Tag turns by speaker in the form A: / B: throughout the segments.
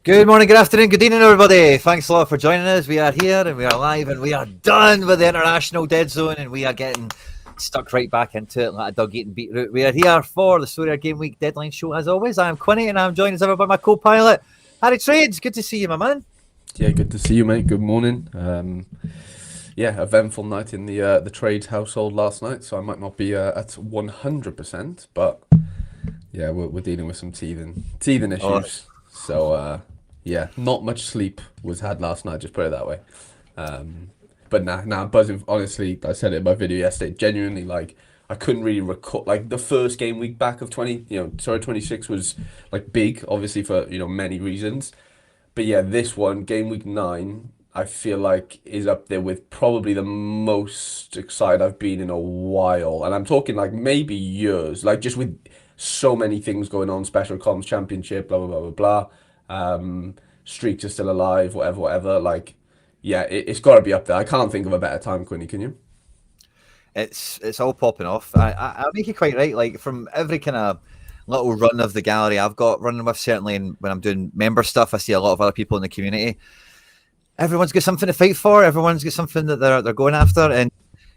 A: Good morning, good afternoon, good evening, everybody. Thanks a lot for joining us. We are here and we are live and we are done with the international dead zone and we are getting stuck right back into it like a dog eating beetroot. We are here for the Sorare Gameweek deadline show as always. I am Quinny and I'm joined as ever by my co-pilot, Harry Trades. Good to see you, my man.
B: Yeah, good to see you, mate. Good morning. Eventful night in the trades household last night, so I might not be at 100%, but yeah, we're dealing with some teething
A: Oh,
B: issues. So yeah, not much sleep was had last night. Just put it that way. But now I'm buzzing. Honestly, I said it in my video yesterday. Genuinely, like I couldn't really record. Like the first game week back of 26 was like big, obviously for many reasons. But yeah, this one, game week 9, I feel like is up there with probably the most excited I've been in a while. And I'm talking like maybe years, like just with so many things going on, special comms, championship, blah, blah, blah, blah, blah. Streaks are still alive, whatever, whatever. Like, yeah, it's got to be up there. I can't think of a better time, Quinny, can you?
A: it's all popping off. I'll make you quite right. Like from every kind of little run of the gallery I've got running with, certainly, and when I'm doing member stuff, I see a lot of other people in the community. Everyone's got something to fight for. Everyone's got something that they're going after, and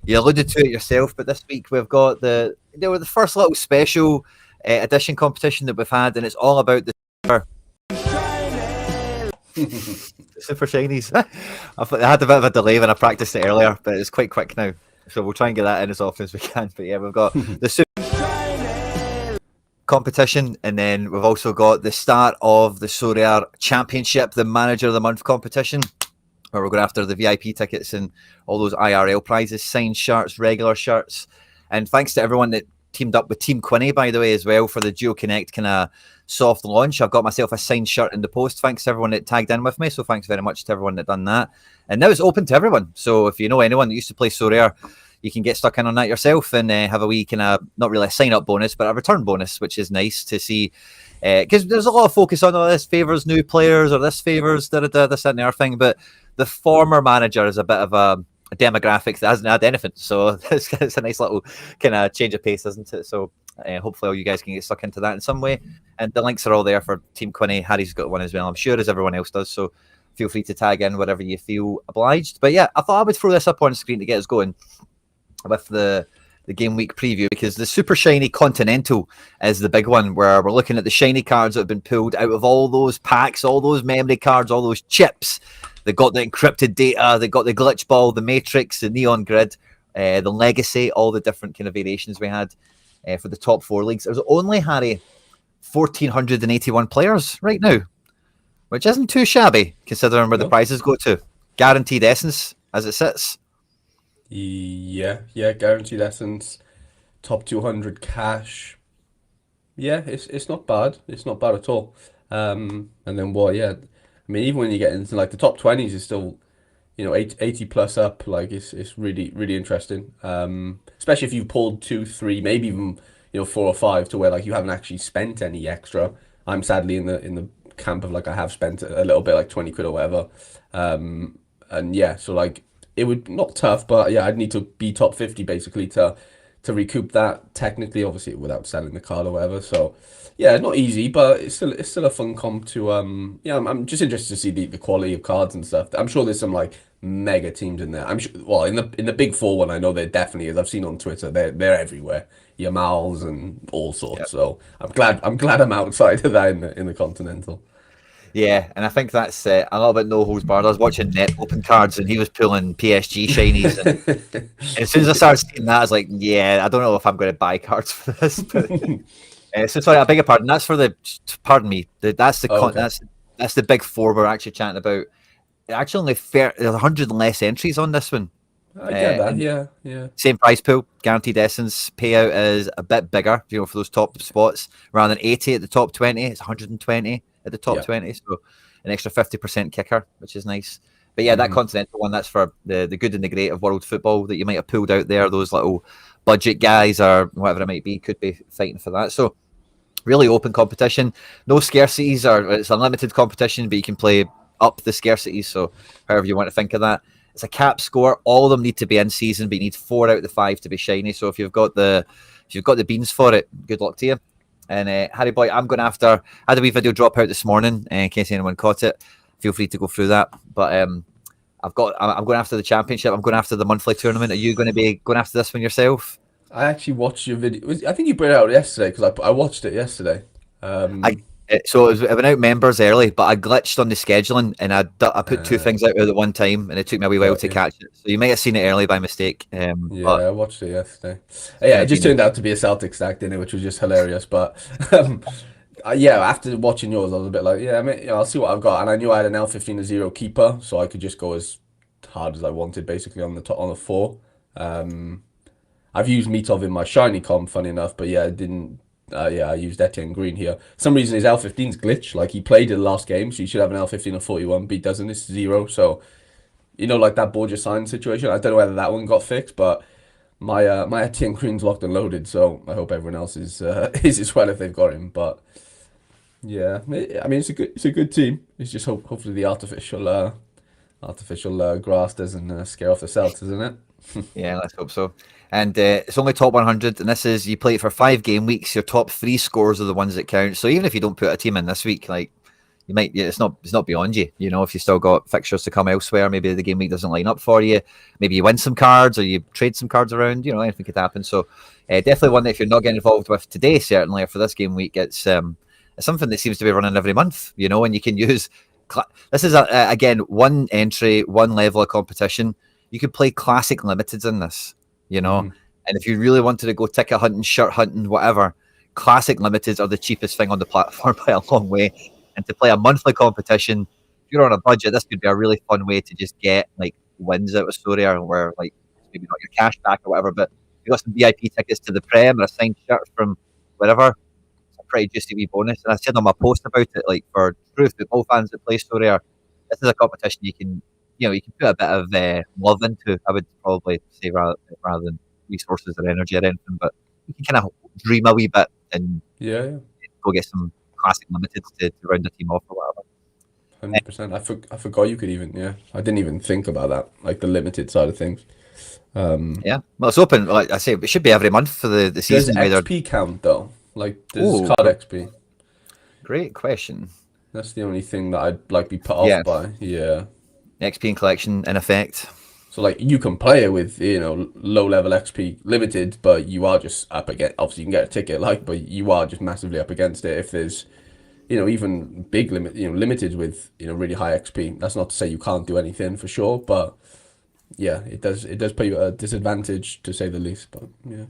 A: you alluded to it yourself. But this week we've got the first little special edition competition that we've had, and it's all about the super shinies. I had a bit of a delay when I practiced it earlier, but it's quite quick now, so we'll try and get that in as often as we can. But yeah, we've got the super competition, and then we've also got the start of the Sorare Championship, the Manager of the Month competition, where we're going after the VIP tickets and all those IRL prizes, signed shirts, regular shirts. And thanks to everyone that teamed up with Team Quinny, by the way, as well, for the Geo Connect kind of soft launch. I've got myself a signed shirt in the post. Thanks to everyone that tagged in with me. So thanks very much to everyone that done that. And now it's open to everyone. So if you know anyone that used to play Sorare, you can get stuck in on that yourself and have a wee kind of, not really a sign-up bonus, but a return bonus, which is nice to see. Because there's a lot of focus on, oh, this favours new players or this favours this, that, and the other thing. But the former manager is a bit of a demographic that hasn't had anything. So it's a nice little kind of change of pace, isn't it? So hopefully all you guys can get stuck into that in some way. And the links are all there for Team Quinny. Harry's got one as well, I'm sure, as everyone else does. So feel free to tag in wherever you feel obliged. But yeah, I thought I would throw this up on screen to get us going with the game week preview, because the super shiny Continental is the big one, where we're looking at the shiny cards that have been pulled out of all those packs, all those memory cards, all those chips. They got the encrypted data, they got the glitch ball, the matrix, the neon grid, the legacy, all the different kind of variations we had for the top 4 leagues. There's only, Harry, 1,481 players right now, which isn't too shabby considering where the prizes go to. Guaranteed essence as it sits.
B: Yeah, guaranteed essence, top 200 cash. Yeah, it's not bad. It's not bad at all. And then what? Yeah, I mean, even when you get into like the top 20s, is still 80 plus up. Like it's really really interesting. Especially if you've pulled 2, 3, maybe even 4 or 5 to where like you haven't actually spent any extra. I'm sadly in the camp of like I have spent a little bit, like 20 quid or whatever. And yeah, so like it would not tough, but yeah, I'd need to be top 50 basically to recoup that technically, obviously without selling the card or whatever. So yeah, not easy, but it's still a fun comp to yeah. I'm just interested to see the quality of cards and stuff. I'm sure there's some like mega teams in there. I'm sure. Well, in the big 4 one, I know there definitely is. I've seen on Twitter they're everywhere. Yamals and all sorts.
A: Yep.
B: So I'm glad I'm outside of that in the Continental.
A: Yeah, and I think that's a little bit no holds barred. I was watching Net open cards and he was pulling PSG shinies. And as soon as I started seeing that, I was like, yeah, I don't know if I'm going to buy cards for this. But, so sorry, I beg your pardon. That's for the, pardon me, that's the
B: Okay.
A: that's the big 4 we're actually chatting about. Actually, only there's 100 less entries on this one.
B: I get that.
A: And
B: Yeah.
A: same price pool, guaranteed essence payout is a bit bigger, for those top spots. Rather than 80 at the top 20, it's 120 at the top
B: Yeah.
A: 20. So an extra 50% kicker, which is nice. But yeah, that
B: Hmm.
A: Continental one, that's for the good and the great of world football that you might have pulled out there. Those little budget guys or whatever it might be could be fighting for that. So really open competition, no scarcities, or it's a limited competition, but you can play up the scarcities. So however you want to think of that. It's a cap score. All of them need to be in season, but you need 4 out of the 5 to be shiny. So if you've got the beans for it, good luck to you. And Harry Boy, I'm going after. I had a wee video drop out this morning in case anyone caught it. Feel free to go through that. But I'm going after the championship. I'm going after the monthly tournament. Are you going to be going after this one yourself?
B: I actually watched your video. I think you put it out yesterday because I watched it yesterday.
A: I so it went out members early, but I glitched on the scheduling and I put two
B: Uh,
A: things out at one time, and it took me a wee while
B: got
A: to
B: you.
A: catch it. So you might have seen it early by mistake,
B: Yeah,
A: but
B: I watched it yesterday.
A: it's
B: Yeah,
A: going
B: it
A: to be
B: just
A: nice.
B: turned out to be a Celtic stack dinner, which was just hilarious. But yeah, after watching yours, I was a bit like, yeah, I mean, I'll see what I've got. And I knew I had an L15-0 keeper, so I could just go as hard as I wanted, basically on the top on the four. Um, I've used Mitov in my shiny comp, funny enough, but yeah, I didn't. Yeah, I used Etienne Green here. For some reason his L15's glitch. Like he played it the last game, so you should have an L15 or 41, but he doesn't. It's 0. So like that Borja sign situation. I don't know whether that one got fixed, but my Etienne Green's locked and loaded. So I hope everyone else is is as well if they've got him. But yeah, I mean it's a good team. It's just hopefully the artificial grass doesn't scare off the Celts, isn't it?
A: Yeah, let's hope so. And it's only top 100, and this is you play it for 5 game weeks. Your top three scores are the ones that count. So even if you don't put a team in this week, like you might, yeah, it's not beyond you. You know, if you still got fixtures to come elsewhere, maybe the game week doesn't line up for you. Maybe you win some cards or you trade some cards around. You know, anything could happen. So definitely one that if you're not getting involved with today, certainly or for this game week, it's something that seems to be running every month. You know, and you can use. This is again one entry, one level of competition. You could play classic limiteds in this, you know.
B: Hmm.
A: And if you really wanted to go ticket hunting, shirt hunting, whatever, classic limiteds are the cheapest thing on the platform by a long way. And to play a monthly competition, if you're on a budget, this could be a really fun way to just get like wins out of Sorare, where like maybe not your cash back or whatever, but you got some VIP tickets to the Prem or a signed shirt from wherever. It's a pretty juicy wee bonus. And I said on my post about it, like for true football fans that play Sorare, this is a competition you can put a bit of love into. I would probably say rather than resources or energy or anything, but you can kind of dream a wee bit and
B: Yeah, yeah.
A: go get some classic limiteds to round the team off or whatever.
B: 100%. I forgot you could even, yeah. I didn't even think about that, like the limited side of things. Um,
A: Yeah, well, it's open. Like I say, it should be every month for the
B: does
A: season. Either.
B: XP count though? Like, does
A: Oh,
B: card XP?
A: great question.
B: That's the only thing that I'd like be put off
A: Yeah,
B: by. Yeah.
A: XP and collection in effect.
B: So like you can play it with, low level XP limited, but you are just up against obviously you can get a ticket like, but you are just massively up against it if there's, even big limited with, really high XP. That's not to say you can't do anything for sure, but yeah, it does put you at a disadvantage to say the least, but yeah.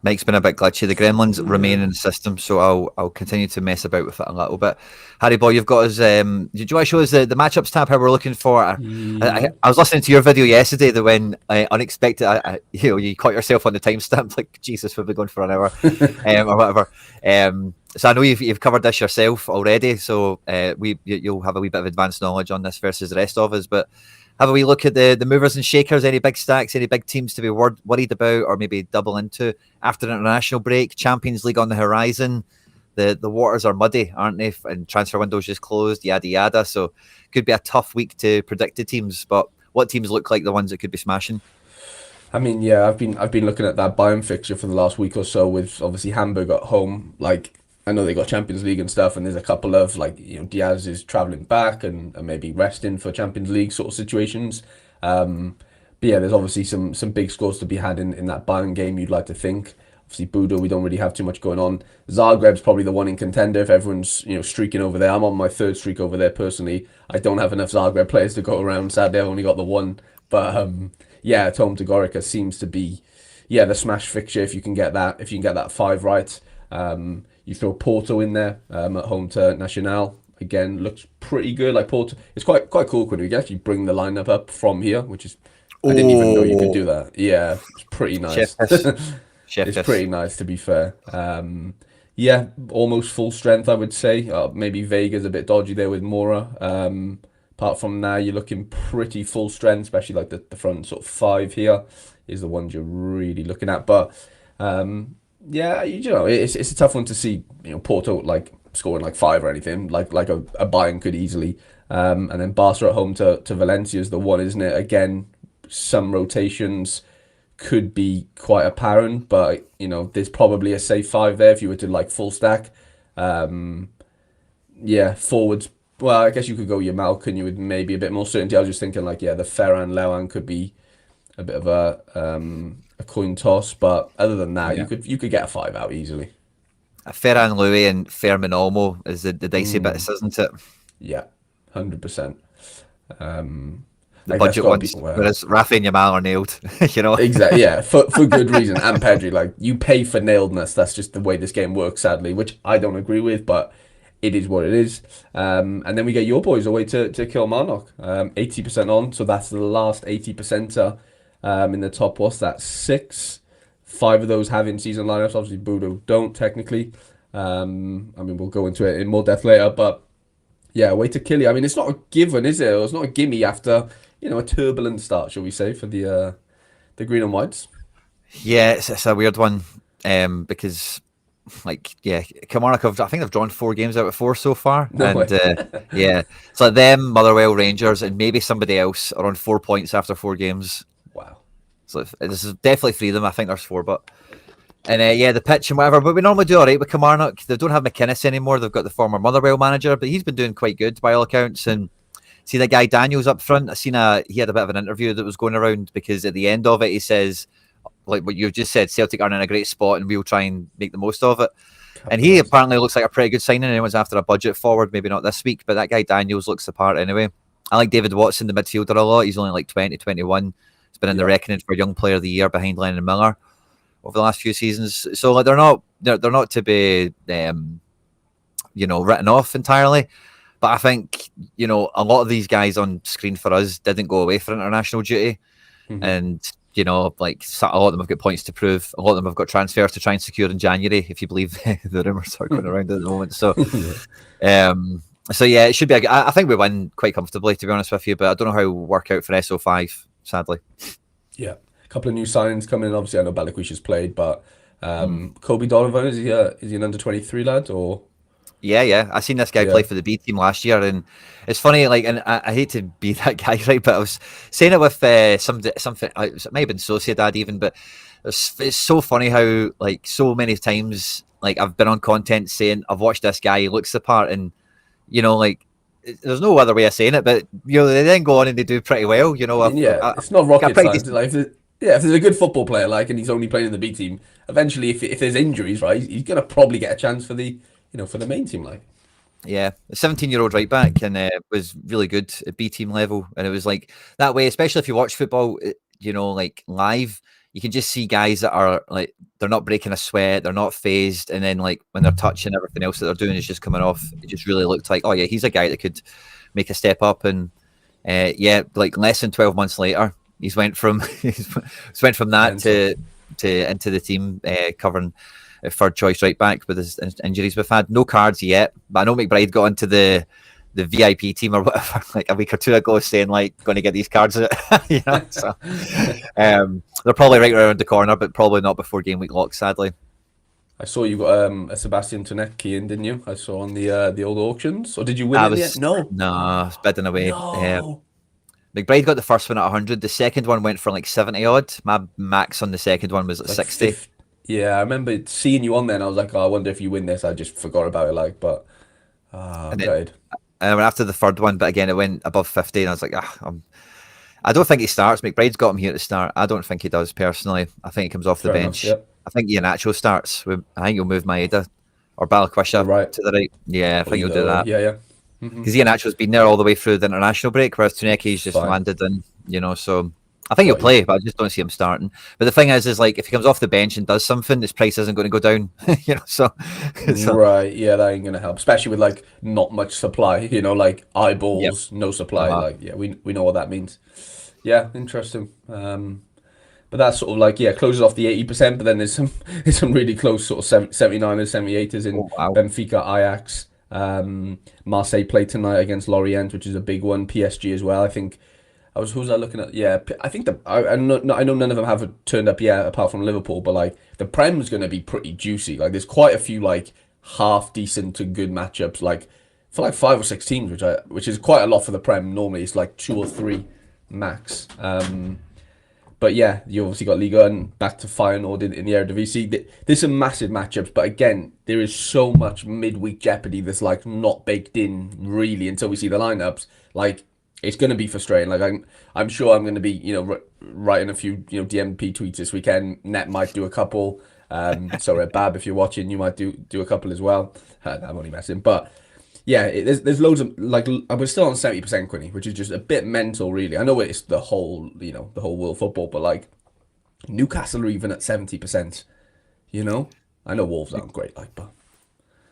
A: Mike's been a bit glitchy. The gremlins
B: Yeah.
A: remain in the system, so I'll continue to mess about with it a little bit. Harry boy, you've got us. Did you want to show us the matchups tab? How we're looking for?
B: Yeah.
A: I was listening to your video yesterday. That when unexpected, you caught yourself on the timestamp. Like Jesus, we've been going for an hour, or whatever. So I know you've covered this yourself already. So you'll have a wee bit of advanced knowledge on this versus the rest of us, but. Have a wee look at the movers and shakers, any big stacks, any big teams to be worried about or maybe double into after an international break, Champions League on the horizon. The waters are muddy, aren't they? And transfer windows just closed, yada yada. So could be a tough week to predict the teams, but what teams look like the ones that could be smashing?
B: I mean, yeah, I've been looking at that Bayern fixture for the last week or so with obviously Hamburg at home. Like I know they got Champions League and stuff, and there's a couple of like Diaz is traveling back and maybe resting for Champions League sort of situations. But yeah, there's obviously some big scores to be had in that Bayern game. You'd like to think. Obviously, Budo, we don't really have too much going on. Zagreb's probably the one in contender if everyone's streaking over there. I'm on my third streak over there personally. I don't have enough Zagreb players to go around. Sadly, I've only got the one. But yeah, at home to Gorica seems to be the smash fixture if you can get that. If you can get that five right, you throw Porto in there at home to Nacional. Again, looks pretty good. Like Porto, it's quite cool when you actually bring the lineup up from here, which is I didn't even know you could do
A: Oh,
B: that. Yeah, it's pretty
A: chef
B: nice.
A: kiss, chef
B: It's
A: kiss.
B: pretty nice to be fair. Yeah, almost full strength, I would say. Maybe Vega's a bit dodgy there with Mora. Apart from now, you're looking pretty full strength, especially like the front sort of five here is the ones you're really looking at. But yeah, it's a tough one to see. Porto like scoring like five or anything like a Bayern could easily. And then Barca at home to Valencia is the one, isn't it? Again, some rotations could be quite apparent, but there's probably a safe five there if you were to like full stack. Um, yeah, forwards. Well, I guess you could go Yamal, couldn't you, with maybe a bit more certainty. I was just thinking like, yeah, the Ferran Lewan could be a bit of a coin toss, but other than that,
A: Yeah.
B: you could get a five out easily.
A: Ferran Louis and Fermin Olmo is the dicey bits, isn't it?
B: Yeah, 100%.
A: The
B: Like that's
A: budget
B: got to be
A: ones.
B: where.
A: Whereas Rafa and Yamal are nailed, you know.
B: Exactly, yeah, for good reason. And Pedri, like you pay for nailedness. That's just the way this game works, sadly, which I don't agree with, but it is what it is. And then we get your boys away to Kilmarnock, 80% on, so that's the last 80%er in the top. What's that? Six, five of those have in season lineups. Obviously, Budo don't technically. I mean, we'll go into it in more depth later, but yeah, way to kill you. I mean, it's not a given, is it? Or it's not a gimme after a turbulent start, shall we say, for the green and whites.
A: Yeah, it's a weird one because, like, yeah, Kilmarnock I think they've drawn 4 games out of 4 so far,
B: No
A: and
B: way.
A: yeah, it's like them, Motherwell, Rangers, and maybe somebody else are on 4 points after 4 games.
B: Wow.
A: So this is definitely 3 of them. I think there's 4, but and yeah, the pitch and whatever. But we normally do all right with Kilmarnock. They don't have McInnes anymore. They've got the former Motherwell manager, but he's been doing quite good by all accounts. And see the guy Daniels up front. He had a bit of an interview that was going around because at the end of it he says, like what you've just said, Celtic are in a great spot and we'll try and make the most of it. And he apparently looks like a pretty good signing. Anyone's after a budget forward, maybe not this week, but that guy Daniels looks the part anyway. I like David Watson, the midfielder, a lot. He's only like 20, 21. He's been in the reckoning for Young Player of the Year behind Lennon Miller over the last few seasons. So like they're not to be written off entirely. But I think, a lot of these guys on screen for us didn't go away for international duty.
B: Mm-hmm.
A: And, like a lot of them have got points to prove. A lot of them have got transfers to try and secure in January, if you believe the rumours are going around at the moment. So, so yeah, it should be. I think we win quite comfortably, to be honest with you. But I don't know how it will work out for SO5, sadly.
B: Yeah, a couple of new signings coming in. Obviously, I know Balikwisha's played, but Kobe Donovan, is he an under-23 lad or?
A: Yeah. I seen this guy play for the B team last year, and it's funny. Like, and I hate to be that guy, right? But I was saying it with something. It might have been Sociedad even, but it's so funny how like so many times like I've been on content saying I've watched this guy, he looks the part, and like there's no other way of saying it, but they then go on and they do pretty well.
B: It's not rocket science. Like, if there's a good football player, like, and he's only playing in the B team, eventually, if there's injuries, right, he's gonna probably get a chance for the main team, like.
A: Yeah, a 17-year-old right back, and was really good at B team level, and it was like that way. Especially if you watch football, like live, you can just see guys that are like they're not breaking a sweat, they're not phased, and then like when they're touching, everything else that they're doing is just coming off. It just really looked like, oh yeah, he's a guy that could make a step up, and like less than 12 months later, he's went from that to into the team covering third choice right back with his injuries we've had. No cards yet, but I know McBride got into the VIP team or whatever like a week or two ago, saying like going to get these cards out. So they're probably right around the corner, but probably not before game week lock, sadly.
B: I saw you got a Sebastian Tonet key in, didn't you? I saw on the old auctions. Or did you win it yet? No.
A: No, I was bidding away.
B: No.
A: McBride got the first one at 100. The second one went for like 70 odd. My max on the second one was at 60.
B: Yeah, I remember seeing you on there and I was like, oh, I wonder if you win this. I just forgot about it, like, but good.
A: And then after the third one, but again, it went above 50, and I was like, I don't think he starts. McBride's got him here to start. I don't think he does, personally. I think he comes off the bench.
B: Enough, yep.
A: I think Iheanacho starts. I think he'll move Maeda or Balikwisha to the right. Yeah, I think he'll do that.
B: Yeah.
A: Because Iheanacho's been there all the way through the international break, whereas Tuneki's just landed in, so I think he'll play, but I just don't see him starting. But the thing is like if he comes off the bench and does something, his price isn't going to go down. So
B: right, yeah, that ain't going to help, especially with like not much supply. Like eyeballs, no supply. Like, yeah, we know what that means. Yeah, interesting. But that's sort of like closes off the 80%. But then there's some really close sort of 79ers, 78ers in Benfica, Ajax. Marseille play tonight against Lorient, which is a big one. PSG as well. I think. Who was I looking at? Yeah, I think I know none of them have turned up yet, apart from Liverpool. But like the Prem's going to be pretty juicy. Like there's quite a few like half decent to good matchups. Like for like 5 or 6 teams, which is quite a lot for the Prem. Normally it's like 2 or 3 max. But yeah, you obviously got Liga and back to Feyenoord in the Eredivisie. There's some massive matchups, but again, there is so much midweek jeopardy that's like not baked in really until we see the lineups. Like it's going to be frustrating. Like I'm sure I'm going to be writing a few DMP tweets this weekend. Net might do a couple. Sorry, Bab, if you're watching, you might do a couple as well. I'm only messing, but yeah, there's loads of like I was still on 70% Quinny, which is just a bit mental, really. I know it's the whole the whole world football, but like Newcastle are even at 70%. I know Wolves aren't great, like, but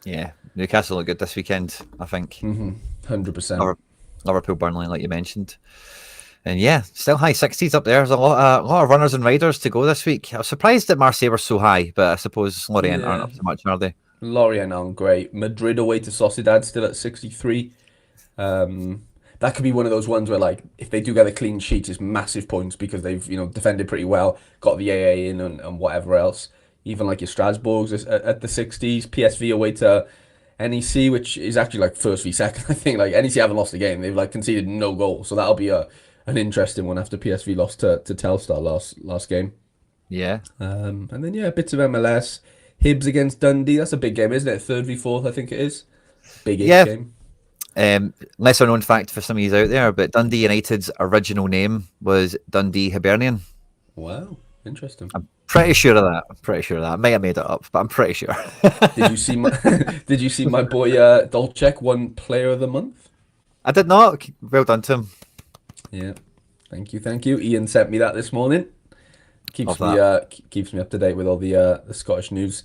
A: Yeah, Newcastle look good this weekend, I think.
B: 100%.
A: Liverpool, Burnley, like you mentioned. And yeah, still high 60s up there. There's a lot of runners and riders to go this week. I was surprised that Marseille were so high, but I suppose Lorient aren't
B: Yeah,
A: up to much, are they?
B: Lorient aren't great. Madrid away to Sociedad still at 63. That could be one of those ones where, like, if they do get a clean sheet, it's massive points because they've, defended pretty well, got the AA in and whatever else. Even like your Strasbourg's at the 60s, PSV away to NEC, which is actually like first v second. I think like NEC haven't lost a game; they've like conceded no goals, so that'll be an interesting one after PSV lost to Telstar last game.
A: Yeah.
B: And then yeah, bits of MLS. Hibs against Dundee. That's a big game, isn't it? Third v fourth, I think it is. Big-ish
A: Yeah.
B: game.
A: Lesser known fact for some of you out there, but Dundee United's original name was Dundee Hibernian.
B: Wow, interesting.
A: I'm pretty sure of that. I may have made it up, but I'm pretty sure.
B: Did you see my Did you see my boy Dolchek won Player of the Month?
A: I did not. Well done to him.
B: Yeah, thank you. Ian sent me that this morning. Keeps me up to date with all the Scottish news.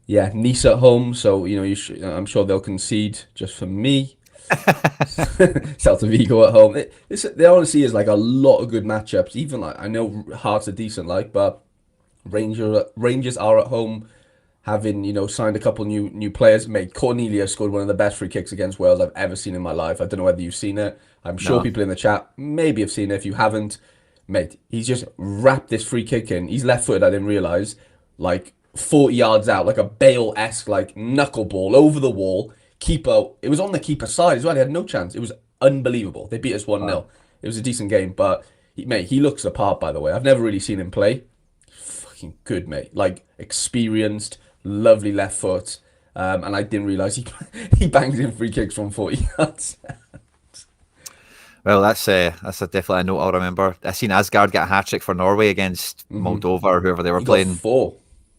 B: Yeah, Nice at home, so I'm sure they'll concede just for me. Celta Vigo at home. There honestly is like a lot of good matchups. Even like I know Hearts are decent, but Rangers are at home, having signed a couple new players. Mate, Cornelia scored one of the best free kicks against Wales I've ever seen in my life. I don't know whether you've seen it. I'm sure
A: No.
B: people in the chat maybe have seen it. If you haven't, mate, he's just wrapped this free kick in. He's left-footed. I didn't realize, like 40 yards out, like a Bale-esque like knuckleball over the wall. Keeper, it was on the keeper's side as well. He had no chance. It was unbelievable. They beat us 1-0.
A: Wow.
B: It was a decent game, but he looks the part, by the way. I've never really seen him play. Fucking good, mate. Like experienced, lovely left foot. And I didn't realize he bangs in free kicks from 40 yards.
A: Well, that's definitely a note I'll remember. I seen Asgard get a hat trick for Norway against Moldova or whoever they were
B: He
A: playing.
B: got 4.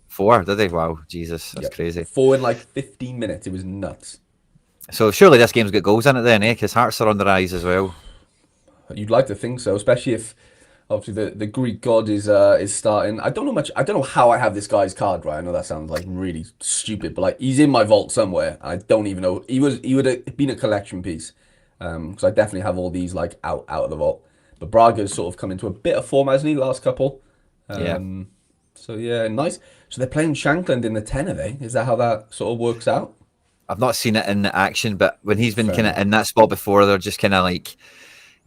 A: 4, did they? Wow, Jesus, that's
B: Yep.
A: crazy.
B: 4 in like 15 minutes. It was nuts.
A: So surely this game's got goals in it then, eh? Because Hearts are on the rise as well.
B: You'd like to think so, especially if obviously the Greek god is starting. I don't know much. I don't know how I have this guy's card, right? I know that sounds like really stupid, but like he's in my vault somewhere. I don't even know. He would have been a collection piece. Because I definitely have all these like out of the vault. But Braga's sort of come into a bit of form, hasn't he, last couple?
A: Yeah.
B: So yeah, nice. So they're playing Shankland in the 10, are they? Is that how that sort of works out?
A: I've not seen it in action, but when he's been
B: Fair
A: kind of
B: enough.
A: in that spot before, they're just kind of like,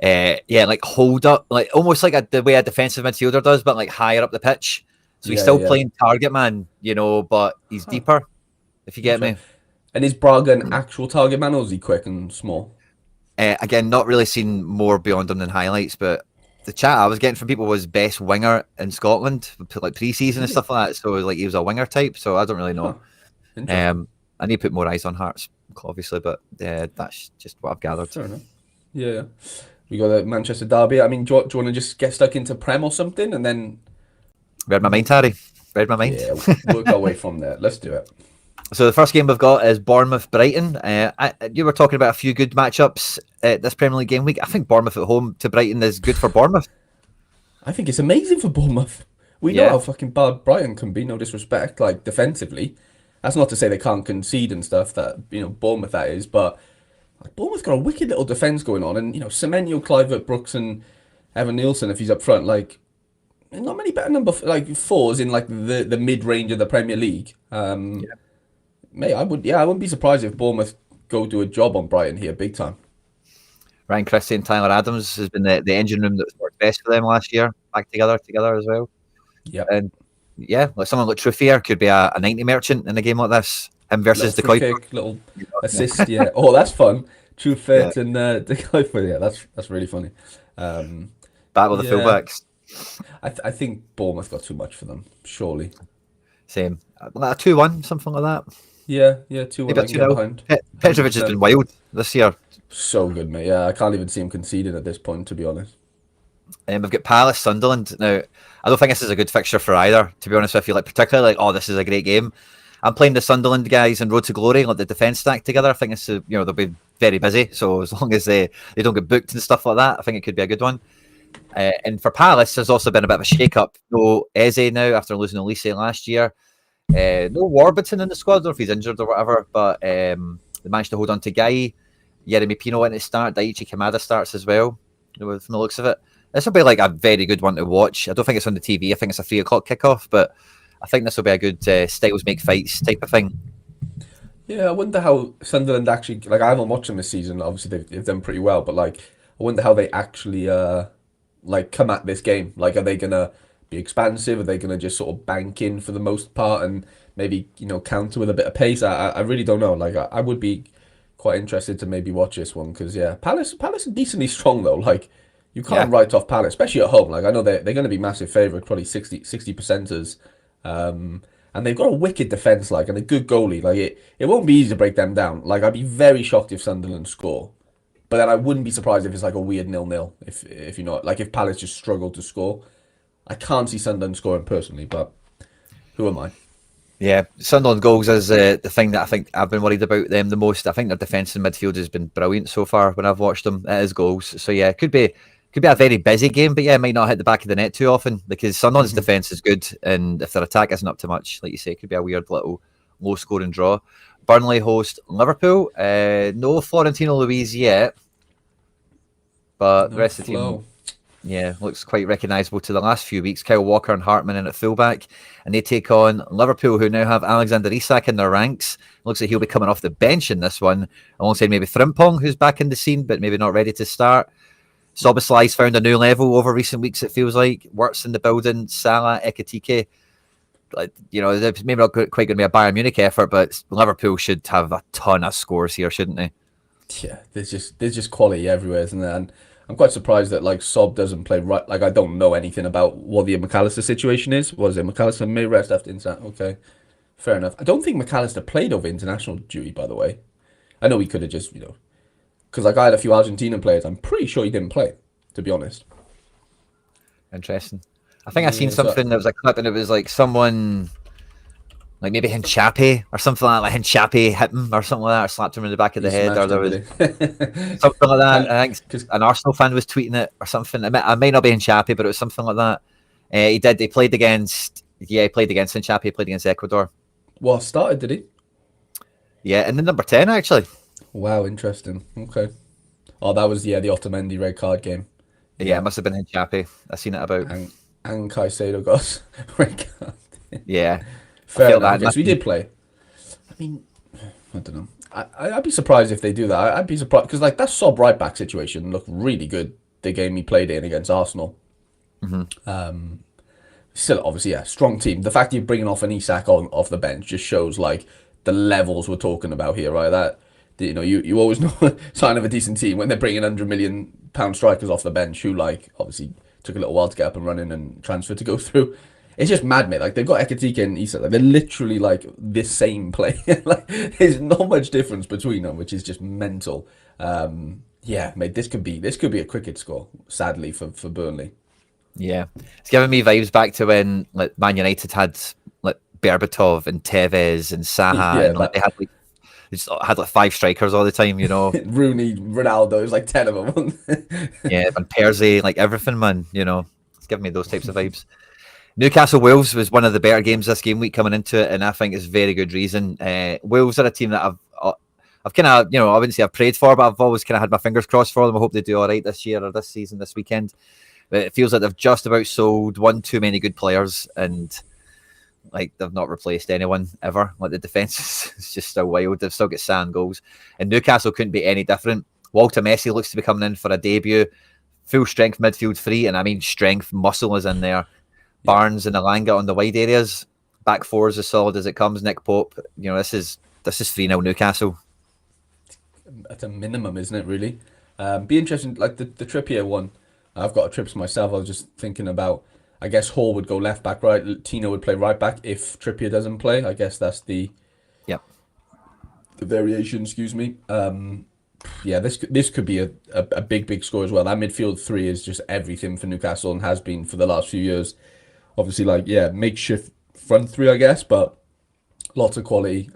A: like hold up, like almost like the way a defensive midfielder does, but like higher up the pitch. So he's still playing target man, but he's deeper, if you get me.
B: And is Braga an actual target man, or is he quick and small?
A: Again, not really seen more beyond him than highlights, but the chat I was getting from people was best winger in Scotland, like pre-season and stuff like that. So like he was a winger type. So I don't really know. I need to put more eyes on Hearts, obviously, but that's just what I've gathered.
B: Fair enough. Yeah. We got the Manchester derby. I mean, do you want to just get stuck into Prem or something, and then
A: Read my mind, Harry. Read my mind.
B: yeah, work our way from there. Let's do it.
A: So the first game we've got is Bournemouth-Brighton. You were talking about a few good matchups this Premier League game week. I think Bournemouth at home to Brighton is good for Bournemouth.
B: I think it's amazing for Bournemouth. We know how fucking bad Brighton can be, no disrespect, like defensively. That's not to say they can't concede and stuff, that, Bournemouth that is, but like, Bournemouth got a wicked little defence going on, and, Semenyo, Clivert, Brooks and Evan Nielsen, if he's up front, like, not many better number, like, fours in, like, the mid-range of the Premier League. Mate, I wouldn't be surprised if Bournemouth go do a job on Brighton here, big time.
A: Ryan Christie and Tyler Adams has been the engine room that's worked best for them last year, back together as well.
B: Yeah.
A: And yeah, like someone like Truffier could be a 90 merchant in a game like this. Him versus the
B: Little free kick, little assist, yeah. Oh, that's fun. True fit and the Kuiper, yeah, that's really funny.
A: But battle of the
B: Yeah,
A: fullbacks.
B: I think Bournemouth got too much for them. Surely.
A: Same. Like a 2-1, something like that.
B: Yeah, 2-1
A: Maybe a
B: I can get
A: 2-0.
B: behind.
A: Petrovic has been
B: 100%.
A: wild this year.
B: So good, mate. Yeah, I can't even see him conceding at this point, to be honest.
A: We've got Palace, Sunderland. Now, I don't think this is a good fixture for either, to be honest with you. Like, particularly, like, oh, this is a great game. I'm playing the Sunderland guys in Road to Glory, like the defence stack together. I think it's, they'll be very busy. So as long as they don't get booked and stuff like that, I think it could be a good one. And for Palace, there's also been a bit of a shake-up. No Eze now after losing Elise last year. No Warburton in the squad. I don't know if he's injured or whatever, but they managed to hold on to Guy. Yeremy Pino went to start. Daichi Kamada starts as well, from the looks of it. This will be like a very good one to watch. I don't think it's on the TV. I think it's a 3 o'clock kickoff, but I think this will be a good styles make fights type of thing.
B: Yeah, I wonder how Sunderland actually, like, I haven't watched them this season. Obviously, they've done pretty well, but like, I wonder how they actually like come at this game. Like, are they gonna be expansive? Are they gonna just sort of bank in for the most part and maybe counter with a bit of pace? I really don't know. Like, I would be quite interested to maybe watch this one because yeah, Palace are decently strong though. Like, you can't
A: Yeah.
B: write off Palace, especially at home. Like, I know they're going to be massive favourite, probably 60%ers. And they've got a wicked defence, like, and a good goalie. Like, it won't be easy to break them down. Like, I'd be very shocked if Sunderland score. But then I wouldn't be surprised if it's like a weird 0-0, if you know, like if Palace just struggle to score. I can't see Sunderland scoring personally, but who am I?
A: Yeah, Sunderland goals is the thing that I think I've been worried about them the most. I think their defence and midfield has been brilliant so far when I've watched them. It is goals. So yeah, it could be a very busy game, but yeah, it might not hit the back of the net too often because Sunderland's defence is good, and if their attack isn't up to much, like you say, it could be a weird little low scoring draw. Burnley host Liverpool. No Florentino Luis yet, but the
B: No
A: rest of the team,
B: flow.
A: yeah, looks quite recognisable to the last few weeks. Kyle Walker and Hartman in at fullback, and they take on Liverpool, who now have Alexander Isak in their ranks. Looks like he'll be coming off the bench in this one, alongside maybe Frimpong, who's back in the scene, but maybe not ready to start. Soboslai's found a new level over recent weeks, it feels like. Works in the building. Salah, Ekitike. Like, it's maybe not quite going to be a Bayern Munich effort, but Liverpool should have a ton of scores here, shouldn't they?
B: Yeah, there's just quality everywhere, isn't there? And I'm quite surprised that like Sob doesn't play right. Like I don't know anything about what the McAllister situation is. What is it? McAllister may rest after international. Okay, fair enough. I don't think McAllister played over international duty, by the way. I know he could have just because like I had a few Argentinian players. I'm pretty sure he didn't play, to be honest.
A: Interesting. I think I seen
B: Yeah, so
A: something that was a clip, and it was like someone, like maybe Hinchape or something like Hinchape hit him or something like that, or slapped him in the back of
B: he
A: the head, or
B: smashed
A: there
B: him,
A: was
B: did he?
A: something like that.
B: And
A: I think
B: because
A: an Arsenal fan was tweeting it or something. I may not be Hinchape, but it was something like that. He did. He played against. Yeah, he played against Hinchape. He played against Ecuador.
B: well started, did he?
A: Yeah, and then number 10 actually.
B: Wow, interesting. Okay. Oh, that was the Otamendi red card game.
A: Yeah, it
B: Yeah,
A: must have been Hinchape. I seen it about.
B: and Caicedo got red card.
A: Yeah, I
B: Fair
A: felt
B: enough.
A: that.
B: Okay, so we did play. I mean, I don't know. I'd be surprised if they do that. I'd be surprised because like that Sob right back situation looked really good. The game he played in against Arsenal. Still, obviously, yeah, strong team. The fact you're bringing off an Isak off the bench just shows like the levels we're talking about here, right? That you always know a sign of a decent team when they're bringing £100 million strikers off the bench who like obviously took a little while to get up and running and transfer to go through. It's just mad, mate. Like they've got Ekitike and Isak. Like, they're literally like the same play. Like there's not much difference between them, which is just mental. Yeah, mate. This could be a cricket score. Sadly for Burnley.
A: Yeah, it's giving me vibes back to when like Man United had like Berbatov and Tevez and Saha,
B: Yeah,
A: and like
B: that
A: they just had like 5 strikers all the time.
B: Rooney, Ronaldo. It was like 10 of them.
A: Yeah, and Persie, like everything, man. It's giving me those types of vibes. Newcastle Wolves was one of the better games this game week coming into it, and I think it's very good reason. Wolves are a team that I've kind of, I wouldn't say I've prayed for, but I've always kind of had my fingers crossed for them. I hope they do all right this year or this season, this weekend. But it feels like they've just about sold one too many good players, and like they've not replaced anyone ever. Like the defense is just so wild. They've still got sand goals, and Newcastle couldn't be any different. Walter Messi looks to be coming in for a debut. Full strength midfield three, and I mean strength, muscle is in there.
B: Yeah,
A: Barnes and Alanga on the wide areas. Back four is as solid as it comes. Nick Pope, this is 3-0 Newcastle.
B: at a minimum, isn't it? Really. Be interesting. Like the Trippier one. I've got a trips myself. I was just thinking about, I guess Hall would go left back, right? Tino would play right back if Trippier doesn't play. I guess that's
A: Yep.
B: the variation, excuse me. Yeah, this could be a big score as well. That midfield three is just everything for Newcastle and has been for the last few years. Obviously, like, yeah, makeshift front three, I guess, but lots of quality.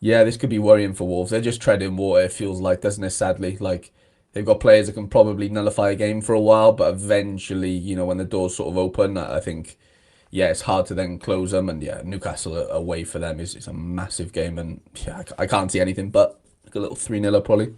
B: Yeah, this could be worrying for Wolves. They're just treading water, it feels like, doesn't it? Sadly, like they've got players that can probably nullify a game for a while, but eventually, when the doors sort of open, I think, yeah, it's hard to then close them. And yeah, Newcastle away for them is a massive game, and yeah, I can't see anything but like a little 3-0 probably.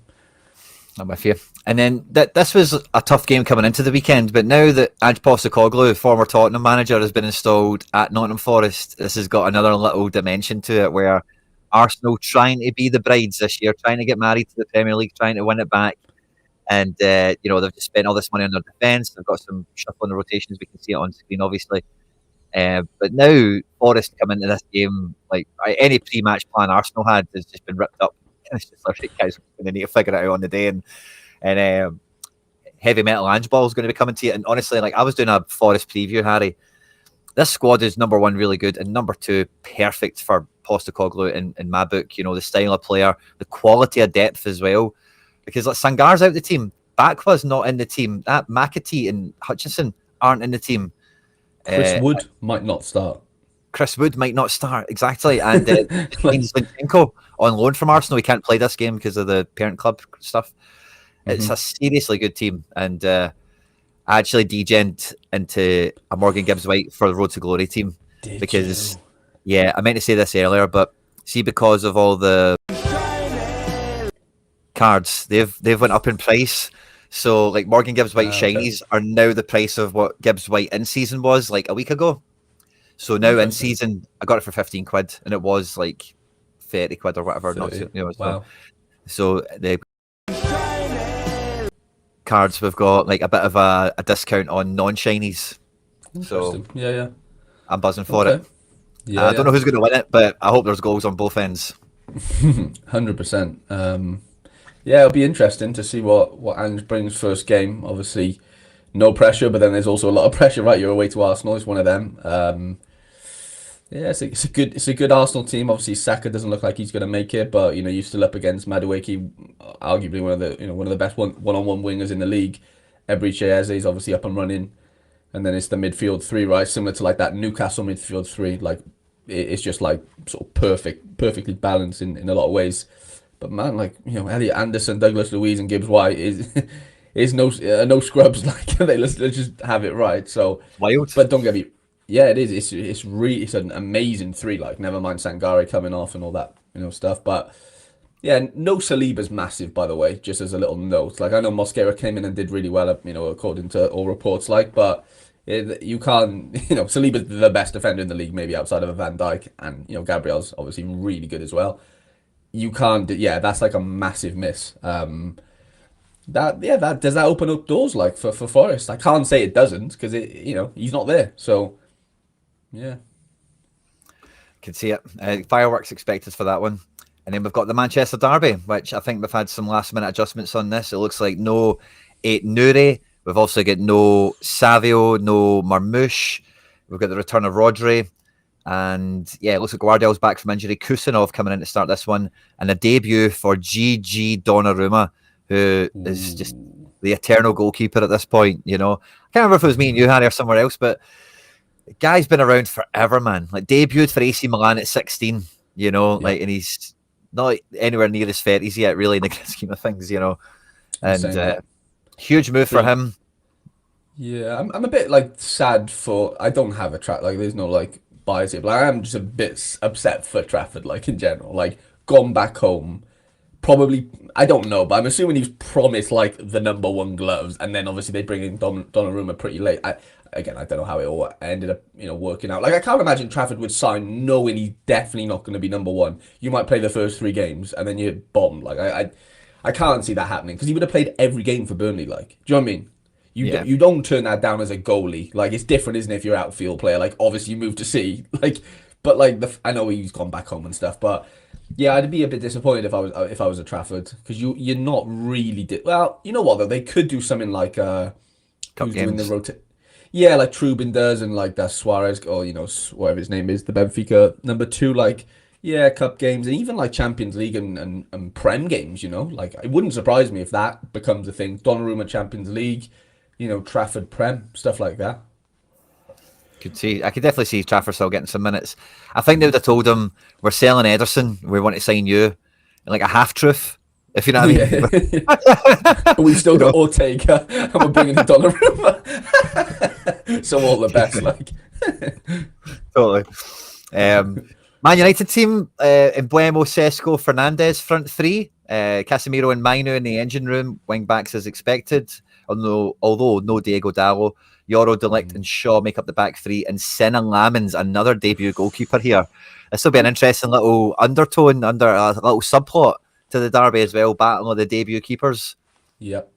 A: I'm with you. And then this was a tough game coming into the weekend, but now that Ange Postecoglou, former Tottenham manager, has been installed at Nottingham Forest, this has got another little dimension to it where Arsenal trying to be the brides this year, trying to get married to the Premier League, trying to win it back. And, they've just spent all this money on their defence. They've got some shuffle in the rotations. We can see it on screen, obviously. But now Forest come into this game, like any pre-match plan Arsenal had has just been ripped up. It's just like, guys, we're going to need to figure it out on the day. And Heavy Metal Ange Ball is going to be coming to you. And honestly, like I was doing a Forest preview, Harry. This squad is number one, really good, and number two, perfect for Postecoglou in my book. The style of player, the quality of depth as well. Because like Sangar's out the team, Bakwa's not in the team. That McAtee and Hutchinson aren't in the team.
B: Chris Wood might not start.
A: Chris Wood might not start, exactly. And Zinchenko on loan from Arsenal. He can't play this game because of the parent club stuff. It's a seriously good team. And I actually degened into a Morgan Gibbs-White for the Road to Glory team. Because I meant to say this earlier, but see, because of all the cards, they've went up in price. So like Morgan Gibbs-White shinies are now the price of what Gibbs-White in season was like a week ago. So now in season, I got it for 15 quid, and it was like 30 quid or whatever.
B: 30. Wow.
A: So the cards, we've got like a bit of a discount on non-shinies. So
B: yeah,
A: I'm buzzing for it.
B: Yeah,
A: I don't know who's going to win it, but I hope there's goals on both ends.
B: 100%. Yeah, it'll be interesting to see what Ange brings first game. Obviously, no pressure, but then there's also a lot of pressure. Right, you're away to Arsenal. It's one of them. Yeah, it's a good Arsenal team. Obviously, Saka doesn't look like he's going to make it, but you're still up against Madueke, arguably one of the best one-on-one wingers in the league. Eberechi Eze is obviously up and running, and then it's the midfield three, right? Similar to like that Newcastle midfield three. Like it's just like sort of perfectly balanced in a lot of ways. But man, like Elliot Anderson, Douglas Luiz, and Gibbs White is no scrubs. Like let's just have it right. So
A: wild,
B: but don't get me. Yeah, it is. It's an amazing three. Like never mind Sangare coming off and all that stuff. But yeah, no Saliba's massive, by the way. Just as a little note, like I know Mosquera came in and did really well, according to all reports. Like, but you can't. Saliba's the best defender in the league, maybe outside of a Van Dijk, and Gabriel's obviously really good as well. You can't. Yeah, that's like a massive miss. That does that open up doors like for Forest? I can't say it doesn't because he's not there. So yeah,
A: can see it. Fireworks expected for that one. And then we've got the Manchester Derby, which I think we've had some last minute adjustments on this. It looks like no Nuri. We've also got no Savio, no Marmouche. We've got the return of Rodri. And yeah, it looks like Guardiola's back from injury. Kusanov coming in to start this one. And a debut for Gigi Donnarumma, who is just the eternal goalkeeper at this point. I can't remember if it was me and you, Harry, or somewhere else, but the guy's been around forever, man. Like debuted for AC Milan at 16, like, and he's not anywhere near his 30s yet, really, in the grand scheme of things, And huge move for him.
B: Yeah, I'm a bit like sad for. I don't have a track like. There's no like bias here, but I am just a bit upset for Trafford, like in general. Like gone back home. Probably, I don't know, but I'm assuming he was promised like the number one gloves, and then obviously they bring in Donnarumma pretty late. I don't know how it all ended up, working out. Like I can't imagine Trafford would sign knowing he's definitely not going to be number one. You might play the first 3 games and then you're bombed. Like I can't see that happening because he would have played every game for Burnley. Like, do you know what I mean? You don't turn that down as a goalie. Like it's different, isn't it? If you're outfield player, like obviously you move to C. Like, but like I know he's gone back home and stuff, but. Yeah, I'd be a bit disappointed if I was at Trafford because you're not really well. You know what though? They could do something like
A: Cup
B: who's doing the
A: games.
B: rotate? Yeah, like Trubin does, and like that Suarez, or whatever his name is, the Benfica number two. Like, yeah, cup games, and even like Champions League and Prem games. Like it wouldn't surprise me if that becomes a thing. Donnarumma Champions League, Trafford Prem stuff like that.
A: I could definitely see Trafford still getting some minutes. I think they would have told him, "We're selling Ederson. We want to sign you," and like a half truth, if you know what I
B: Yeah,
A: mean.
B: but we've still
A: You
B: got
A: know,
B: Ortega, and we're bringing in Donnarumma. So all the best, like.
A: totally. Man United team, Embuemo, Sesko, Fernandez, front three. Casemiro and Mainu in the engine room, wing backs as expected. Although no Diego Dallo, Yoro, Delict, and Shaw make up the back three, and Senna Lamens, another debut goalkeeper here. This will be an interesting little undertone, under a little subplot to the derby as well, battling of the debut keepers.
B: Yep.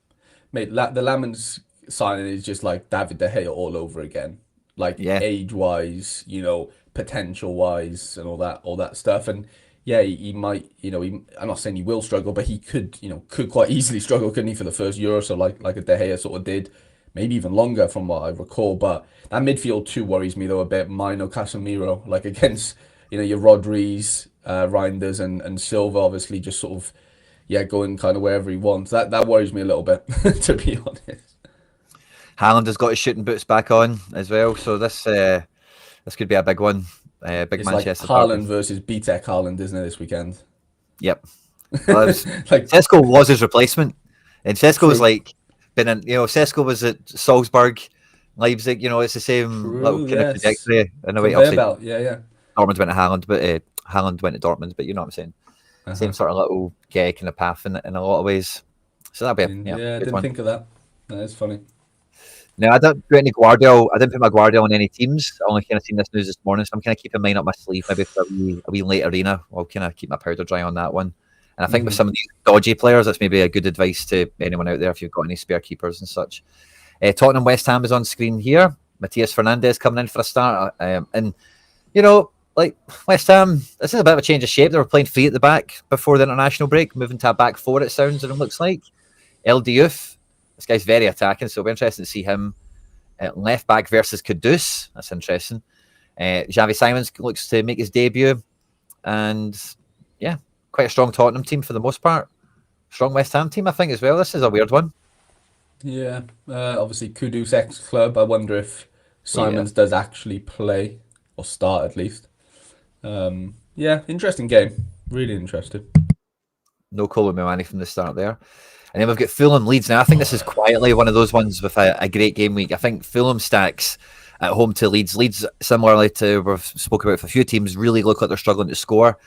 B: Mate, the Lamens signing is just like David De Gea all over again. Like
A: Yeah,
B: age-wise, potential-wise, and all that stuff. And yeah, he might, I'm not saying he will struggle, but he could quite easily struggle, couldn't he, for the first year or so, like a De Gea sort of did, maybe even longer from what I recall. But that midfield too worries me though a bit. Mino, Casemiro, like against, your Rodris, Reinders, and Silva, obviously just sort of going kind of wherever he wants. That worries me a little bit, to be honest.
A: Haaland has got his shooting boots back on as well, so this could be a big one. Big
B: It's like
A: Manchester derby.
B: Haaland versus BTEC Haaland, isn't it, this weekend?
A: Yep. Well,
B: Like,
A: Sesko was his replacement, and Sesko was
B: true,
A: like been in. Sesko was at Salzburg, Leipzig. It's the same little
B: true,
A: kind of
B: yes.
A: trajectory in a way.
B: Conveyor
A: Obviously,
B: belt, yeah, yeah.
A: Dortmund went to Haaland, but Haaland went to Dortmund. But you know what I'm saying? Same
B: Uh-huh.
A: sort of little kind of path in a lot of ways. So that'll be
B: And
A: a
B: yeah, I
A: good
B: didn't
A: one.
B: think of that. That is funny.
A: Now I don't do any Guardiola. I didn't put my Guardiola on any teams. I only kind of seen this news this morning, so I'm kind of keeping mine up my sleeve, maybe for a wee late arena. I'll kind of keep my powder dry on that one. And I think with
B: Hmm.
A: some of these dodgy players, that's maybe a good advice to anyone out there if you've got any spare keepers and such. Tottenham West Ham is on screen here. Matthias Fernandez coming in for a start, and like West Ham, this is a bit of a change of shape. They were playing three at the back before the international break, moving to a back four. It sounds and it looks like El Diouf. This guy's very attacking, so it'll be interesting to see him at left back versus Kudus. That's interesting. Xavi Simons looks to make his debut, and yeah, quite a strong Tottenham team for the most part. Strong West Ham team, I think, as well. This is a weird one.
B: Yeah, obviously Kudus ex-club. I wonder if
A: Yeah,
B: Simons does actually play, or start at least. Yeah, interesting game. Really interesting.
A: no Kolo Muani from the start there. And then we've got Fulham Leeds. Now, I think this is quietly one of those ones with a great game week. I think Fulham stacks at home to Leeds. Leeds, similarly to we've spoken about for a few teams, really look like they're struggling to score.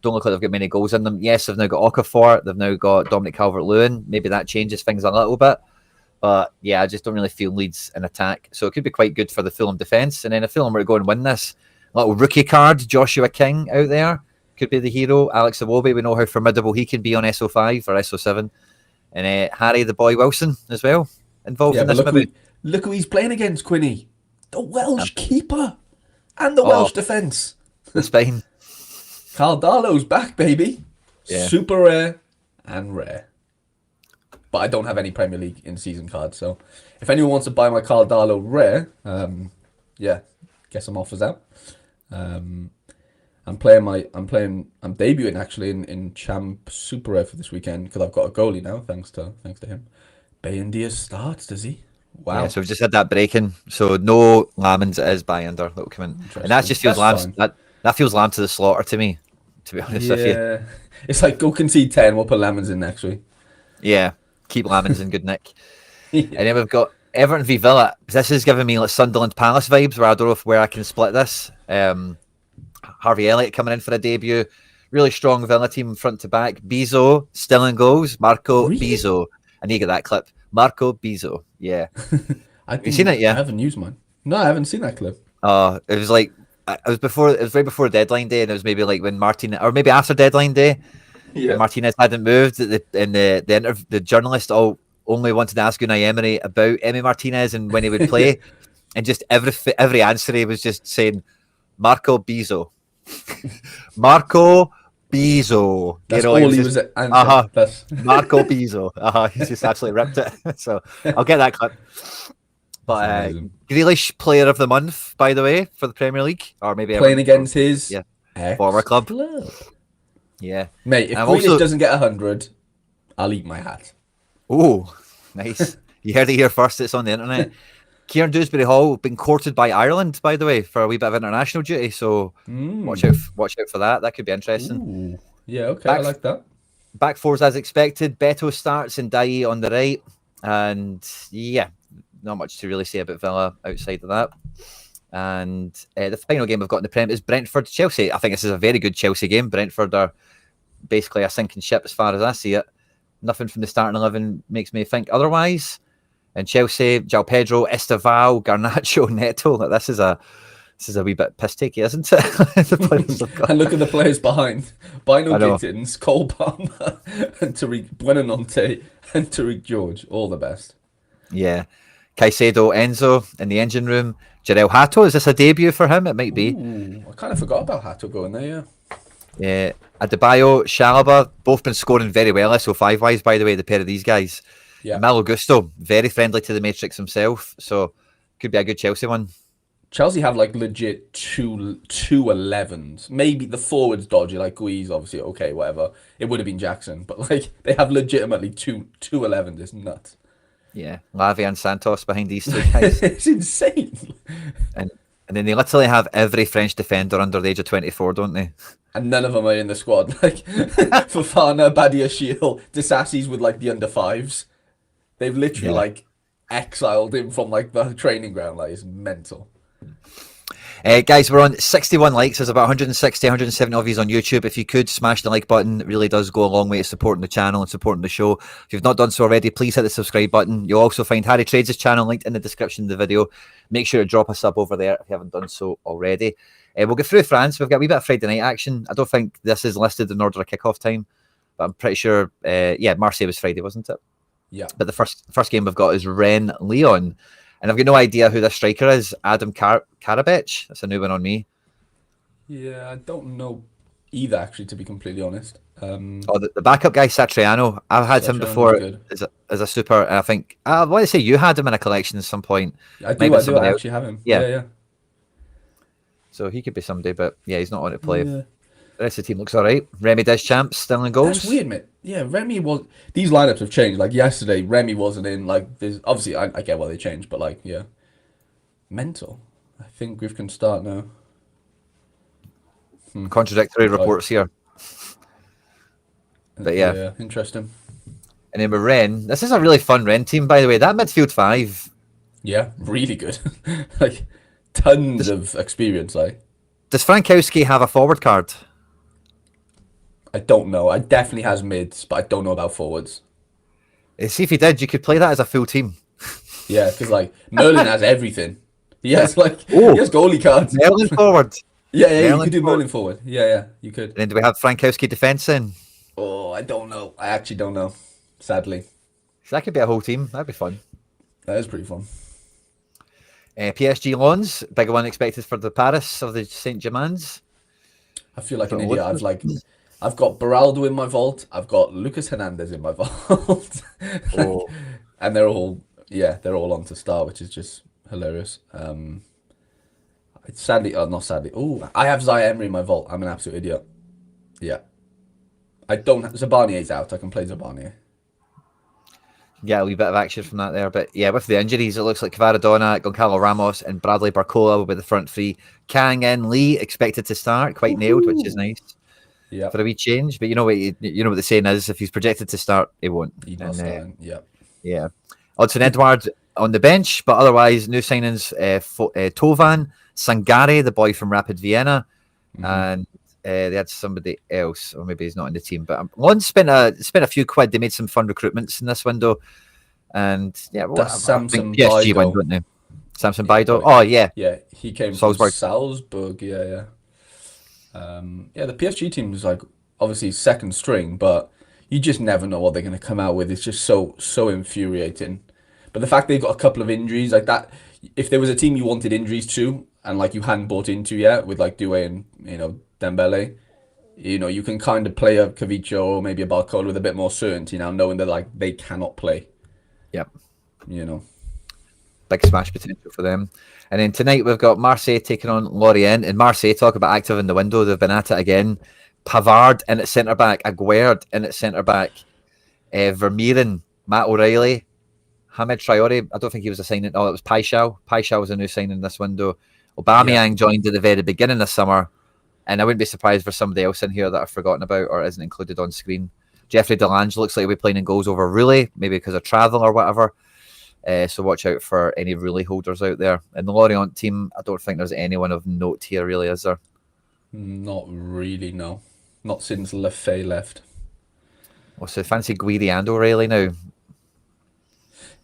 A: Don't look like they've got many goals in them. Yes, they've now got Okafor. They've now got Dominic Calvert-Lewin. Maybe that changes things a little bit. But yeah, I just don't really feel Leeds in attack. So it could be quite good for the Fulham defence. And then if Fulham were to go and win this, little rookie card, Joshua King out there could be the hero. Alex Iwobi, we know how formidable he can be on SO5 or SO7. And Harry the Boy Wilson as well involved
B: Yeah,
A: in
B: but
A: this maybe.
B: look who he's playing against, Quinny. The
A: Um,
B: Welsh keeper and the
A: oh,
B: Welsh defence.
A: the spine.
B: Carl Darlow's back, baby.
A: Yeah.
B: Super rare and rare. But I don't have any Premier League in season cards, so if anyone wants to buy my Carl Darlow rare, yeah, get some offers out. Um, I'm debuting actually in Champ Super Rare for this weekend because I've got a goalie now, thanks to him. Bayan Diaz starts, does he?
A: Yeah,
B: Wow,
A: so we've just had that break in. So no Lamans, it is by under that'll come in. And that
B: interesting.
A: just feels
B: That's fine.
A: that feels lamb to the slaughter to me, to be honest with you.
B: Yeah, it's like go concede 10. We'll put Lemons in next week.
A: Yeah. Keep Lamans in good nick.
B: Yeah.
A: And then we've got Everton v Villa. This is giving me like Sunderland Palace vibes where I don't know where I can split this. Harvey Elliott coming in for a debut. Really strong Villa team front to back. Bizo still in goals. Marco
B: Really?
A: Bizo. I need to get that clip. Marco Bizo. Yeah.
B: I
A: Have you seen
B: didn't.
A: it?
B: I
A: Yeah.
B: haven't used mine. No, I haven't seen that clip.
A: It was like it was right before deadline day, and it was maybe like when Martin or maybe after deadline day, and
B: Yeah.
A: Martinez hadn't moved. The journalist all only wanted to ask Unai Emery about Emi Martinez and when he would play, and just every answer he was just saying Marco Bizo, Marco Bezo.
B: That's
A: Gero, he
B: all
A: was
B: he
A: just
B: was answering.
A: uh-huh.
B: That's
A: Marco Bezo. He's just absolutely ripped it. So I'll get that clip.
B: that's
A: But
B: amazing.
A: Grealish Player of the Month, by the way, for the Premier League, or maybe
B: Playing
A: Everton. Or,
B: against his
A: yeah, former club.
B: ex-club.
A: Yeah,
B: Mate, if
A: and I'm
B: Grealish
A: also.
B: doesn't get 100, I'll eat my hat.
A: Oh, nice. You heard it here first. It's on the internet. Kieran Dewsbury Hall been courted by Ireland, by the way, for a wee bit of international duty. So
B: Mm.
A: watch out for that. That could be interesting.
B: Ooh. Yeah, okay, I
A: Back
B: like that.
A: back fours as expected. Beto starts and Dai on the right, and yeah, not much to really say about Villa outside of that. And the final game we've got in the Prem is Brentford Chelsea. I think this is a very good Chelsea game. Brentford are basically a sinking ship as far as I see it. Nothing from the starting 11 makes me think otherwise. And Chelsea, João Pedro, Esteval, Garnacho, Neto. This is a wee bit piss takey, isn't it? The players have got.
B: And look at the players behind.
A: I
B: Bino
A: know.
B: Gittins, Cole Palmer, and Tariq Buenanote, and Tariq George. All the best.
A: Yeah. Caicedo, Enzo in the engine room. Jarell Hato, is this a debut for him? It might be.
B: Ooh, I kind of forgot about Hato going there, yeah.
A: Yeah. Adebayo, Shalaba, both been scoring very well. SO5 wise, by the way, the pair of these guys.
B: Yeah.
A: Malo Gusto, very friendly to the Matrix himself. So could be a good Chelsea one.
B: Chelsea have like legit two 11s. Maybe the forwards dodgy, like Guiz, obviously, okay, whatever. It would have been Jackson, but like they have legitimately two 11s. It's nuts.
A: Yeah. Lavi and Santos behind these two guys.
B: It's insane.
A: and and then they literally have every French defender under the age of 24, don't they?
B: And none of them are in the squad. Like Fofana, Badia Shield, Disassis with like the under fives. They've literally
A: Yeah.
B: like exiled him from like the training ground. Like it's mental.
A: Guys, we're on 61 likes. There's about 160, 170 of you on YouTube. If you could smash the like button, it really does go a long way to supporting the channel and supporting the show. If you've not done so already, please hit the subscribe button. You'll also find Harry Trades' channel linked in the description of the video. Make sure to drop a sub over there if you haven't done so already. We'll go through France. We've got a wee bit of Friday night action. I don't think this is listed in order of kickoff time, but I'm pretty sure, Marseille was Friday, wasn't it?
B: Yeah.
A: But the first game we've got is Rennes Lyon. And I've got no idea who this striker is. Adam Karabech. That's a new one on me.
B: Yeah, I don't know either, actually, to be completely honest.
A: The backup guy, Satriano. I've had him
B: Satriano's
A: before
B: good.
A: as a super. And I think, I want to say you had him in a collection at some point.
B: I
A: Maybe
B: do. I
A: somebody else.
B: actually have him.
A: Yeah.
B: Yeah.
A: So he could be somebody, but yeah, he's not on to play.
B: Yeah.
A: The rest of the team looks all right. Remy Dish champs, still in goals.
B: That's weird, mate. Yeah, Remy was. These lineups have changed. Like yesterday, Remy wasn't in. Like, there's obviously I get why they changed, but like, yeah, mental. I think we can start now.
A: Contradictory reports here. But yeah.
B: Interesting.
A: And then with Rennes, this is a really fun Rennes team, by the way. That midfield five.
B: Yeah, really good. Like, tons of experience. Like,
A: Does Frankowski have a forward card?
B: I don't know. I definitely has mids, but I don't know about forwards.
A: See if he did, you could play that as a full team.
B: Yeah, because like Merlin has everything. He has like
A: Oh.
B: he has goalie cards.
A: Merlin forward.
B: Yeah, you
A: Merlin
B: could do
A: forward.
B: Merlin forward. Yeah, you could.
A: And then do we have Frankowski defence in?
B: Oh, I don't know. I actually don't know. Sadly,
A: So that could be a whole team. That'd be fun.
B: that is pretty fun.
A: PSG loans, bigger one expected for the Paris of the Saint Germains.
B: I feel like an
A: But
B: idiot.
A: what-
B: I've got Beraldo in my vault. I've got Lucas Hernandez in my vault.
A: Oh.
B: And they're all on to start, which is just hilarious. Sadly, not sadly. Oh, I have Zaya Emery in my vault. I'm an absolute idiot. Yeah. I don't. Zabarnier's out. I can play Zabarnier.
A: Yeah, a wee bit of action from that there. But yeah, with the injuries, it looks like Kvaradona, Goncalo Ramos, and Bradley Barcola will be the front three. Kang In Lee expected to start, quite nailed, which is nice.
B: Yeah.
A: For a wee change. But you know what the saying is, if he's projected to start, he won't.
B: He's not starting. Yeah.
A: Yeah. Odson Edward on the bench, but otherwise new signings, Tovan, Sangare, the boy from Rapid Vienna, and they had somebody else, or maybe he's not in the team. But Lon spent a few quid. They made some fun recruitments in this window, and yeah,
B: That's Samson
A: PSG win,
B: Baido.
A: don't they? Samson Baido. Oh yeah,
B: Yeah, he came
A: Salzburg.
B: from Salzburg. Yeah. The PSG team is like obviously second string, but you just never know what they're going to come out with. It's just so infuriating. But the fact they've got a couple of injuries like that, if there was a team you wanted injuries to and like you hadn't bought into yet with like Doué and Dembele, you can kind of play a Cavicho or maybe a Barcola with a bit more certainty now, knowing that like they cannot play.
A: Yep.
B: You know.
A: Big smash potential for them. And then tonight we've got Marseille taking on Lorient. And Marseille, talk about active in the window. They've been at it again. Pavard in at centre back, Aguerd in at centre back, Vermeeren, Matt O'Reilly, Hamed Traore. I don't think he was a signing. Oh, it was Paixão. Paixão was a new signing this window.
B: Yeah.
A: Aubameyang joined at the very beginning of summer. And I wouldn't be surprised for somebody else in here that I've forgotten about or isn't included on screen. Jeffrey Delange looks like he'll be playing in goals over Rulli, maybe because of travel or whatever. So watch out for any Rulli holders out there. In the Lorient team, I don't think there's anyone of note here, really, is there?
B: Not really, no. Not since Lefay left.
A: Well, so fancy Guidi and O'Reilly now.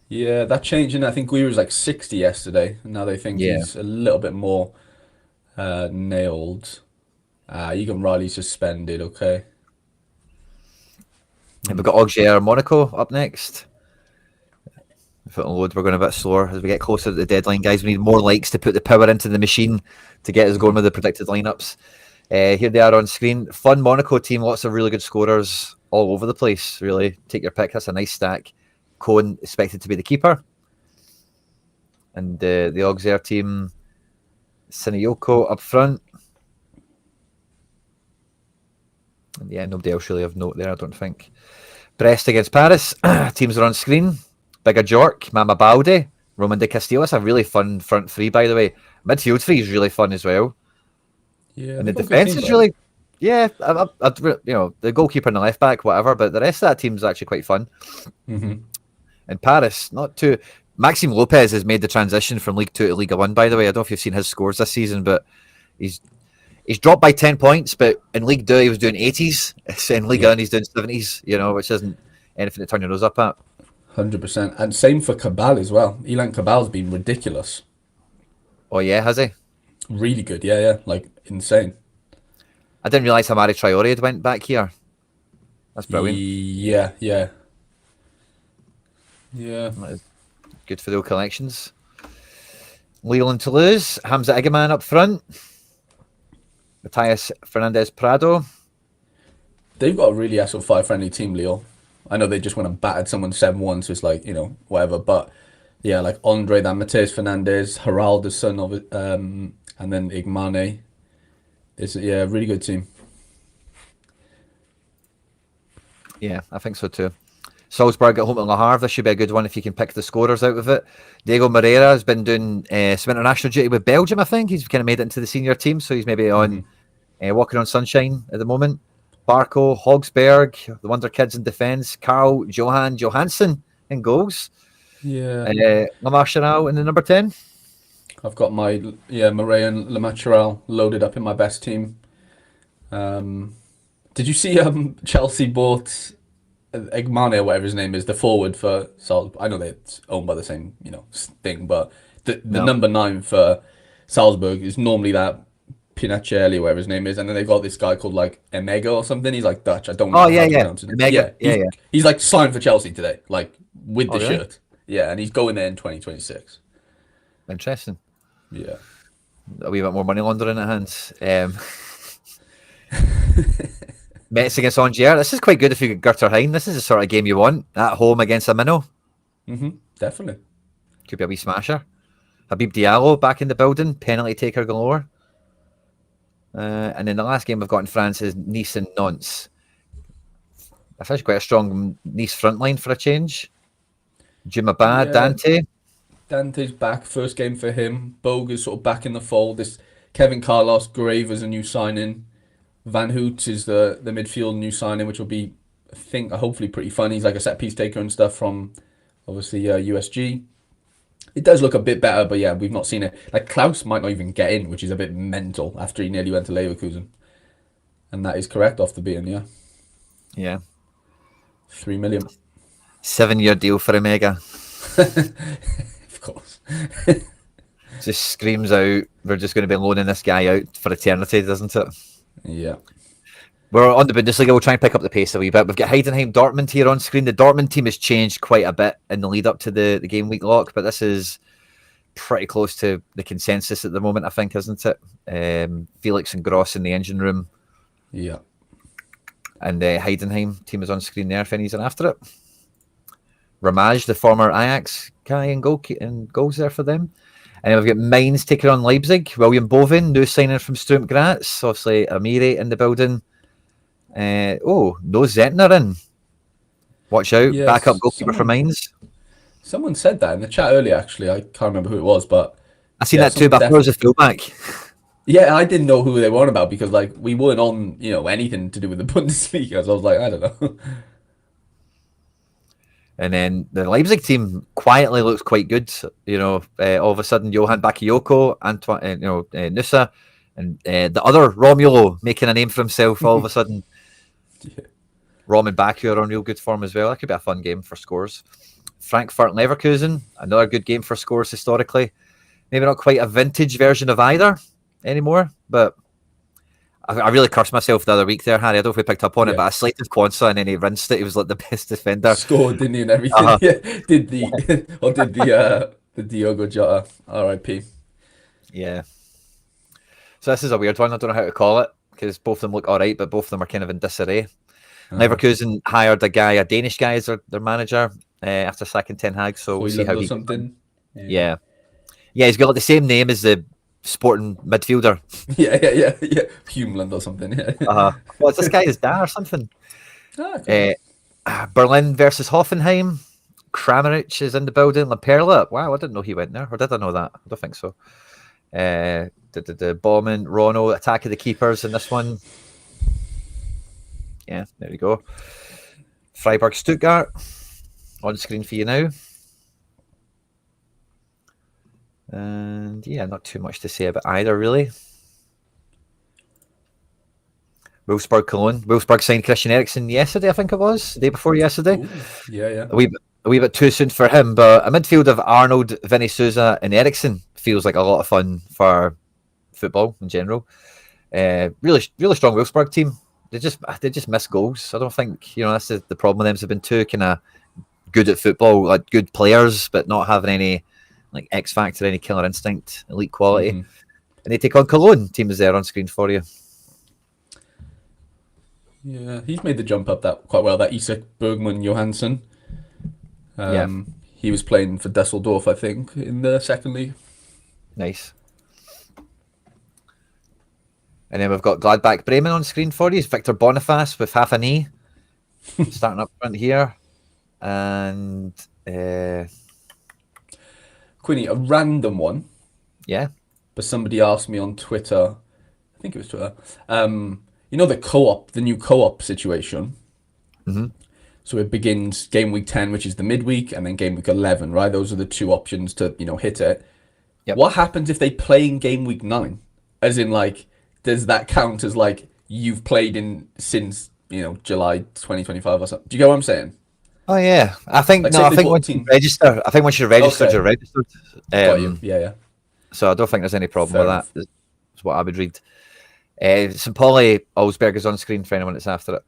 B: Yeah, that changed, and I think Guiri was like 60 yesterday. Now they think
A: Yeah.
B: he's a little bit more nailed. Egan Riley's suspended, okay.
A: And we've got Auxerre Monaco up next. Foot load, we're going a bit slower as we get closer to the deadline, guys. We need more likes to put the power into the machine to get us going with the predicted lineups. Here they are on screen. Fun Monaco team, lots of really good scorers all over the place, really. Take your pick. That's a nice stack. Cohen expected to be the keeper. And the Auxerre team, Sinayoko up front. And yeah, nobody else really of note there, I don't think. Brest against Paris. Teams are on screen. Bigger Jork, Mama Balde, Roman de Castillo. That's a really fun front three, by the way. Midfield three is really fun as well.
B: Yeah,
A: And the defence is really, yeah, the goalkeeper and the left back, whatever, but the rest of that team is actually quite fun.
B: Mm-hmm.
A: And Paris, not too. Maxime Lopez has made the transition from League 2 to Ligue 1, by the way. I don't know if you've seen his scores this season, but he's dropped by 10 points, but in League 2 he was doing 80s. In Ligue 1 he's doing 70s, which isn't anything to turn your nose up at.
B: 100%. And same for Cabal as well. Elan Cabal's been ridiculous.
A: Oh, yeah, has he?
B: Really good, yeah. Like, insane.
A: I didn't realise Hamari Traore had went back here. That's brilliant.
B: Yeah.
A: That is good for the old collections. Lille and Toulouse. Hamza Igaman up front. Matthias Fernandez Prado.
B: They've got a really SO5 friendly team, Lille. I know they just went and battered someone 7-1, so it's like, whatever. But yeah, like Andre, that Matheus Fernandez, Harald, the son of it, and then Igmane. It's a really good team.
A: Yeah, I think so too. Salzburg at home to Le Havre. This should be a good one if you can pick the scorers out of it. Diego Moreira has been doing some international duty with Belgium, I think. He's kind of made it into the senior team, so he's maybe on walking on sunshine at the moment. Barco, Hogsberg, the Wonder Kids in defence. Carl Johansson in goals.
B: Yeah.
A: Lamarchal in the number 10.
B: I've got my Murray and Lemaitre loaded up in my best team. Did you see Chelsea bought Egmane or whatever his name is, the forward for Salzburg? I know they're owned by the same thing, but the number 9 for Salzburg is normally that Pinachelli, whatever his name is, and then they've got this guy called like Emega or something. He's like Dutch. I don't know how to pronounce it.
A: Emega.
B: He's like signed for Chelsea today, like with the
A: really?
B: shirt. Yeah, and he's going there in 2026.
A: Interesting.
B: Yeah.
A: A wee bit more money laundering at hands. Metz against Angers. This is quite good if you get Gurter Hein. This is the sort of game you want at home against a minnow.
B: Definitely.
A: Could be a wee smasher. Habib Diallo back in the building. Penalty taker galore. And then the last game we've got in France is Nice and Nantes. That's actually quite a strong Nice front line for a change. Jumaba,
B: Yeah.
A: Dante.
B: Dante's back. First game for him. Bogue is sort of back in the fold. This Kevin Carlos, Grave as a new signing. Van Hoot is the midfield new signing, which will be, I think, hopefully pretty fun. He's like a set piece taker and stuff from, obviously, USG. It does look a bit better, but yeah, we've not seen it. Like, Klaus might not even get in, which is a bit mental after he nearly went to Leverkusen. And that is correct off the beaten, yeah.
A: Yeah.
B: 3 million.
A: 7-year deal for Omega.
B: Of course.
A: Just screams out, we're just going to be loaning this guy out for eternity, doesn't it?
B: Yeah.
A: We're on the Bundesliga. We'll try and pick up the pace a wee bit. We've got Heidenheim Dortmund here on screen. The Dortmund team has changed quite a bit in the lead up to the game week lock, but this is pretty close to the consensus at the moment, I think, isn't it? Felix and Gross in the engine room.
B: Yeah.
A: And Heidenheim team is on screen there if anybody's after it. Ramage, the former Ajax guy, in goals there for them. And then we've got Mainz taking on Leipzig. William Bovin, new signing from Sturm Graz. Obviously, Amiri in the building. No Zentner in. Watch out.
B: Yes,
A: Backup goalkeeper for Mainz.
B: someone said that in the chat earlier, actually. I can't remember who it was, but
A: I seen
B: yeah,
A: that too, but I thought it was a fullback.
B: yeah, I didn't know who they were on about because like we weren't on, anything to do with the Bundesliga. So I was like, I don't know.
A: And then the Leipzig team quietly looks quite good. All of a sudden, Johan Bakayoko, Antoine, Nusa, and the other Romulo making a name for himself all of a sudden.
B: Yeah.
A: Rom and Baku are on real good form as well. That could be a fun game for scores. Frankfurt Leverkusen, another good game for scores historically. Maybe not quite a vintage version of either anymore, but I really cursed myself the other week there, Harry. I don't know if we picked up on it, but I slated Quansah and then he rinsed it. He was like the best defender.
B: Scored, didn't he, and everything. Yeah, did the Diogo Jota RIP.
A: Yeah. So this is a weird one. I don't know how to call it because both of them look all right, but both of them are kind of in disarray. Leverkusen hired a Danish guy as their manager after sacking Ten Hag, so we'll see how he
B: something.
A: Yeah, he's got like the same name as the Sporting midfielder.
B: Yeah. Humeland or something. Yeah.
A: Well, this guy is Da or something.
B: Cool.
A: Berlin versus Hoffenheim. Kramaric is in the building. Laperla. Wow, I didn't know he went there. Or did I know that? I don't think so. The Baumann, Rono, attack of the keepers in this one. Yeah, there we go. Freiburg, Stuttgart. On screen for you now. And yeah, not too much to say about either, really. Wolfsburg, Cologne. Wolfsburg signed Christian Eriksen yesterday, I think it was. The day before yesterday.
B: Ooh, yeah.
A: A wee bit too soon for him, but a midfield of Arnold, Vinny Souza, and Eriksen feels like a lot of fun for football in general. Really strong Wolfsburg team. They just miss goals. I don't think that's the problem with them. They've been too kind of good at football, like good players, but not having any like X factor, any killer instinct, elite quality. And they take on Cologne. Team is there on screen for you.
B: Yeah, he's made the jump up that quite well. That Isak Bergman Johansson. He was playing for Dusseldorf, I think, in the second league.
A: Nice. And then we've got Gladbach Bremen on screen for you. Victor Boniface with half a knee. Starting up front here. And
B: Quinny, a random one.
A: Yeah.
B: But somebody asked me on Twitter, I think it was Twitter, the new co-op situation.
A: Mm-hmm.
B: So it begins game week 10, which is the midweek, and then game week 11, right? Those are the two options to, hit it.
A: Yep.
B: What happens if they play in game week 9? As in, like, does that count as, like, you've played since, July 2025 or something? Do you get what I'm saying?
A: Oh, yeah. I think once you register,
B: Okay.
A: you're registered.
B: Got you. Yeah.
A: So I don't think there's any problem with that. That's what I would read. St. Pauli Augsburg is on screen for anyone that's after it.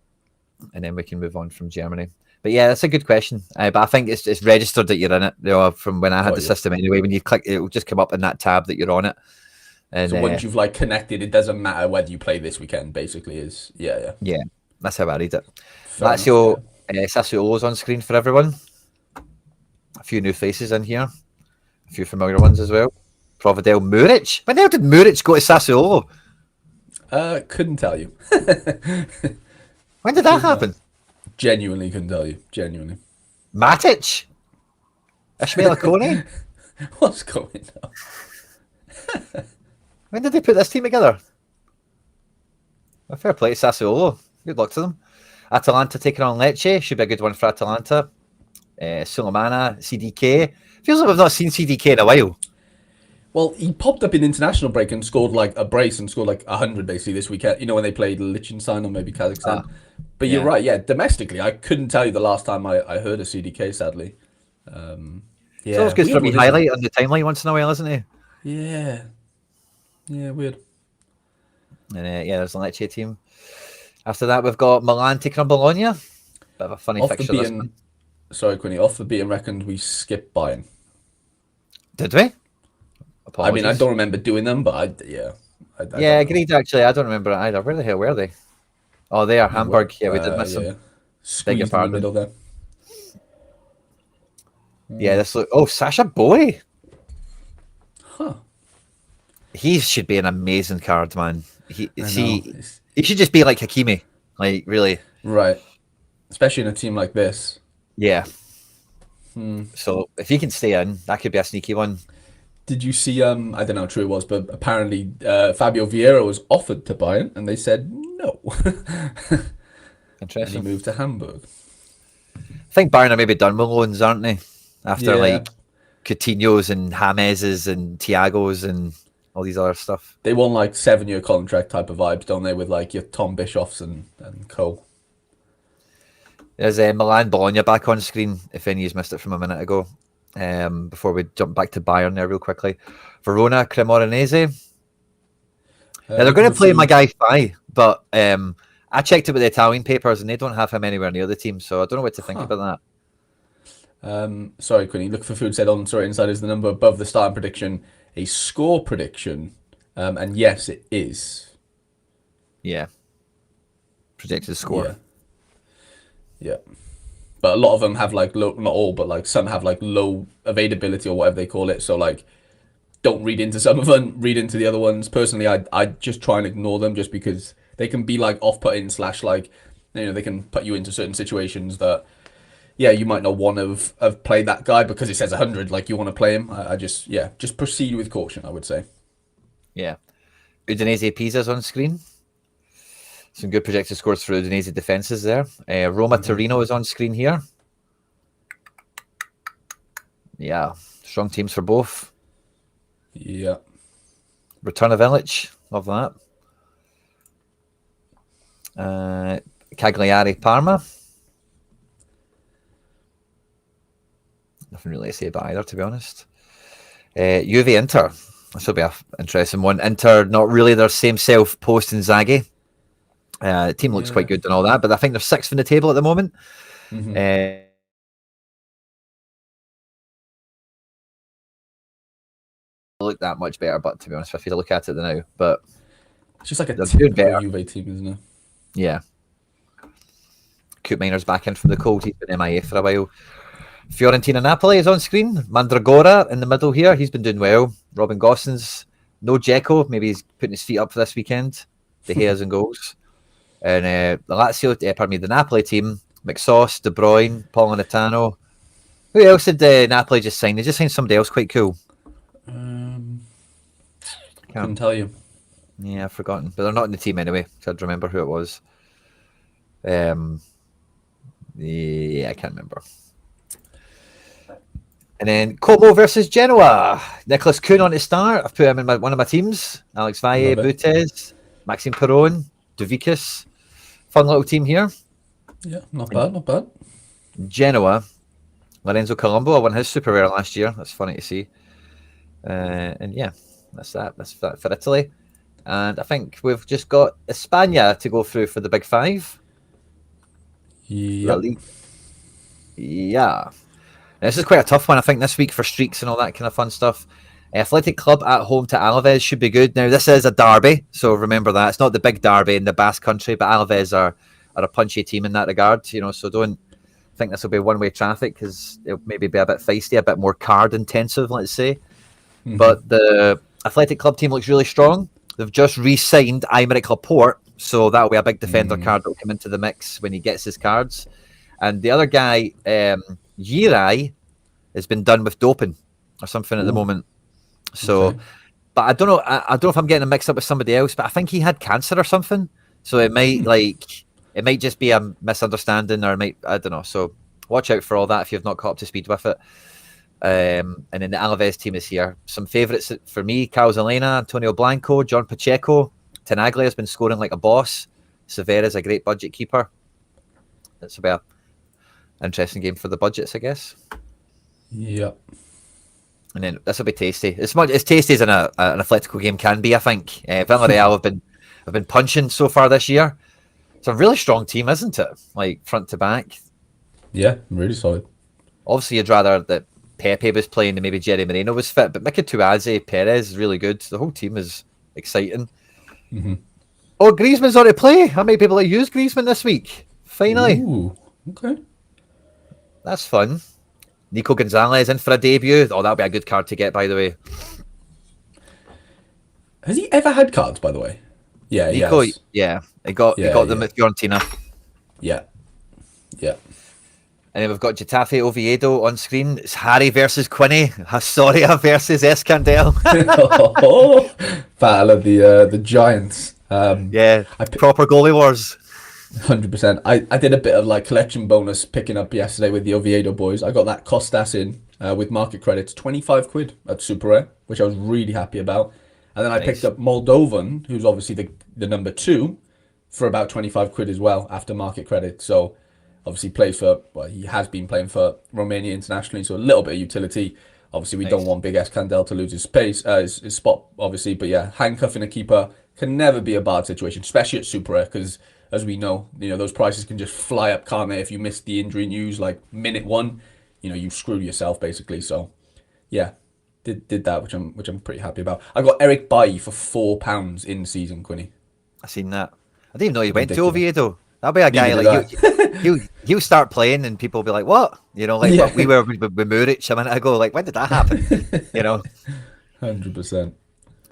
A: And then we can move on from Germany. But yeah, that's a good question. But I think it's registered that you're in it. From when I had the system anyway, when you click, it will just come up in that tab that you're on it. And
B: so once you've like connected, it doesn't matter whether you play this weekend. Basically, yeah.
A: That's how I read it. Lazio Sassuolo's on screen for everyone. A few new faces in here, a few familiar ones as well. Providel Muric. When the hell did Muric go to Sassuolo?
B: Couldn't tell you.
A: When did that happen?
B: Genuinely couldn't tell you. Genuinely.
A: Matic? Ishmael Akone?
B: What's going on?
A: When did they put this team together? A fair play to Sassuolo. Good luck to them. Atalanta taking on Lecce. Should be a good one for Atalanta. Sulemana, CDK. Feels like we've not seen CDK in a while.
B: Well, he popped up in international break and scored like a brace and scored like 100 basically this weekend. When they played Liechtenstein or maybe Kazakhstan. But you're right, yeah. Domestically, I couldn't tell you the last time I heard of CDK, sadly.
A: It's always good for me highlight on the timeline once in a while, isn't he?
B: Yeah. Yeah, weird.
A: And there's the Lecce team. After that, we've got Milan taking on Bologna. Bit of a funny fixture this one.
B: Sorry, Quinny. Off the beaten reckoned, we skipped Bayern.
A: Did we?
B: Apologies. I mean, I don't remember doing them, but
A: agreed, actually. I don't remember it either. Where the hell were they? Oh, they are
B: You were.
A: Hamburg. Yeah, we did miss them.
B: Yeah.
A: Beg your
B: Squeezed in the
A: pardon.
B: middle there.
A: Yeah, this look. Oh, Sasha Boy.
B: Huh.
A: He should be an amazing card, man.
B: I know.
A: He should just be like Hakimi. Like, really.
B: Right. Especially in a team like this.
A: Yeah. So if he can stay in, that could be a sneaky one.
B: Did you see, I don't know how true it was, but apparently Fabio Vieira was offered to Bayern and they said no. And he
A: Interesting.
B: moved to Hamburg.
A: I think Bayern are maybe done with loans, aren't they? After
B: Yeah.
A: like Coutinho's and James's and Thiago's and all these other stuff.
B: They want like 7-year contract type of vibes, don't they? With like your Tom Bischoffs and co.
A: There's Milan Bologna back on screen, if any of you missed it from a minute ago. Before we jump back to Bayern there real quickly. Verona, Cremonese. Now they're going to play my guy Fai, but I checked it with the Italian papers and they don't have him anywhere near the team, so I don't know what to think about
B: that. Sorry, Quinny. Look for Food said on Sorare Inside is the number above the starting prediction a score prediction, and yes, it is.
A: Yeah. Projected score.
B: Yeah. But a lot of them have like low, not all, but like some have like low availability or whatever they call it. So like, don't read into some of them, read into the other ones. Personally, I just try and ignore them just because they can be like off-putting / like, they can put you into certain situations that, yeah, you might not want to have played that guy because it says 100, like you want to play him. I just proceed with caution, I would say.
A: Yeah. Udinese Pisa's on screen. Some good projected scores for Udinese defences there. Roma Torino is on screen here. Yeah, strong teams for both.
B: Yeah.
A: Return of Illich, love that. Cagliari Parma. Nothing really to say about either, to be honest. Juve Inter. This will be an interesting one. Inter, not really their same self post Inzaghi. The team looks quite good and all that, but I think they're 6th in the table at the moment. Look that much better, but to be honest, if you look at it now, but
B: it's just like a typical Juve team, isn't it?
A: Yeah. Coop Miner's back in from the cold. He's been MIA for a while. Fiorentina Napoli is on screen. Mandragora in the middle here. He's been doing well. Robin Gosens. No Dzeko. Maybe he's putting his feet up for this weekend. De Gea's and goals. And the the Napoli team, McSauce, De Bruyne, Politano. Who else did Napoli just sign? They just signed somebody else quite cool.
B: Couldn't tell you.
A: Yeah, I've forgotten. But they're not in the team anyway, so I'd remember who it was. Yeah, I can't remember. And then Como versus Genoa. Nicholas Kuhn on to start. I've put him in one of my teams. Alex Valle, Butez, Maxime Perron, Duvicus. Fun little team here.
B: Yeah, not bad.
A: Genoa, Lorenzo Colombo. I won his super rare last year. That's funny to see. And yeah, that's that. That's that for Italy. And I think we've just got España to go through for the big five.
B: Yep.
A: Yeah. This is quite a tough one, I think, this week for streaks and all that kind of fun stuff. Athletic Club at home to Alaves should be good. Now, this is a derby, so remember that. It's not the big derby in the Basque Country, but Alaves are a punchy team in that regard, so don't think this will be one-way traffic because it'll maybe be a bit feisty, a bit more card-intensive, let's say. But the Athletic Club team looks really strong. They've just re-signed Aymeric Laporte, so that'll be a big defender card that will come into the mix when he gets his cards. And the other guy, Yirai, has been done with doping or something at the moment. So, but I don't know. I don't know if I'm getting him mixed up with somebody else, but I think he had cancer or something. So it might it might just be a misunderstanding, or I don't know. So watch out for all that if you've not caught up to speed with it. And then the Alaves team is here. Some favourites for me: Carlos Elena, Antonio Blanco, John Pacheco. Tenaglia has been scoring like a boss. Severa is a great budget keeper. That's a bit interesting game for the budgets, I guess.
B: Yep.
A: And then this will be tasty. As tasty as an Atletico game can be, I think. Villarreal have been punching so far this year. It's a really strong team, isn't it? Like front to back.
B: Yeah, really solid.
A: Obviously, you'd rather that Pepe was playing than maybe Jerry Moreno was fit, but Mika Tuaze, Perez is really good. The whole team is exciting. Oh, Griezmann's on to play. How many people have used Griezmann this week? Finally.
B: Ooh, okay.
A: That's fun. Nico Gonzalez in for a debut. Oh, that'll be a good card to get, by the way.
B: Has he ever had cards, by the way? Yeah, he
A: Nico,
B: has.
A: yeah. He got them at Fiorentina.
B: Yeah. Yeah.
A: And then we've got Getafe Oviedo on screen. It's Harry versus Quinny. Soria versus Escandel.
B: Battle of the giants.
A: Yeah, proper goalie wars.
B: 100%. I did a bit of like collection bonus picking up yesterday with the Oviedo boys. I got that Costas in with market credits, 25 quid at Super Rare, which I was really happy about. And then I picked up Moldovan, who's obviously the number 2, for about 25 quid as well after market credit. So obviously he has been playing for Romania internationally, so a little bit of utility. Obviously, we don't want Big Escandel to lose his space, his spot, obviously. But yeah, handcuffing a keeper can never be a bad situation, especially at Super Rare, because as we know, those prices can just fly up, can't they? If you miss the injury news like minute 1, you screw yourself basically. So yeah, did that, which I'm pretty happy about. I got Eric Bailly for £4 in season, Quinny.
A: I seen that. I didn't even know he went
B: Ridiculous.
A: to Oviedo. That'll be a guy like he'll start playing and people will be like, "What?" Like we were with Muric a minute ago. Like, when did that happen?
B: 100%.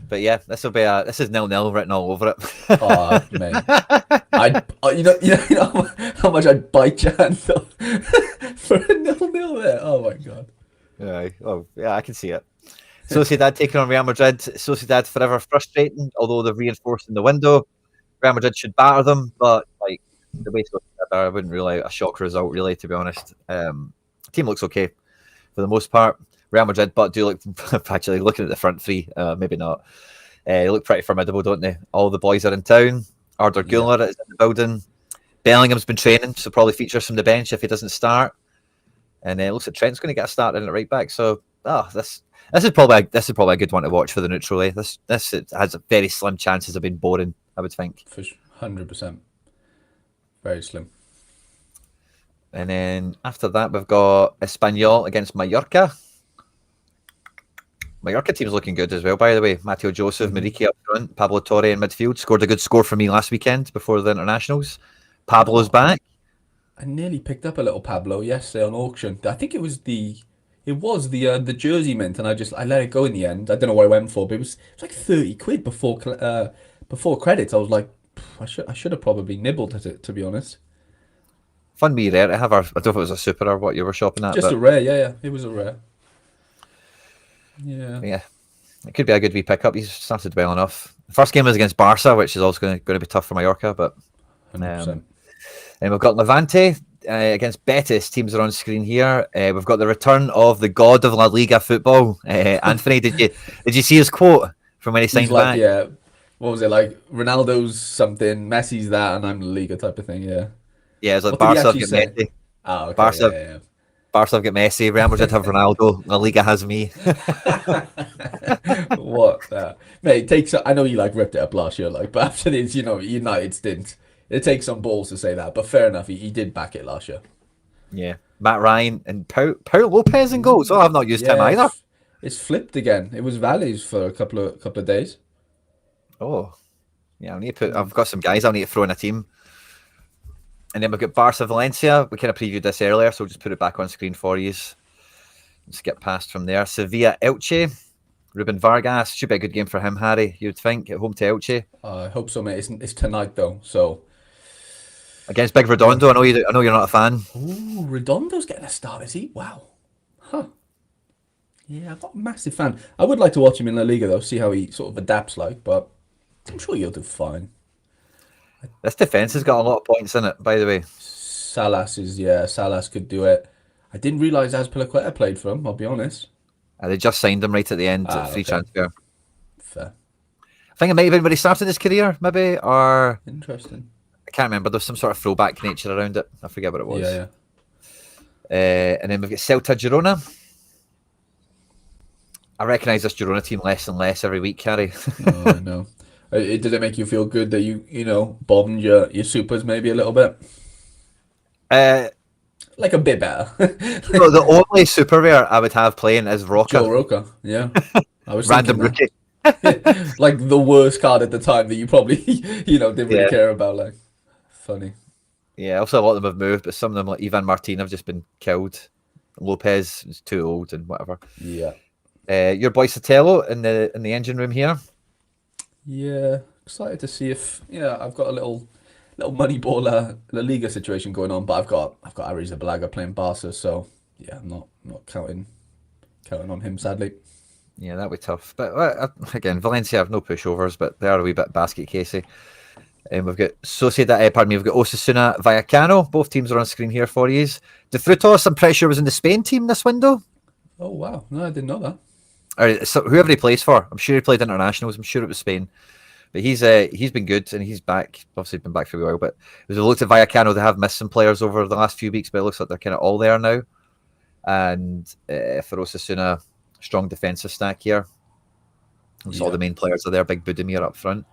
A: But yeah, this is 0-0 written all over it.
B: Oh man, you know how much I'd bite your hand off for a 0-0 there. Oh my god.
A: Yeah, I can see it. Sociedad taking on Real Madrid. Sociedad forever frustrating, although they've reinforced in the window. Real Madrid should batter them, but like the way Sociedad are, I wouldn't rule out a shock result, really, to be honest. Team looks okay for the most part. Real Madrid, but do look, actually looking at the front three, maybe not. They look pretty formidable, don't they? All the boys are in town. Arda Güler is in the building. Bellingham's been training, so probably features from the bench if he doesn't start. And it looks like Trent's going to get a start in at right back. So, this is probably a good one to watch for the neutral. This has very slim chances of being boring, I would think.
B: For 100%, very slim.
A: And then after that, we've got Espanyol against Mallorca. Mallorca team's looking good as well, by the way. Mateo Joseph, Marique up front, Pablo Torre in midfield. Scored a good score for me last weekend before the internationals. Pablo's back.
B: I nearly picked up a little Pablo yesterday on auction. I think it was the jersey mint, and I let it go in the end. I don't know what I went for, but it was like 30 quid before credits. I was like, I should have probably nibbled at it, to be honest.
A: Fun me rare to have. I don't know if it was a super or what you were shopping at.
B: Just a rare, yeah. It was a rare. Yeah.
A: It could be a good wee pickup. He's started well enough. The first game was against Barca, which is also going to be tough for Mallorca. But
B: 100%.
A: And we've got Levante against Betis. Teams are on screen here. We've got the return of the god of La Liga football. Anthony, did you see his quote from when he signed back?
B: Yeah. What was it like? Ronaldo's something, Messi's that, and I'm La Liga type of thing. Yeah.
A: Yeah, it's like Barca have got Messi.
B: Oh, okay.
A: Barca have got Messi. Real Madrid have Ronaldo. La Liga has me.
B: What? Mate, it takes. I know you ripped it up last year, but after this, United stint. It takes some balls to say that, but fair enough. He did back it last year.
A: Yeah, Matt Ryan and Paul Lopez in goals. I've not used him either.
B: It's flipped again. It was Valleys for a couple of days.
A: Oh, yeah. I've got some guys I'll need to throw in a team. And then we've got Barca Valencia. We kind of previewed this earlier, so we'll just put it back on screen for you. Let's get past from there. Sevilla Elche. Ruben Vargas. Should be a good game for him, Harry, you'd think, at home to Elche.
B: I hope so, mate. It's tonight, though, so...
A: Against Big Redondo. I know you're not a fan.
B: Ooh, Redondo's getting a start, is he? Wow. Huh. Yeah, I'm not a massive fan. I would like to watch him in La Liga, though, see how he sort of adapts but I'm sure he'll do fine.
A: This defence has got a lot of points in it, by the way.
B: Salas could do it. I didn't realise Azpilicueta played for him, I'll be honest.
A: They just signed him right at the end, free transfer.
B: Fair.
A: I think it might have been when he started his career, maybe, or...
B: Interesting.
A: I can't remember. There's some sort of throwback nature around it. I forget what it was.
B: Yeah.
A: And then we've got Celta Girona. I recognise this Girona team less and less every week, Harry.
B: Oh, I know. Did it make you feel good that you bombed your supers maybe a little bit? Like a bit better.
A: The only super rare I would have playing is Roca.
B: Joe Roca, yeah. I was
A: random rookie.
B: Like the worst card at the time that you probably, didn't really
A: Yeah.
B: care about. Like, funny.
A: Yeah, also a lot of them have moved, but some of them, like Ivan Martin, have just been killed. Lopez is too old and whatever.
B: Yeah.
A: Your boy Sotelo in the engine room here.
B: Yeah. Excited to see if, I've got a little Moneyball La Liga situation going on, but I've got Aries Balaga playing Barca, so yeah, I'm not counting on him sadly.
A: Yeah, that'd be tough. But again, Valencia have no pushovers, but they are a wee bit basket casey. And we've got we've got Osasuna, Vallecano. Both teams are on screen here for you. De Frutos, I'm pretty sure, was in the Spain team this window.
B: Oh wow, no, I didn't know that.
A: Or so whoever he plays for. I'm sure he played internationals. I'm sure it was Spain. But he's been good and he's back. Obviously, been back for a while. But as we looked at Vallecano, they have missed some players over the last few weeks, but it looks like they're kind of all there now. And for Osasuna, strong defensive stack here. So all
B: Yeah.
A: the main players are there. Big Budimir up front.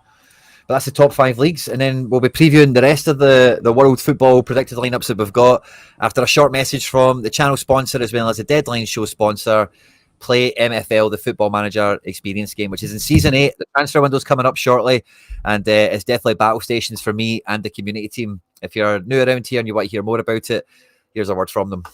A: But that's the top 5 leagues, and then we'll be previewing the rest of the world football predicted lineups that we've got after a short message from the channel sponsor as well as the Deadline Show sponsor. Play MFL, the Football Manager Experience game, which is in season 8. The transfer window's coming up shortly, and it's definitely battle stations for me and the community team. If you're new around here and you want to hear more about it, here's a word from them.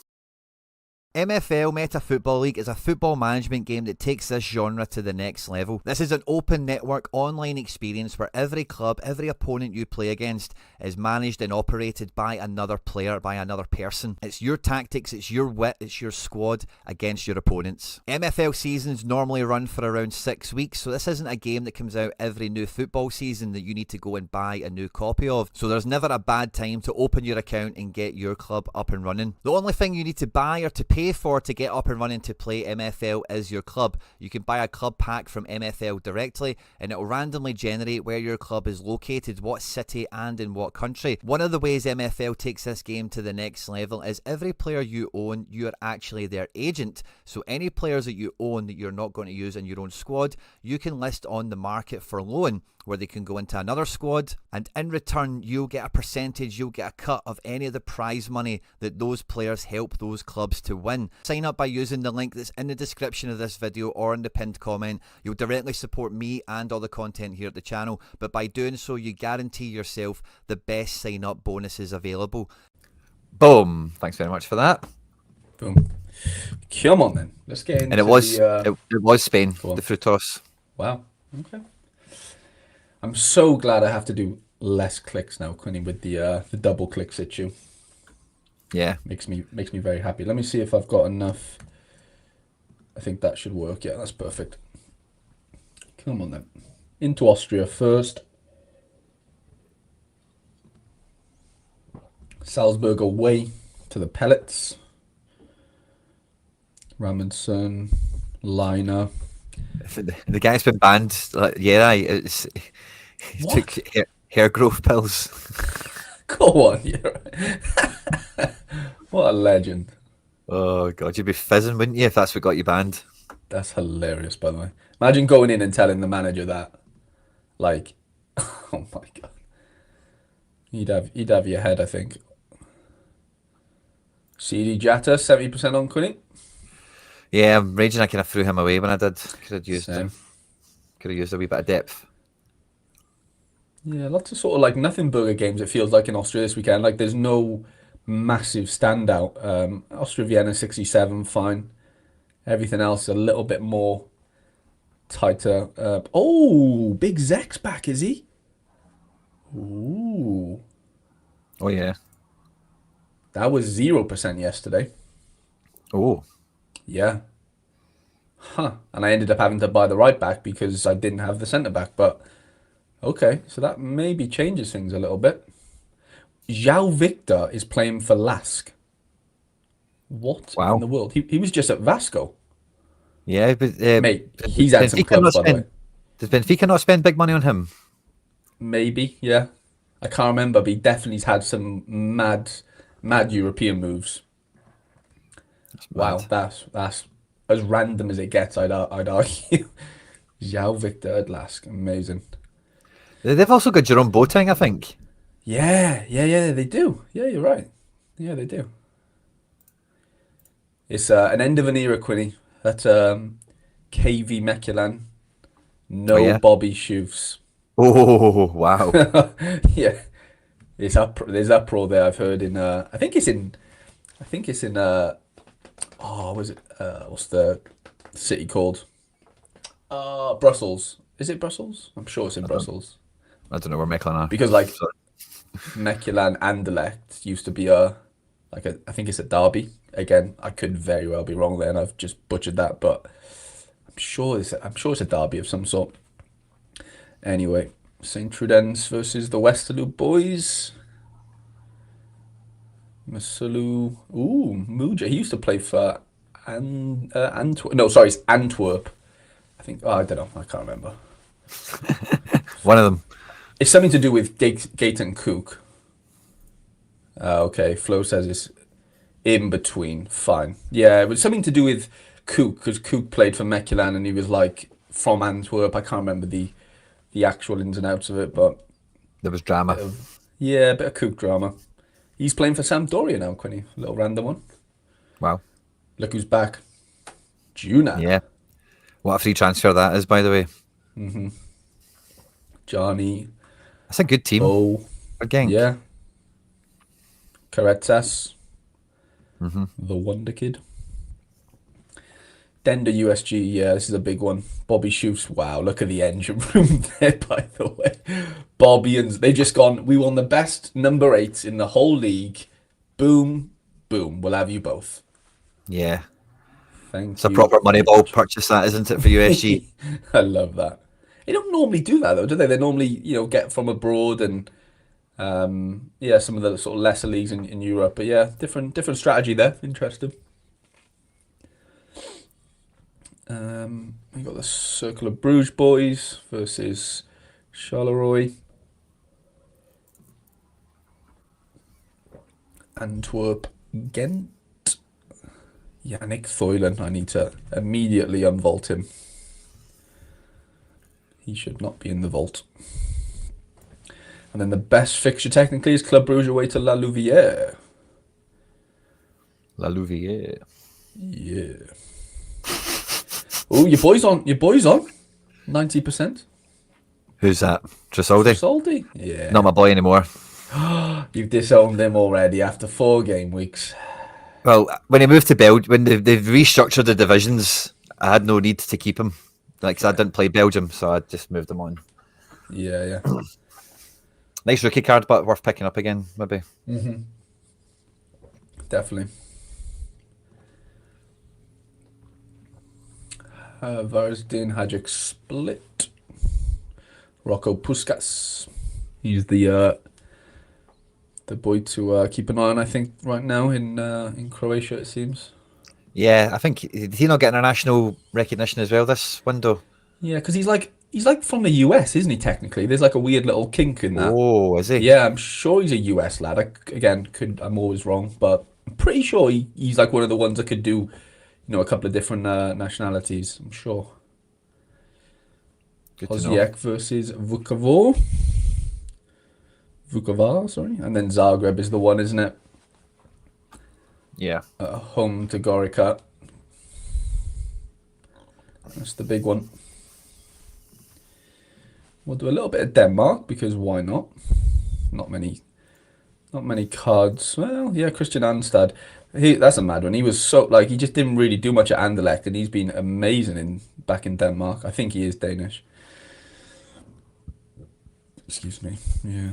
A: MFL Meta Football League is a football management game that takes this genre to the next level. This is an open network online experience where every club, every opponent you play against is managed and operated by another player, by another person. It's your tactics, it's your wit, it's your squad against your opponents. MFL seasons normally run for around 6 weeks, so this isn't a game that comes out every new football season that you need to go and buy a new copy of. So there's never a bad time to open your account and get your club up and running. The only thing you need to buy or to pay for to get up and running to play MFL is your club. You can buy a club pack from MFL directly and it will randomly generate where your club is located, what city and in what country. One of the ways MFL takes this game to the next level is every player you own, you are actually their agent. So any players that you own that you're not going to use in your own squad, you can list on the market for loan, where they can go into another squad, and in return you'll get a percentage, you'll get a cut of any of the prize money that those players help those clubs to win. Sign up by using the link that's in the description of this video or in the pinned comment. You'll directly support me and all the content here at the channel, but by doing so you guarantee yourself the best sign up bonuses available. Boom, thanks very much for that.
B: Boom. Come on then, let's get into
A: And it was
B: the.
A: it was Spain,
B: Go
A: the
B: on.
A: Frutos.
B: Wow. Okay. I'm so glad I have to do less clicks now, Quinny, with the double clicks issue.
A: Yeah.
B: Makes me very happy. Let me see if I've got enough. I think that should work. Yeah, that's perfect. Come on then. Into Austria first. Salzburg away to the Pellets. Ramundsen, Liner.
A: The guy's been banned. Like, yeah, he
B: What?
A: took hair growth pills.
B: Go on, you're right. What a legend.
A: Oh god, you'd be fizzing, wouldn't you, if that's what got you banned?
B: That's hilarious, by the way. Imagine going in and telling the manager that. Like, oh my god. He'd have your head, I think. CD Jatta, 70% on Quinny.
A: Yeah, I'm raging. I kind of threw him away when I did. Could have used
B: Same.
A: could have used a wee bit of depth.
B: Yeah, lots of sort of like nothing burger games, it feels like, in Austria this weekend. Like, there's no massive standout. Austria Vienna 67, fine. Everything else a little bit more tighter. Oh, Big Zek's back, is he? Ooh.
A: Oh yeah.
B: That was 0% yesterday.
A: Oh.
B: Yeah. Huh. And I ended up having to buy the right back because I didn't have the centre back. But okay, so that maybe changes things a little bit. João Victor is playing for Lask. What in the
A: Wow.
B: world? He was just at Vasco.
A: Yeah, but
B: Mate, he's had some clubs, by the way.
A: Does Benfica not spend big money on him?
B: Maybe, yeah. I can't remember, but he definitely's had some mad European moves.
A: That's
B: Wow,
A: mad.
B: that's as random as it gets, I'd argue. João Victor at Lask, amazing.
A: They've also got Jerome Boateng, I think.
B: Yeah, they do. Yeah, you're right. Yeah, they do. It's an end of an era, Quinny. That KV Mechelen
A: Oh
B: No
A: yeah.
B: Bobby Shoofs.
A: Oh wow.
B: Yeah, there's that pro there. I've heard in. I think it's in. Oh, was it? What's the city called? Brussels. Is it Brussels? I'm sure it's in
A: I don't.
B: Brussels
A: I don't know where Mechlin are.
B: because like
A: So,
B: Mechelen Anderlecht used to be a I think it's a derby. Again, I could very well be wrong there, and I've just butchered that, but I'm sure it's a derby of some sort. Anyway, St. Trudens versus the Westerlo boys. Masalu. Ooh, Muja. He used to play for Antwerp. No, sorry, it's Antwerp. I think. Oh, I don't know. I can't remember.
A: one of them.
B: It's something to do with Gate and Cook. Okay, Flo says it's in between. Fine. Yeah, it was something to do with Cook because Cook played for Mechelen and he was like from Antwerp. I can't remember the actual ins and outs of it, but
A: There was drama.
B: yeah, a bit of Cook drama. He's playing for Sampdoria now, Quinny. A little random one.
A: Wow.
B: Look who's back. Junan.
A: Yeah. What a free transfer that is, by the way.
B: Johnny.
A: That's a good team.
B: Bo.
A: For Genk.
B: Yeah. Karetas. The Wonder Kid. Dender USG. Yeah, this is a big one. Bobby Shoofs. Wow, look at the engine room there, by the way. Bobby and they just gone, we won the best number 8 in the whole league. Boom, boom. We'll have you both.
A: Yeah.
B: Thank
A: It's a
B: you
A: proper
B: very
A: Moneyball
B: much.
A: purchase, that isn't it, for USG?
B: I love that. They don't normally do that though, do they? They normally, get from abroad and yeah, some of the sort of lesser leagues in Europe. But yeah, different strategy there. Interesting. We got the Circle of Bruges boys versus Charleroi. Antwerp Ghent. Yannick Thoylen. I need to immediately unvault him. He should not be in the vault. And then the best fixture technically is Club Brugge away to La Louvière.
A: La Louvière.
B: Yeah. Oh, your boy's on. Your boy's on. 90%.
A: Who's that? Trisoldi?
B: Salty. Yeah.
A: Not my boy anymore.
B: You've disowned him already after 4 game weeks.
A: Well, when he moved to Belgium, when they've restructured the divisions, I had no need to keep him. Like, 'cause I didn't play Belgium, so I just moved him on.
B: Yeah.
A: Nice rookie card, but worth picking up again, maybe.
B: Definitely. Varsdin Hajic split. Rocco Puskas. He's the boy to keep an eye on, I think, right now in Croatia, it seems.
A: Yeah, I think did he not get international recognition as well this window?
B: Yeah, because he's like from the US, isn't he? Technically, there's like a weird little kink in that.
A: Oh, is he?
B: Yeah, I'm sure he's a US lad. I'm always wrong, but I'm pretty sure he's like one of the ones that could do, a couple of different nationalities. I'm sure.
A: Good to know.
B: Osijek versus Vukovar, sorry, and then Zagreb is the one, isn't it?
A: Yeah.
B: Home to Gorica. That's the big one. We'll do a little bit of Denmark because why not? Not many cards. Well, yeah, Christian Anstad. That's a mad one. He was he just didn't really do much at Anderlecht, and he's been amazing back in Denmark. I think he is Danish. Excuse me. Yeah.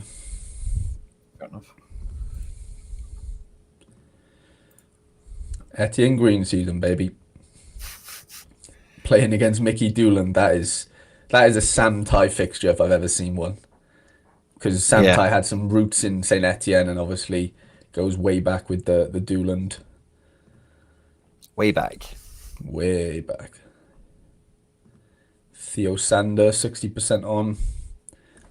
A: Fair enough.
B: Etienne Green season, baby. Playing against Mickey Doolan, that is a Sam Tai fixture if I've ever seen one. Because Sam Tai had some roots in Saint Etienne and obviously goes way back with the Dooland.
A: Way back.
B: Way back. Theo Sander, 60% on.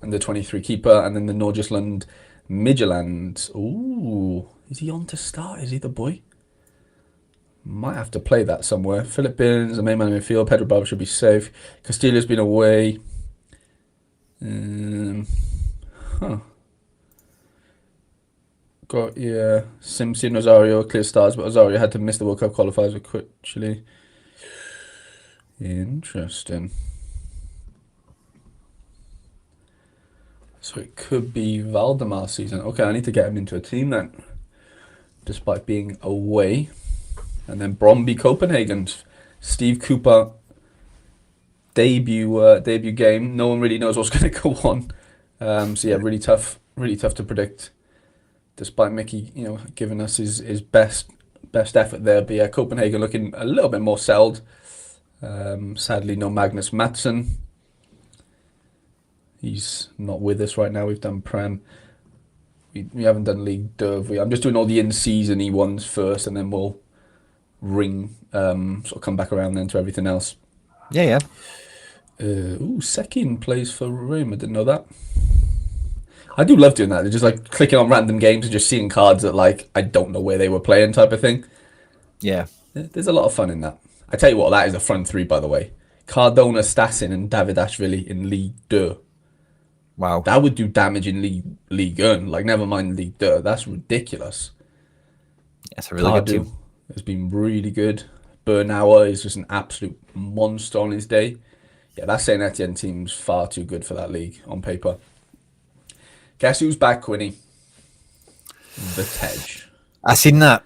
B: And the 23 keeper. And then the Nordjylland Midtjylland. Ooh. Is he on to start? Is he the boy? Might have to play that somewhere. Philip Bins, the main man in midfield. Pedro Barber should be safe. Castillo's been away. Got, yeah. Simpson, Rosario, clear stars, but Rosario had to miss the World Cup qualifiers with Chile. Interesting. So it could be Valdemar's season. Okay, I need to get him into a team then, despite being away. And then Bromby Copenhagen's Steve Cooper debut game. No one really knows what's going to go on. So yeah, really tough to predict. Despite Mickey, giving us his best effort there. But yeah, Copenhagen looking a little bit more settled. Sadly, no Magnus Mattsson. He's not with us right now. We've done Prem. We haven't done League Dove. I'm just doing all the in-season-y ones first, and then we'll sort of come back around then to everything else.
A: Yeah.
B: Sekin plays for Rome. I didn't know that. I do love doing that. They're just like clicking on random games and just seeing cards that like I don't know where they were playing type of thing.
A: Yeah.
B: There's a lot of fun in that. I tell you what, that is a front three, by the way. Cardona, Stasin, and Davidashvili in League 2.
A: Wow.
B: That would do damage in League 1. Like, never mind League 2. That's ridiculous.
A: That's a really good team.
B: Has been really good. Bernauer is just an absolute monster on his day. Yeah, that Saint Etienne team's far too good for that league on paper. Guess who's back, Quinny? The Tej.
A: I seen that,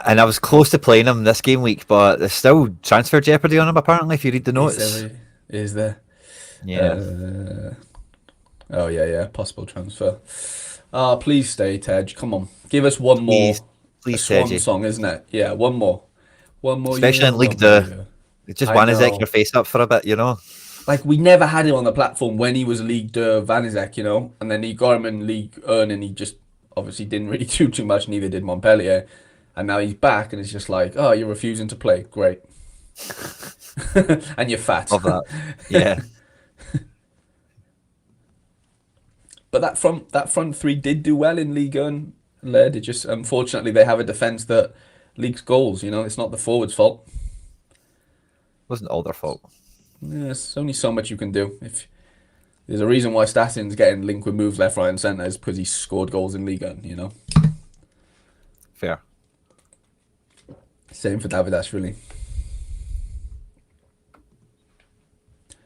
A: and I was close to playing him this game week, but there's still transfer jeopardy on him. Apparently, if you read the notes,
B: is there?
A: Yeah.
B: Oh yeah, possible transfer. Please stay, Tej. Come on, give us one more.
A: Please,
B: swan
A: Tej.
B: song, isn't it? Yeah, one more.
A: Especially in League 2. Just Vanizek your face up for a bit,
B: Like, we never had him on the platform when he was League 2 Vanizek, and then he got him in League 1 and he just obviously didn't really do too much, neither did Montpellier. And now he's back and it's just like, oh, you're refusing to play. Great. And you're fat.
A: Love that. Yeah.
B: But that front three did do well in Ligue 1. It just, unfortunately, they have a defence that leaks goals. It's not the forwards' fault.
A: Wasn't all their fault.
B: Yeah, there's only so much you can do. If there's a reason why Stasin's getting linked with moves left, right, and centre is because he scored goals in Ligue 1.
A: Fair.
B: Same for Davidashvili.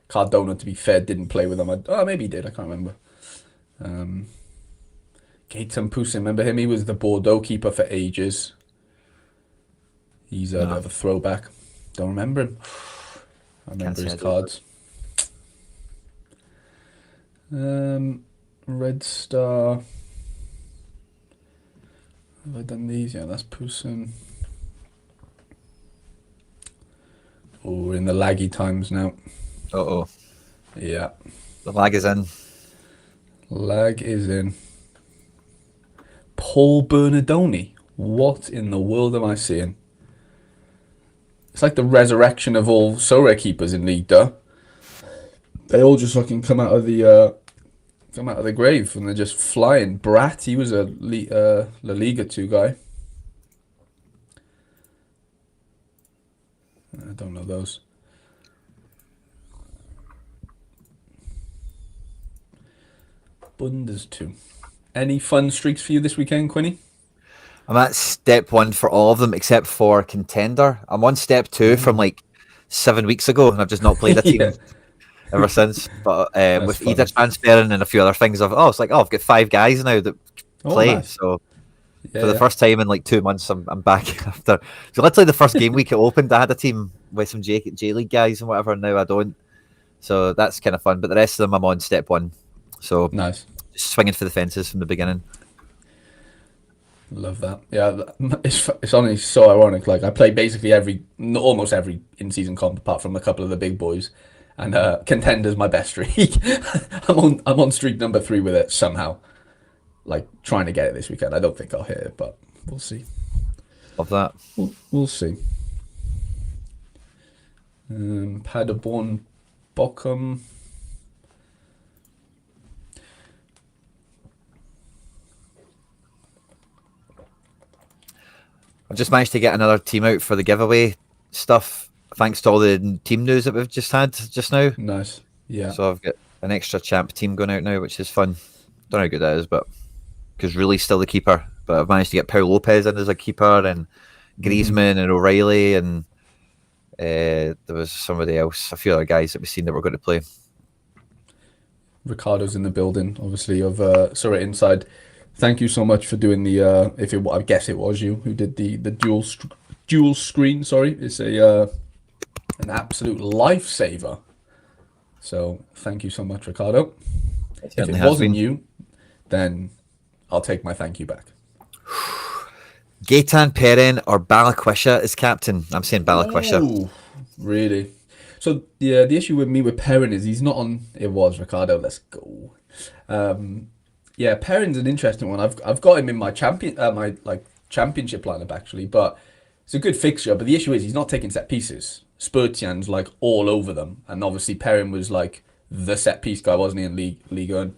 B: Cardona, to be fair, didn't play with him. Maybe he did. I can't remember. Gaetan Poussin, remember him? He was the Bordeaux keeper for ages. He's a bit of a throwback. Don't remember him. I remember his cards. Red Star. Have I done these? Yeah, that's Poussin. Oh, we're in the laggy times now.
A: Uh-oh.
B: Yeah.
A: The lag is in.
B: Lag is in. Paul Bernardoni. What in the world am I seeing? It's like the resurrection of all Sorare keepers in League 2. They all just fucking come out of the grave and they're just flying. Brat, he was a La Liga 2 guy. I don't know those. Bundes 2. Any fun streaks for you this weekend, Quinny?
A: I'm at step 1 for all of them except for Contender. I'm on step 2 from like 7 weeks ago, and I've just not played a team ever since. But with Ida transferring and a few other things, I've got 5 guys now that play. Nice. So for the first time in like 2 months, I'm back after. So literally the first game week it opened, I had a team with some J League guys and whatever. And now I don't. So that's kind of fun. But the rest of them, I'm on step 1. So
B: nice.
A: Just swinging for the fences from the beginning.
B: Love that. Yeah, it's honestly so ironic. Like, I play basically almost every in-season comp apart from a couple of the big boys, and Contender's my best streak. I'm on streak number 3 with it somehow. Like, trying to get it this weekend. I don't think I'll hit it, but we'll see.
A: Love that.
B: We'll see. Paderborn, Bochum.
A: I've just managed to get another team out for the giveaway stuff, thanks to all the team news that we've just had just now.
B: Nice. Yeah.
A: So I've got an extra champ team going out now, which is fun. Don't know how good that is, but because Ruli's still the keeper. But I've managed to get Paul Lopez in as a keeper, and Griezmann and O'Reilly, and there was somebody else, a few other guys that we've seen that were going to play.
B: Ricardo's in the building, obviously, of Sorare Inside. Thank you so much for doing the I guess it was you who did the dual screen. Sorry, it's a an absolute lifesaver. So thank you so much, Ricardo.
A: It
B: If it
A: certainly has
B: wasn't
A: been.
B: you, then I'll take my thank you back.
A: Gaetan Perrin or Balikwisha as captain? I'm saying Balikwisha.
B: Oh, really? So yeah, the issue with me with Perrin is he's not on. It was Ricardo. Let's go. Um, yeah, Perrin's an interesting one. I've got him in my championship lineup actually, but it's a good fixture. But the issue is he's not taking set pieces. Spurtian's like all over them, and obviously Perrin was like the set piece guy, wasn't he, in League One?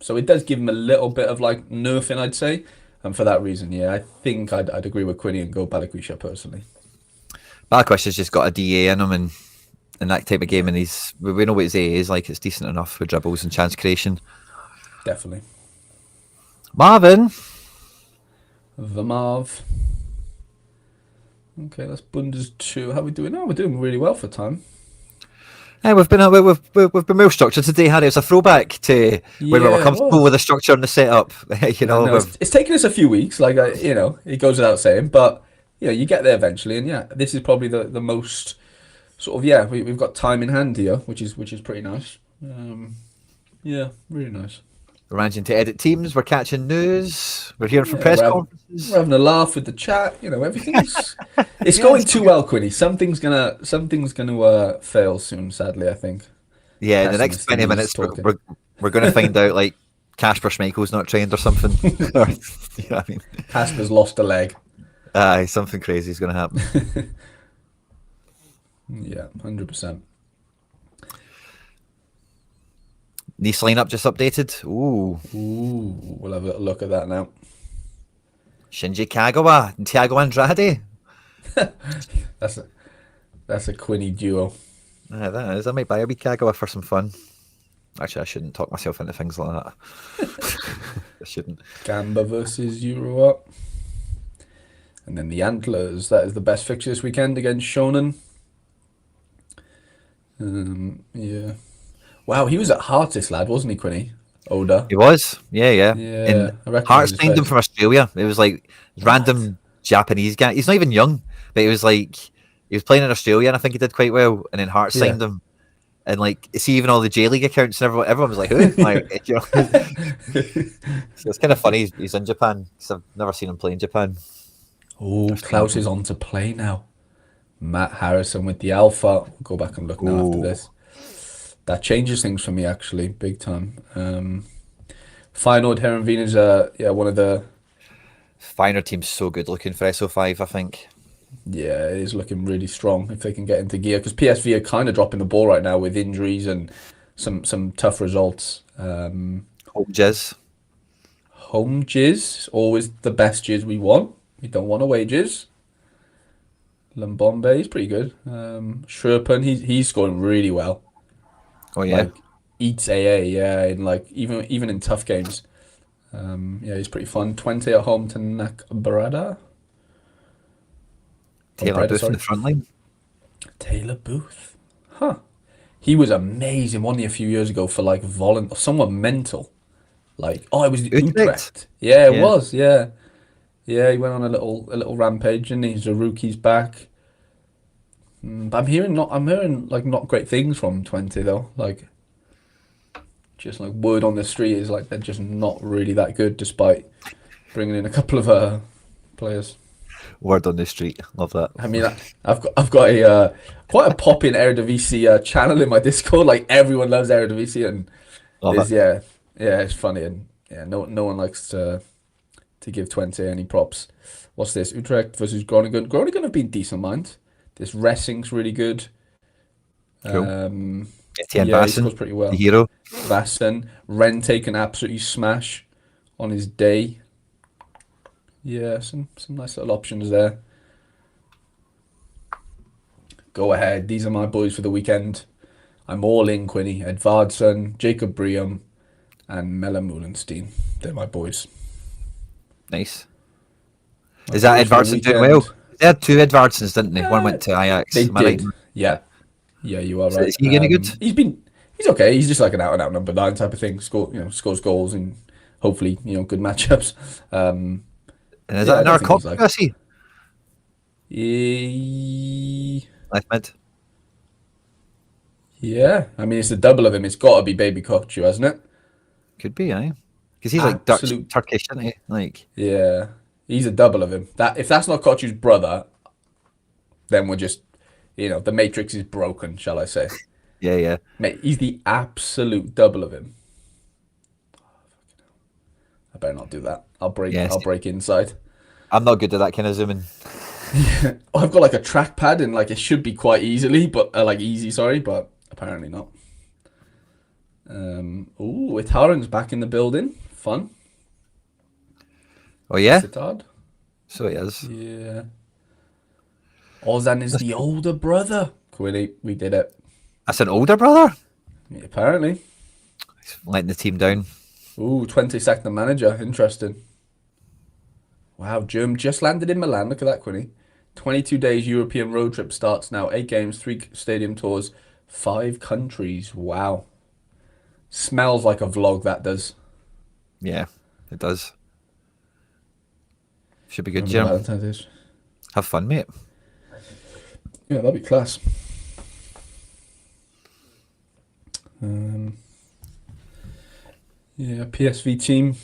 B: So it does give him a little bit of like nerfing, I'd say. And for that reason, yeah, I think I'd agree with Quinny and go Balikwisha personally.
A: Balikwisha's just got a DA in him and in that type of game, and we know what his A is like. It's decent enough with dribbles and chance creation.
B: Definitely.
A: Marvin.
B: The Marv. Okay, that's Bundes 2. How are we doing? Oh, we're doing really well for time.
A: Hey, we've been well structured today, Harry. It's a throwback to when we were comfortable with the structure and the setup. You know,
B: it's taken us a few weeks, like it goes without saying, but you get there eventually, and this is probably the most sort of we've got time in hand here, which is pretty nice. Really nice.
A: We're managing to edit teams. We're catching news. We're hearing from press conferences.
B: We're having a laugh with the chat. Everything's it's going too well, Quinny. Something's gonna fail soon. Sadly, I think.
A: Yeah, in the next 20 minutes, we're going to find out like Kasper Schmeichel's not trained or something. You know what I mean?
B: Kasper's lost a leg.
A: Something crazy is going to happen.
B: Yeah, 100%.
A: Nice lineup just updated. Ooh,
B: we'll have a little look at that now.
A: Shinji Kagawa and Thiago Andrade.
B: That's a Quinny duo.
A: That is. I might buy a wee Kagawa for some fun. Actually, I shouldn't talk myself into things like that. I shouldn't.
B: Gamba versus Euro up. And then the Antlers. That is the best fixture this weekend against Shonen. Yeah. Wow, he was at Hearts, this lad, wasn't he, Quinny? Oda.
A: He was. Yeah.
B: And
A: Hearts signed him from Australia. It was like random Japanese guy. He's not even young, but he was like he was playing in Australia, and I think he did quite well. And then Hearts signed him. And like, see, even all the J League accounts and everyone was like, "Who?" Like, so it's kind of funny. He's in Japan because I've never seen him play in Japan.
B: Oh, Klaus is on to play now. Matt Harrison with the Alpha. We'll go back and look now after this. That changes things for me, actually, big time. Feyenoord Heerenveen is one of the
A: Feyenoord team's so good looking for SO5, I think.
B: Yeah, it is looking really strong if they can get into gear, because PSV are kind of dropping the ball right now with injuries and some tough results.
A: Home jizz.
B: Home jizz, always the best jizz we want. We don't want away jizz. Lambombe, he's pretty good. Sherpen, he's scoring really well.
A: Oh yeah,
B: like eats AA, and like even in tough games. He's pretty fun. 20 at home to Nakbrada.
A: Taylor Booth in the front line.
B: Taylor Booth, huh? He was amazing, wasn't he, a few years ago for like someone mental. Like, it was Utrecht. Yeah, it was. Yeah, he went on a little rampage, and he's a rookie's back. But I'm hearing like not great things from 20 though. Like, just like word on the street is like they're just not really that good, despite bringing in a couple of players.
A: Word on the street, love that.
B: I mean, I've got a quite a popping Eredivisie channel in my Discord. Like, everyone loves Eredivisie, and it's funny, and no one likes to give 20 any props. What's this? Utrecht versus Groningen. Groningen have been decent, mind. This Racing's really good.
A: Cool. Etienne
B: he
A: Vassen,
B: scores pretty well.
A: The hero.
B: Vassen. Rente can absolutely smash on his day. Yeah, some nice little options there. Go ahead. These are my boys for the weekend. I'm all in, Quinny. Edvardsen, Jacob Briam, and Mella Moulenstein. They're my boys.
A: Nice. Is that Edvardsen doing well? They had two Edvardsens, didn't they? One went to Ajax.
B: They did. Yeah, you are right.
A: Is he getting good?
B: He's been he's okay. He's just like an out and out number 9 type of thing. Scores goals and hopefully good matchups.
A: And is
B: Yeah,
A: that
B: I don't
A: another
B: think he's
A: cop?
B: like.
A: I see.
B: Eh,
A: Left mid.
B: Yeah, I mean it's the double of him. It's got to be Baby Kochu, hasn't it?
A: Could be, aye. Because he's like Dutch,
B: Absolute.
A: Turkish, isn't he? Like,
B: Yeah, he's a double of him. That if that's not Kochu's brother, then we're just, the Matrix is broken, shall I say?
A: yeah, yeah.
B: Mate, he's the absolute double of him. I better not do that. I'll break.
A: Yes.
B: I'll break inside.
A: I'm not good at that kind of zooming.
B: I've got like a trackpad and like it should be quite easily, but like easy, sorry, but apparently not. Ooh, Itaran's back in the building. Fun.
A: Oh, yeah?
B: Satara.
A: So he is.
B: Yeah. Ozan is the older brother. Quinny, we did it.
A: That's an older brother?
B: Yeah, apparently.
A: He's letting the team down.
B: Ooh, 22nd manager. Interesting. Wow, Germ just landed in Milan. Look at that, Quinny. 22 days European road trip starts now. 8 games, 3 stadium tours, 5 countries. Wow. Smells like a vlog, that does.
A: Yeah, it does. Should be good,
B: Remember
A: Jim.
B: Valentine's Day?
A: Have fun, mate.
B: Yeah, that'd be class. Yeah, PSV team.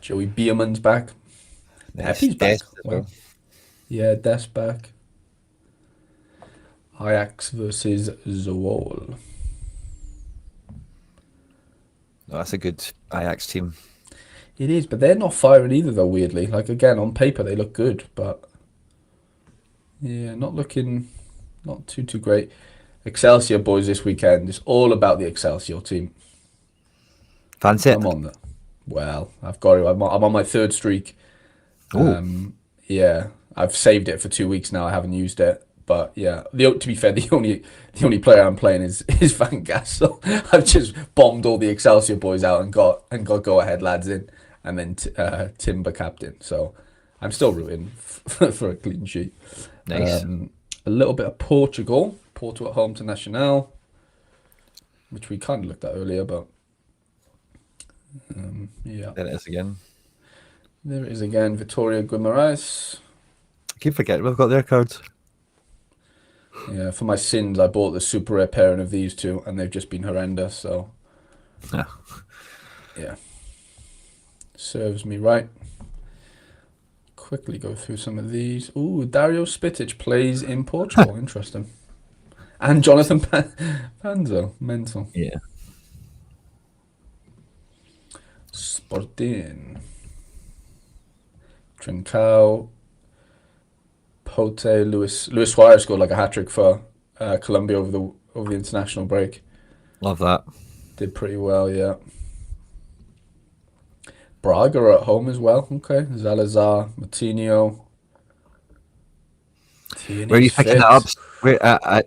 B: Joey Bierman's back. Pepe's back. Wow. Yeah, Des back. Ajax versus Zwolle.
A: Oh, that's a good Ajax team.
B: It is, but they're not firing either, though, weirdly. Like, again, on paper, they look good, but yeah, not too great. Excelsior boys this weekend. It's all about the Excelsior team.
A: Fancy it?
B: I'm on that. Well, I've got to. I'm on my 3rd streak.
A: Oh,
B: Yeah, I've saved it for 2 weeks now. I haven't used it, but yeah. To be fair, the only player I'm playing is Van Gaal. So I've just bombed all the Excelsior boys out and got go ahead lads in, and then Timber captain. So I'm still rooting for a clean sheet.
A: nice.
B: A little bit of Portugal. Porto at home to Nacional, which we kind of looked at earlier, but yeah.
A: There it is again.
B: There it is again. Vitória Guimarães.
A: I keep forgetting we've got their cards.
B: Yeah, for my sins, I bought the super rare pairing of these two, and they've just been horrendous. So, yeah, serves me right. Quickly go through some of these. Ooh, Dario Spitic plays in Portugal. Interesting. And Jonathan Panzo. Mental.
A: Yeah.
B: Sporting. Trincao. Pote. Luis Suarez scored like a hat-trick for Colombia over the international break.
A: Love that.
B: Did pretty well, yeah. Braga are at home as well. Okay. Zalazar, Matinho.
A: Where are you picking that up? Where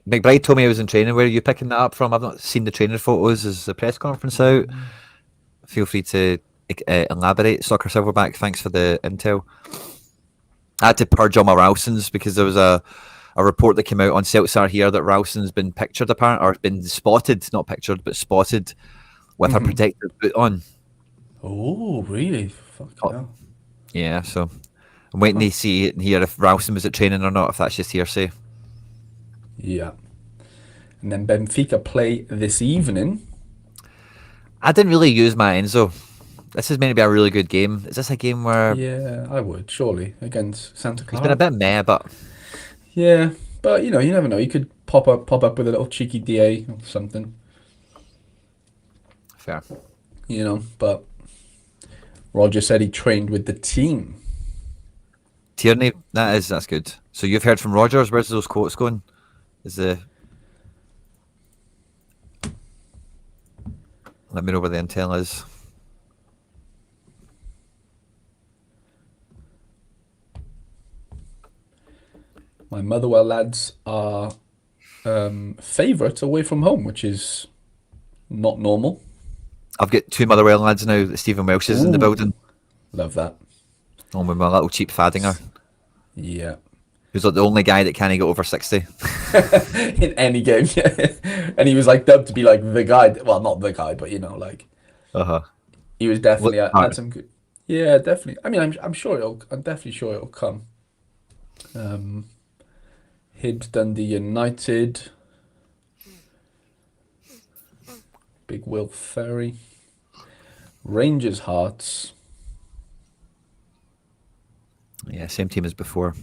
A: McBride told me I was in training. Where are you picking that up from? I've not seen the training photos. Is the press conference out? Feel free to elaborate. Soccer Silverback, thanks for the intel. I had to purge all my Ralsons because there was a report that came out on Seltzar here that Ralston's been pictured or been spotted, not pictured, but spotted with a protective boot on.
B: Oh, really? Fuck hell.
A: Yeah, so I'm waiting to see and hear if Ralston was at training or not, if that's just hearsay.
B: Yeah. And then Benfica play this evening.
A: I didn't really use my Enzo. This is meant to be a really good game. Is this a game where...
B: Yeah, I would, surely, against Santa Clara.
A: It's been a bit meh, but...
B: Yeah, but, you never know. You could pop up with a little cheeky DA or something.
A: Fair.
B: But Roger said he trained with the team.
A: Tierney, that's good. So you've heard from Rogers. Where's those quotes going? Let me know where the intel is.
B: My Motherwell lads are favourites away from home, which is not normal.
A: I've got 2 Motherwell lads now. Stephen Welsh is in the building.
B: Love that.
A: On with my little cheap Fadinger.
B: Yeah.
A: Who's like the only guy that can't get over 60.
B: in any game. Yeah. And he was like dubbed to be like the guy. Well, not the guy, but like
A: Uh-huh.
B: he was
A: Look,
B: definitely had some good. Yeah, definitely. I mean, I'm sure it'll. I'm definitely sure it'll come. Um, Hibs, Dundee United, Big Will Ferry, Rangers, Hearts.
A: yeah, same team as before.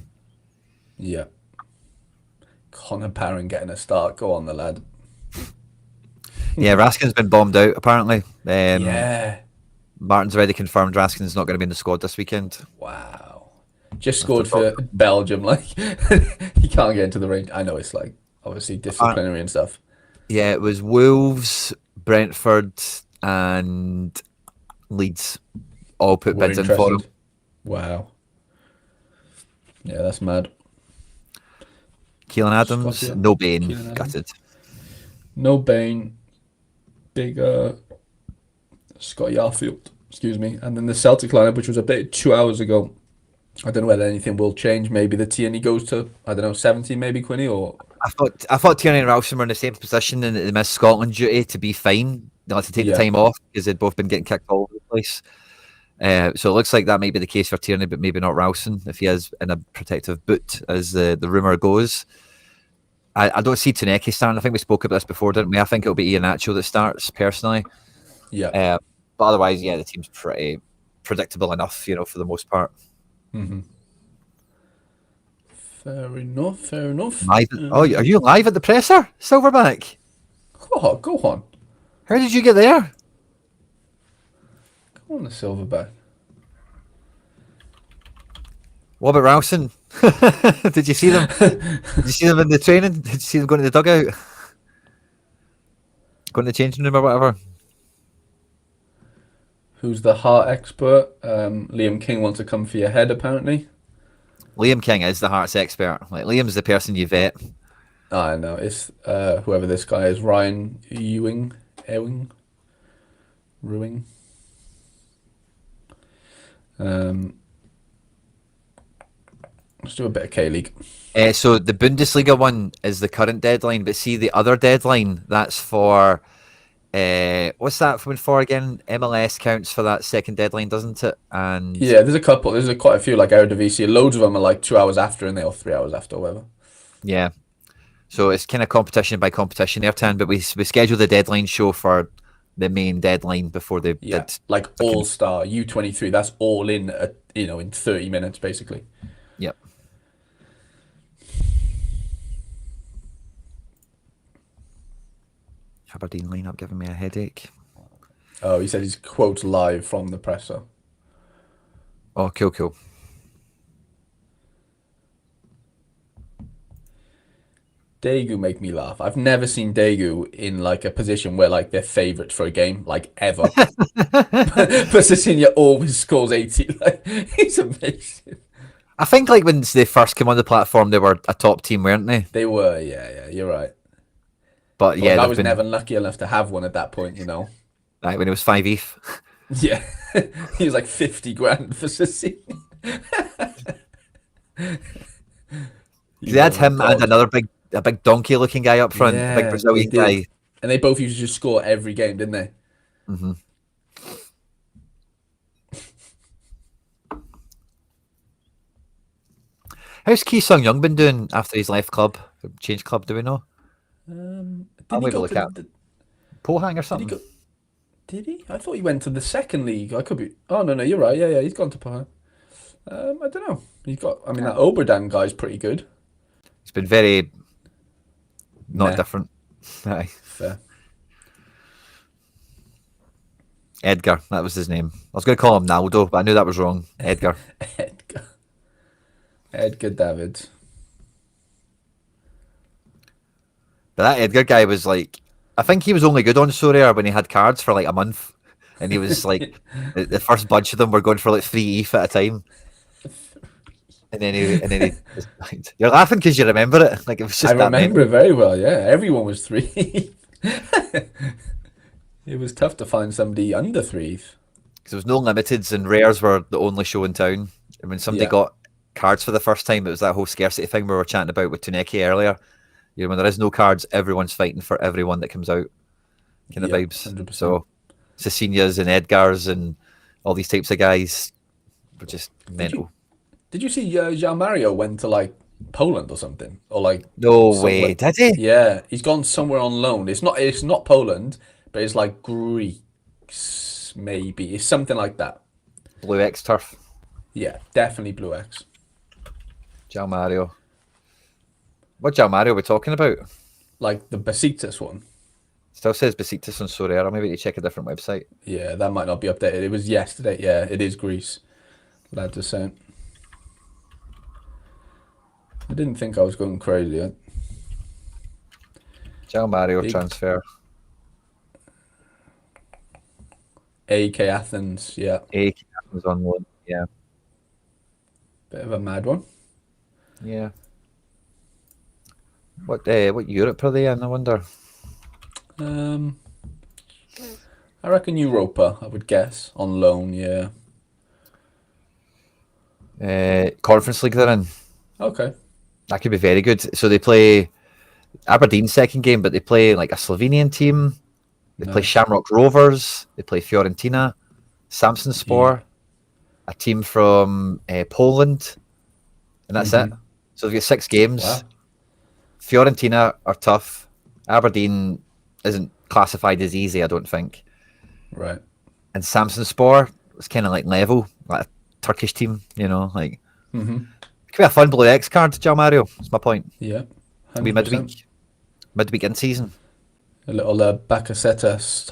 B: Yeah. Connor Barron getting a start. Go on, the lad.
A: Yeah, Raskin's been bombed out apparently.
B: Yeah.
A: Martin's already confirmed Raskin's not going to be in the squad this weekend.
B: Wow. Just
A: After
B: scored for Belgium. Like he can't get into the range. I know it's like obviously disciplinary and stuff.
A: Yeah, it was Wolves, Brentford, and Leeds all put
B: We're
A: bids in for him.
B: interested. Wow. Yeah, that's mad.
A: Keelan Adams,
B: Scotty,
A: no Bain,
B: Keelan Adams.
A: gutted.
B: No Bain. Big Scotty Arfield. Excuse me. And then the Celtic lineup, which was updated 2 hours ago. I don't know whether anything will change. Maybe the Tierney goes to, I don't know, 17 maybe, Quinny, or...
A: I thought Tierney and Ralston were in the same position and they missed Scotland duty to be fine. They had to take the
B: Yeah.
A: time off because they'd both been getting kicked all over the place. So it looks like that might be the case for Tierney, but maybe not Ralston if he is in a protective boot, as the rumour goes. I don't see Tuneki starting. I think we spoke about this before, didn't we? I think it'll be Iheanacho that starts, personally.
B: Yeah.
A: But otherwise, yeah, the team's pretty predictable enough, for the most part.
B: Mm-hmm. Fair enough, fair enough.
A: Are you live at the presser, Silverback?
B: Go on.
A: How did you get there?
B: Go on, the Silverback.
A: What about Ralston? Did you see them? Did you see them in the training? Did you see them going to the dugout? Going to the changing room or whatever?
B: Who's the heart expert? Liam King wants to come for your head, apparently.
A: Liam King is the hearts expert. Like Liam's the person you vet.
B: I know. It's whoever this guy is, Ryan Ruing. Let's do a bit of K-League.
A: So the Bundesliga one is the current deadline, but see the other deadline, that's for what's that one for again? MLS counts for that second deadline, doesn't it? And
B: Yeah, there's a couple. There's quite a few like Eredivisie. Loads of them are like 2 hours after, and they are 3 hours after, or whatever.
A: yeah, so it's kind of competition by competition there, Tan. But we scheduled the deadline show for the main deadline before they did.
B: Like All Star U23. That's all in in 30 minutes basically.
A: Yep. Aberdeen lineup giving me a headache.
B: Oh, he said he's quotes live from the presser.
A: Oh, cool.
B: Daegu make me laugh. I've never seen Daegu in like a position where like they're favourites for a game, like ever. But Cecilia always scores 80. Like he's amazing.
A: I think like when they first came on the platform, they were a top team, weren't they?
B: They were, yeah, you're right.
A: But yeah,
B: I was never lucky enough to have one at that point,
A: Right, when it was 5 ETH.
B: Yeah, he was like 50 grand for Cecilia.
A: They had him and another a big donkey looking guy up front, a big Brazilian guy.
B: And they both used to just score every game, didn't they?
A: Mm-hmm. How's Ki Sung Young been doing after he's left club? Changed club, do we know? I'll maybe look at Pohang or something.
B: Did he? I thought he went to the second league. I could be. Oh no, you're right. Yeah, he's gone to Pohang. I don't know. He's got. I mean, that Oberdan guy's pretty good.
A: It's been very not
B: Meh.
A: different. Aye.
B: Fair.
A: Edgar, that was his name. I was going to call him Naldo, but I knew that was wrong. Edgar.
B: Edgar David.
A: But that Edgar guy was like, I think he was only good on Sorare when he had cards for like a month. And he was like, the first bunch of them were going for like 3 ETH at a time. And then he you're laughing because you remember it. Like it was just
B: I remember it very well, yeah. Everyone was 3. It was tough to find somebody under 3.
A: Because there was no limiteds and rares were the only show in town. And when somebody got cards for the first time. It was that whole scarcity thing we were chatting about with Tuneki earlier. You know, when there is no cards, everyone's fighting for everyone that comes out. Kind of
B: Yep,
A: vibes.
B: 100%.
A: So, Cecinias and Edgars and all these types of guys were just mental.
B: Did you see Jean Mario went to like Poland or something, or like
A: No
B: somewhere?
A: way, did he?
B: Yeah, he's gone somewhere on loan. It's not Poland, but it's like Greece maybe. It's something like that.
A: Blue X turf.
B: Yeah, definitely Blue X.
A: Jao Mario. What Jao Mario are we talking about?
B: Like the Besiktas one.
A: Still says Besiktas on Sorare. Maybe you check a different website.
B: Yeah, that might not be updated. It was yesterday. Yeah, it is Greece. Lads are saying. I didn't think I was going crazy.
A: Jao Mario
B: Big
A: transfer.
B: AK Athens. Yeah,
A: A was on loan. Yeah.
B: bit of a mad one.
A: Yeah. What Europe are they in, I wonder?
B: Um, I reckon Europa. I would guess on loan. Yeah.
A: Conference League they're in.
B: Okay.
A: That could be very good. So they play Aberdeen's second game, but they play like a Slovenian team. They play
B: Nice.
A: Shamrock Rovers. They play Fiorentina, Samson
B: Yeah.
A: Spor, a team from Poland, and that's it. So they've got 6 games.
B: Wow.
A: Fiorentina are tough. Aberdeen isn't classified as easy, I don't think.
B: Right.
A: And Samson Spor is kind of like level, like a Turkish team, you know, like
B: Mm-hmm.
A: it could be a fun Blue X card, Joe Mario. That's my point.
B: Yeah.
A: It'll be
B: 100%.
A: midweek in season.
B: A little Bakasetas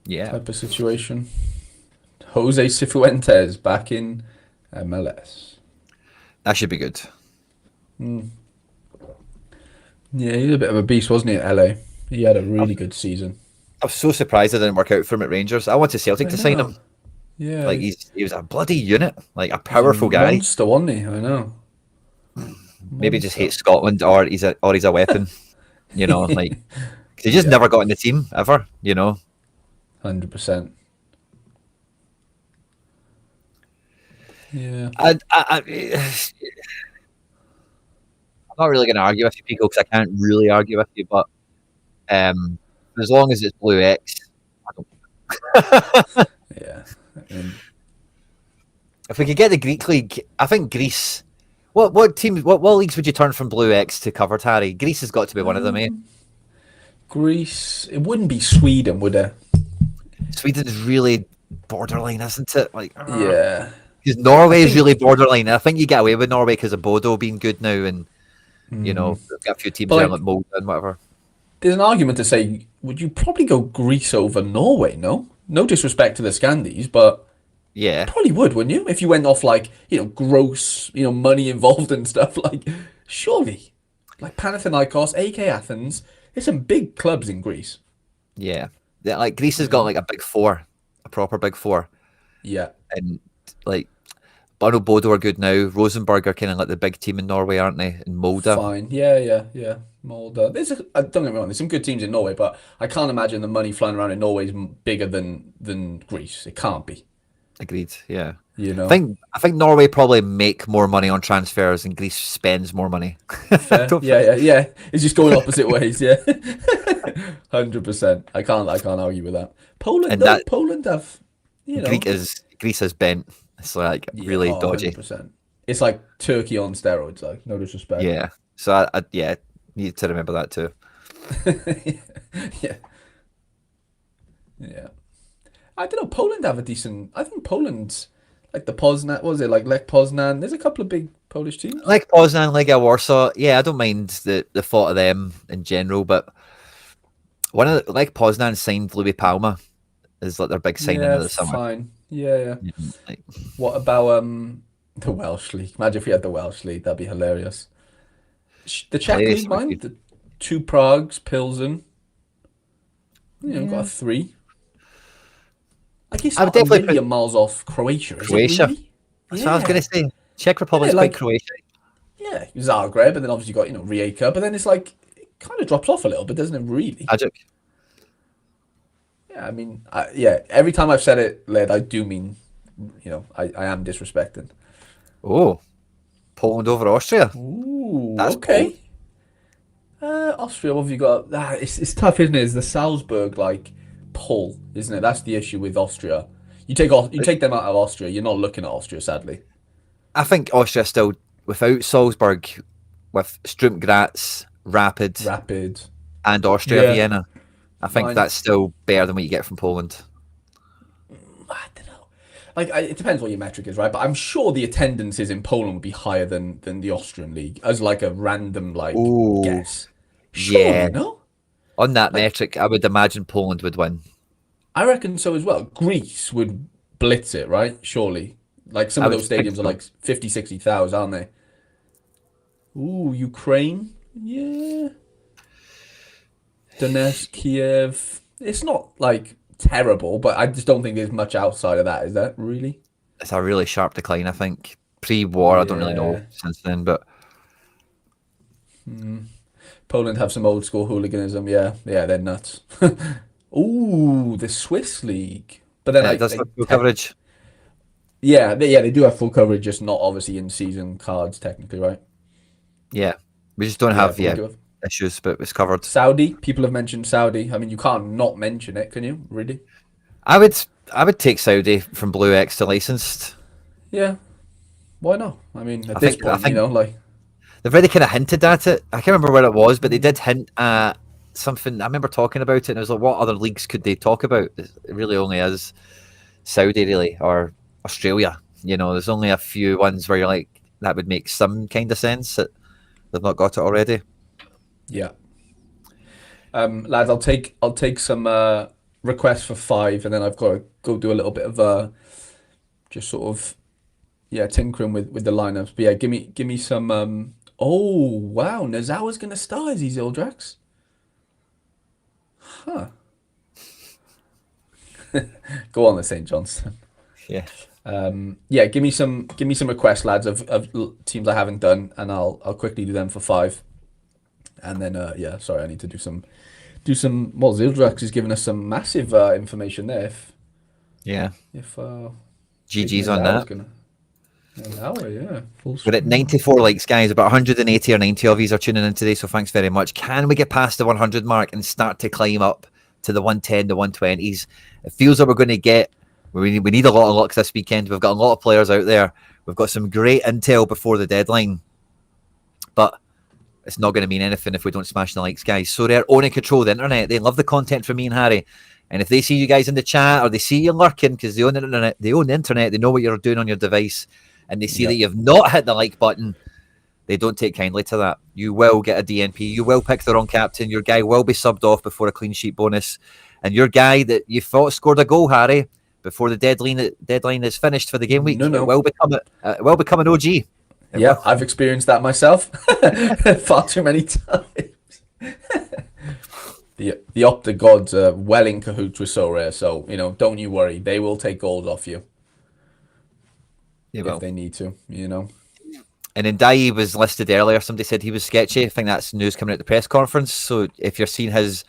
A: Yeah,
B: type of situation. Jose Cifuentes back in MLS.
A: that should be good.
B: Yeah, he's a bit of a beast, wasn't he, at LA? He had a really good season.
A: I was so surprised it didn't work out for him at Rangers. I wanted Celtic
B: I
A: to sign
B: know.
A: him.
B: Yeah,
A: Like he was a bloody unit, like a
B: he's a
A: powerful guy.
B: monster, wasn't he? I know.
A: Maybe just
B: Monster.
A: hates Scotland, or he's a weapon. You know, like 'cause he just
B: Yeah.
A: never got in the team ever. You know,
B: 100%. Yeah.
A: I'm not really going to argue with you, people, because I can't really argue with you. But as long as it's Blue X, I don't.
B: Yeah. I mean,
A: If we could get the Greek league, I think Greece. What teams? What leagues would you turn from Blue X to covered, Harry? Greece has got to be one of them, eh?
B: Greece. It wouldn't be Sweden, would it?
A: Sweden's really borderline, isn't it? Like,
B: Yeah.
A: because Norway is
B: think-
A: really borderline. I think you get away with Norway because of Bodo being good now, and you know, we've got a few teams
B: But,
A: there
B: like-
A: like Molde and whatever.
B: There's an argument to say, would you probably go Greece over Norway? No, no disrespect to the Scandies, but
A: Yeah,
B: probably would, wouldn't you? If you went off like gross, money involved and stuff. Like, surely, like Panathinaikos, AK Athens. There's some big clubs in Greece.
A: yeah. Like Greece has got like a big four, a proper big four,
B: Yeah,
A: and like. But I know Bodo are good now. Rosenborg are kind of like the big team in Norway, aren't they? And Molde.
B: fine. Yeah. Molde. Don't get me wrong. There's some good teams in Norway, but I can't imagine the money flying around in Norway is bigger than Greece. It can't be.
A: Agreed. Yeah.
B: You know.
A: I think Norway probably make more money on transfers and Greece spends more money.
B: Fair. Yeah. It's just going opposite ways. Yeah, 100%. I can't argue with that. Poland,
A: And
B: though,
A: that-
B: Poland have,
A: Greece is bent. It's like really
B: oh,
A: dodgy.
B: 100%. It's like Turkey on steroids. Like, no disrespect.
A: Yeah. So I need to remember that too.
B: Yeah. Yeah. I don't know. Poland have a decent. I think Poland's like the Poznan. What was it like Lech Poznan? There's a couple of big Polish teams.
A: Like Poznan, Legia Warsaw. Yeah, I don't mind the thought of them in general, but like Poznan signed Louis Palma is like their big signing
B: Yeah,
A: of the summer.
B: fine. Yeah.
A: Like,
B: What about the Welsh league? Imagine if we had the Welsh league. That'd be hilarious. The Czech
A: Hilarious
B: league,
A: would
B: mind
A: be-
B: the two Pragues, Pilsen. Got a 3. I guess
A: I would
B: not a
A: definitely
B: million miles off Croatia. Is
A: Croatia.
B: it really?
A: That's what I was going to say. Czech Republic's
B: Yeah,
A: quite
B: like-
A: Croatia.
B: Yeah, Zagreb, and then obviously you got Rijeka, but then it's like it kind of drops off a little bit, doesn't it? Really?
A: Magic.
B: Yeah, I mean, every time I've said it, Led, I do mean, I am disrespecting.
A: Oh, Poland over Austria.
B: Ooh,
A: That's bold.
B: okay. Austria, what have you got? It's tough, isn't it? It's the Salzburg like pull, isn't it? That's the issue with Austria. You take them out of Austria, you're not looking at Austria, sadly.
A: I think Austria still, without Salzburg, with Sturm Graz, Rapid,
B: Rapid.
A: and Austria
B: Yeah,
A: Vienna, I think
B: fine.
A: that's still better than what you get from Poland.
B: I don't know. It depends what your metric is, right? But I'm sure the attendances in Poland would be higher than the Austrian league, as like a random like
A: Oh,
B: guess.
A: yeah.
B: Surely, no?
A: On that
B: Like
A: metric, I would imagine Poland would win.
B: I reckon so as well. Greece would blitz it, right? Surely. Like some
A: I
B: of
A: would
B: those
A: think
B: stadiums are
A: so.
B: like 50, 60,000, aren't they? Ooh, Ukraine? Yeah. Donetsk, Kiev. It's not like terrible, but I just don't think there's much outside of that, is that really?
A: It's a really sharp decline, I think. Pre-war, I don't really know
B: Yeah.
A: since then, but
B: Poland have some old school hooliganism. Yeah. Yeah, they're nuts. Ooh, the Swiss league. But then
A: it does
B: I
A: have full
B: tech
A: coverage.
B: yeah, they do have full coverage, just not obviously in season cards technically, right?
A: Yeah, we just don't
B: Yeah,
A: have
B: but they do have
A: issues, but it's covered.
B: Saudi. People have mentioned Saudi. I mean, you can't not mention it, can you? Really?
A: I would I would take Saudi from Blue X to licensed.
B: Yeah. Why not? I mean, at
A: I
B: this
A: think I
B: point,
A: think
B: like,
A: they've already kind of hinted at it. I can't remember where it was, but they
B: mm,
A: did hint at something. I remember talking about it, and I was like, "What other leagues could they talk about?" It really only is Saudi, really, or Australia. There's only a few ones where you're like, that would make some kind of sense that they've not got it already.
B: yeah. Lads, I'll take some requests for five, and then I've got to go do a little bit of just sort of yeah tinkering with the lineups. But yeah, give me some. Oh wow, Nazawa's gonna start as his Ildrax. Huh. Go on, the St. Johnston.
A: Yeah.
B: Yeah, give me some requests, lads, of teams I haven't done, and I'll quickly do them for five. And then yeah, sorry, I need to do some. Well, Zildrax is giving us some massive information there.
A: Yeah.
B: If big
A: GG's on
B: Nezawa's
A: that.
B: gonna Nezawa, yeah, full
A: We're at
B: screen.
A: 94 likes, guys. About 180 or 90 of you are tuning in today, so thanks very much. Can we get past the 100 mark and start to climb up to the 110, the 120s? It feels like we're going to get. We need a lot of luck this weekend. We've got a lot of players out there. We've got some great intel before the deadline, but it's not going to mean anything if we don't smash the likes, guys. So they're owning control of the internet. They love the content from me and Harry. And if they see you guys in the chat or they see you lurking because they own the internet, they know what you're doing on your device, and they see that
B: Yep.
A: you've not hit the like button, they don't take kindly to that. You will get a DNP. You will pick the wrong captain. Your guy will be subbed off before a clean sheet bonus. And your guy that you thought scored a goal, Harry, before the deadline is finished for the game
B: No,
A: week, it
B: no.
A: will become an OG. It
B: Yeah,
A: will.
B: I've experienced that myself far too many times. The Opta gods are well in cahoots with Sorare, so don't you worry. They will take gold off you
A: It
B: if
A: will.
B: they need to.
A: And then Dai was listed earlier. Somebody said he was sketchy. I think that's news coming at the press conference. So if you're seeing his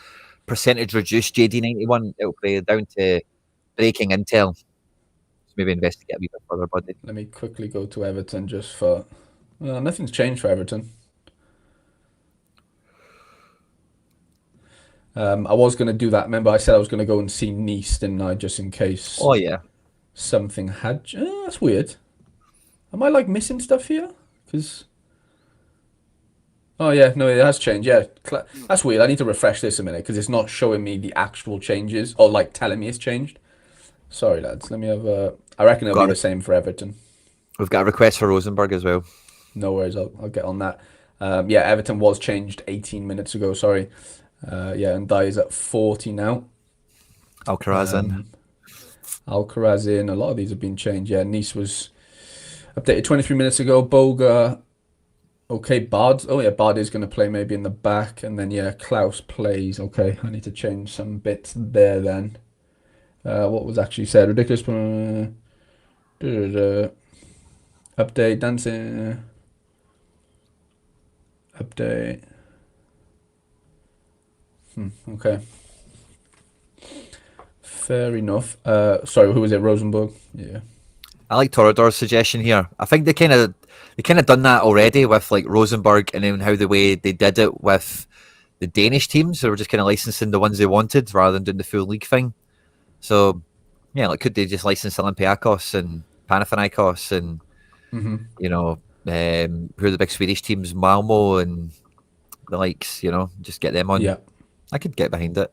A: percentage reduced JD91, it'll be down to breaking intel. So maybe investigate a wee bit further, buddy.
B: Let me quickly go to Everton just for. Nothing's changed for Everton. I was going to do that. Remember, I said I was going to go and see Nice, didn't I? Just in case
A: Oh yeah.
B: something had. That's weird. Am I like missing stuff here? Because. Oh yeah, no, it has changed. Yeah, that's weird. I need to refresh this a minute because it's not showing me the actual changes or like telling me it's changed. Sorry, lads. Let me have a. I reckon it'll be
A: Got
B: the
A: a,
B: same for Everton.
A: we've got a request for Rosenborg as well.
B: No worries. I'll get on that. Yeah, Everton was changed 18 minutes ago. Sorry. Yeah, and Dye is at 40 now.
A: Alcaraz in.
B: Um, Alcaraz in. A lot of these have been changed. Yeah, Nice was updated 23 minutes ago. Boga. Okay, Bard. Oh yeah, Bard is going to play maybe in the back, and then yeah, Klaus plays. Okay, I need to change some bits there then. What was actually said? Ridiculous. Update dancing. Update. Okay, fair enough. Sorry, who was it? Rosenborg. Yeah.
A: I like Torador's suggestion here. I think they kind of done that already with like Rosenborg, and then how the way they did it with the Danish teams. They were just kind of licensing the ones they wanted rather than doing the full league thing. So yeah, like could they just license Olympiacos and Panathinaikos and
B: Hmm.
A: who are the big Swedish teams, Malmo and the likes. Just get them on.
B: Yeah,
A: I could get behind it.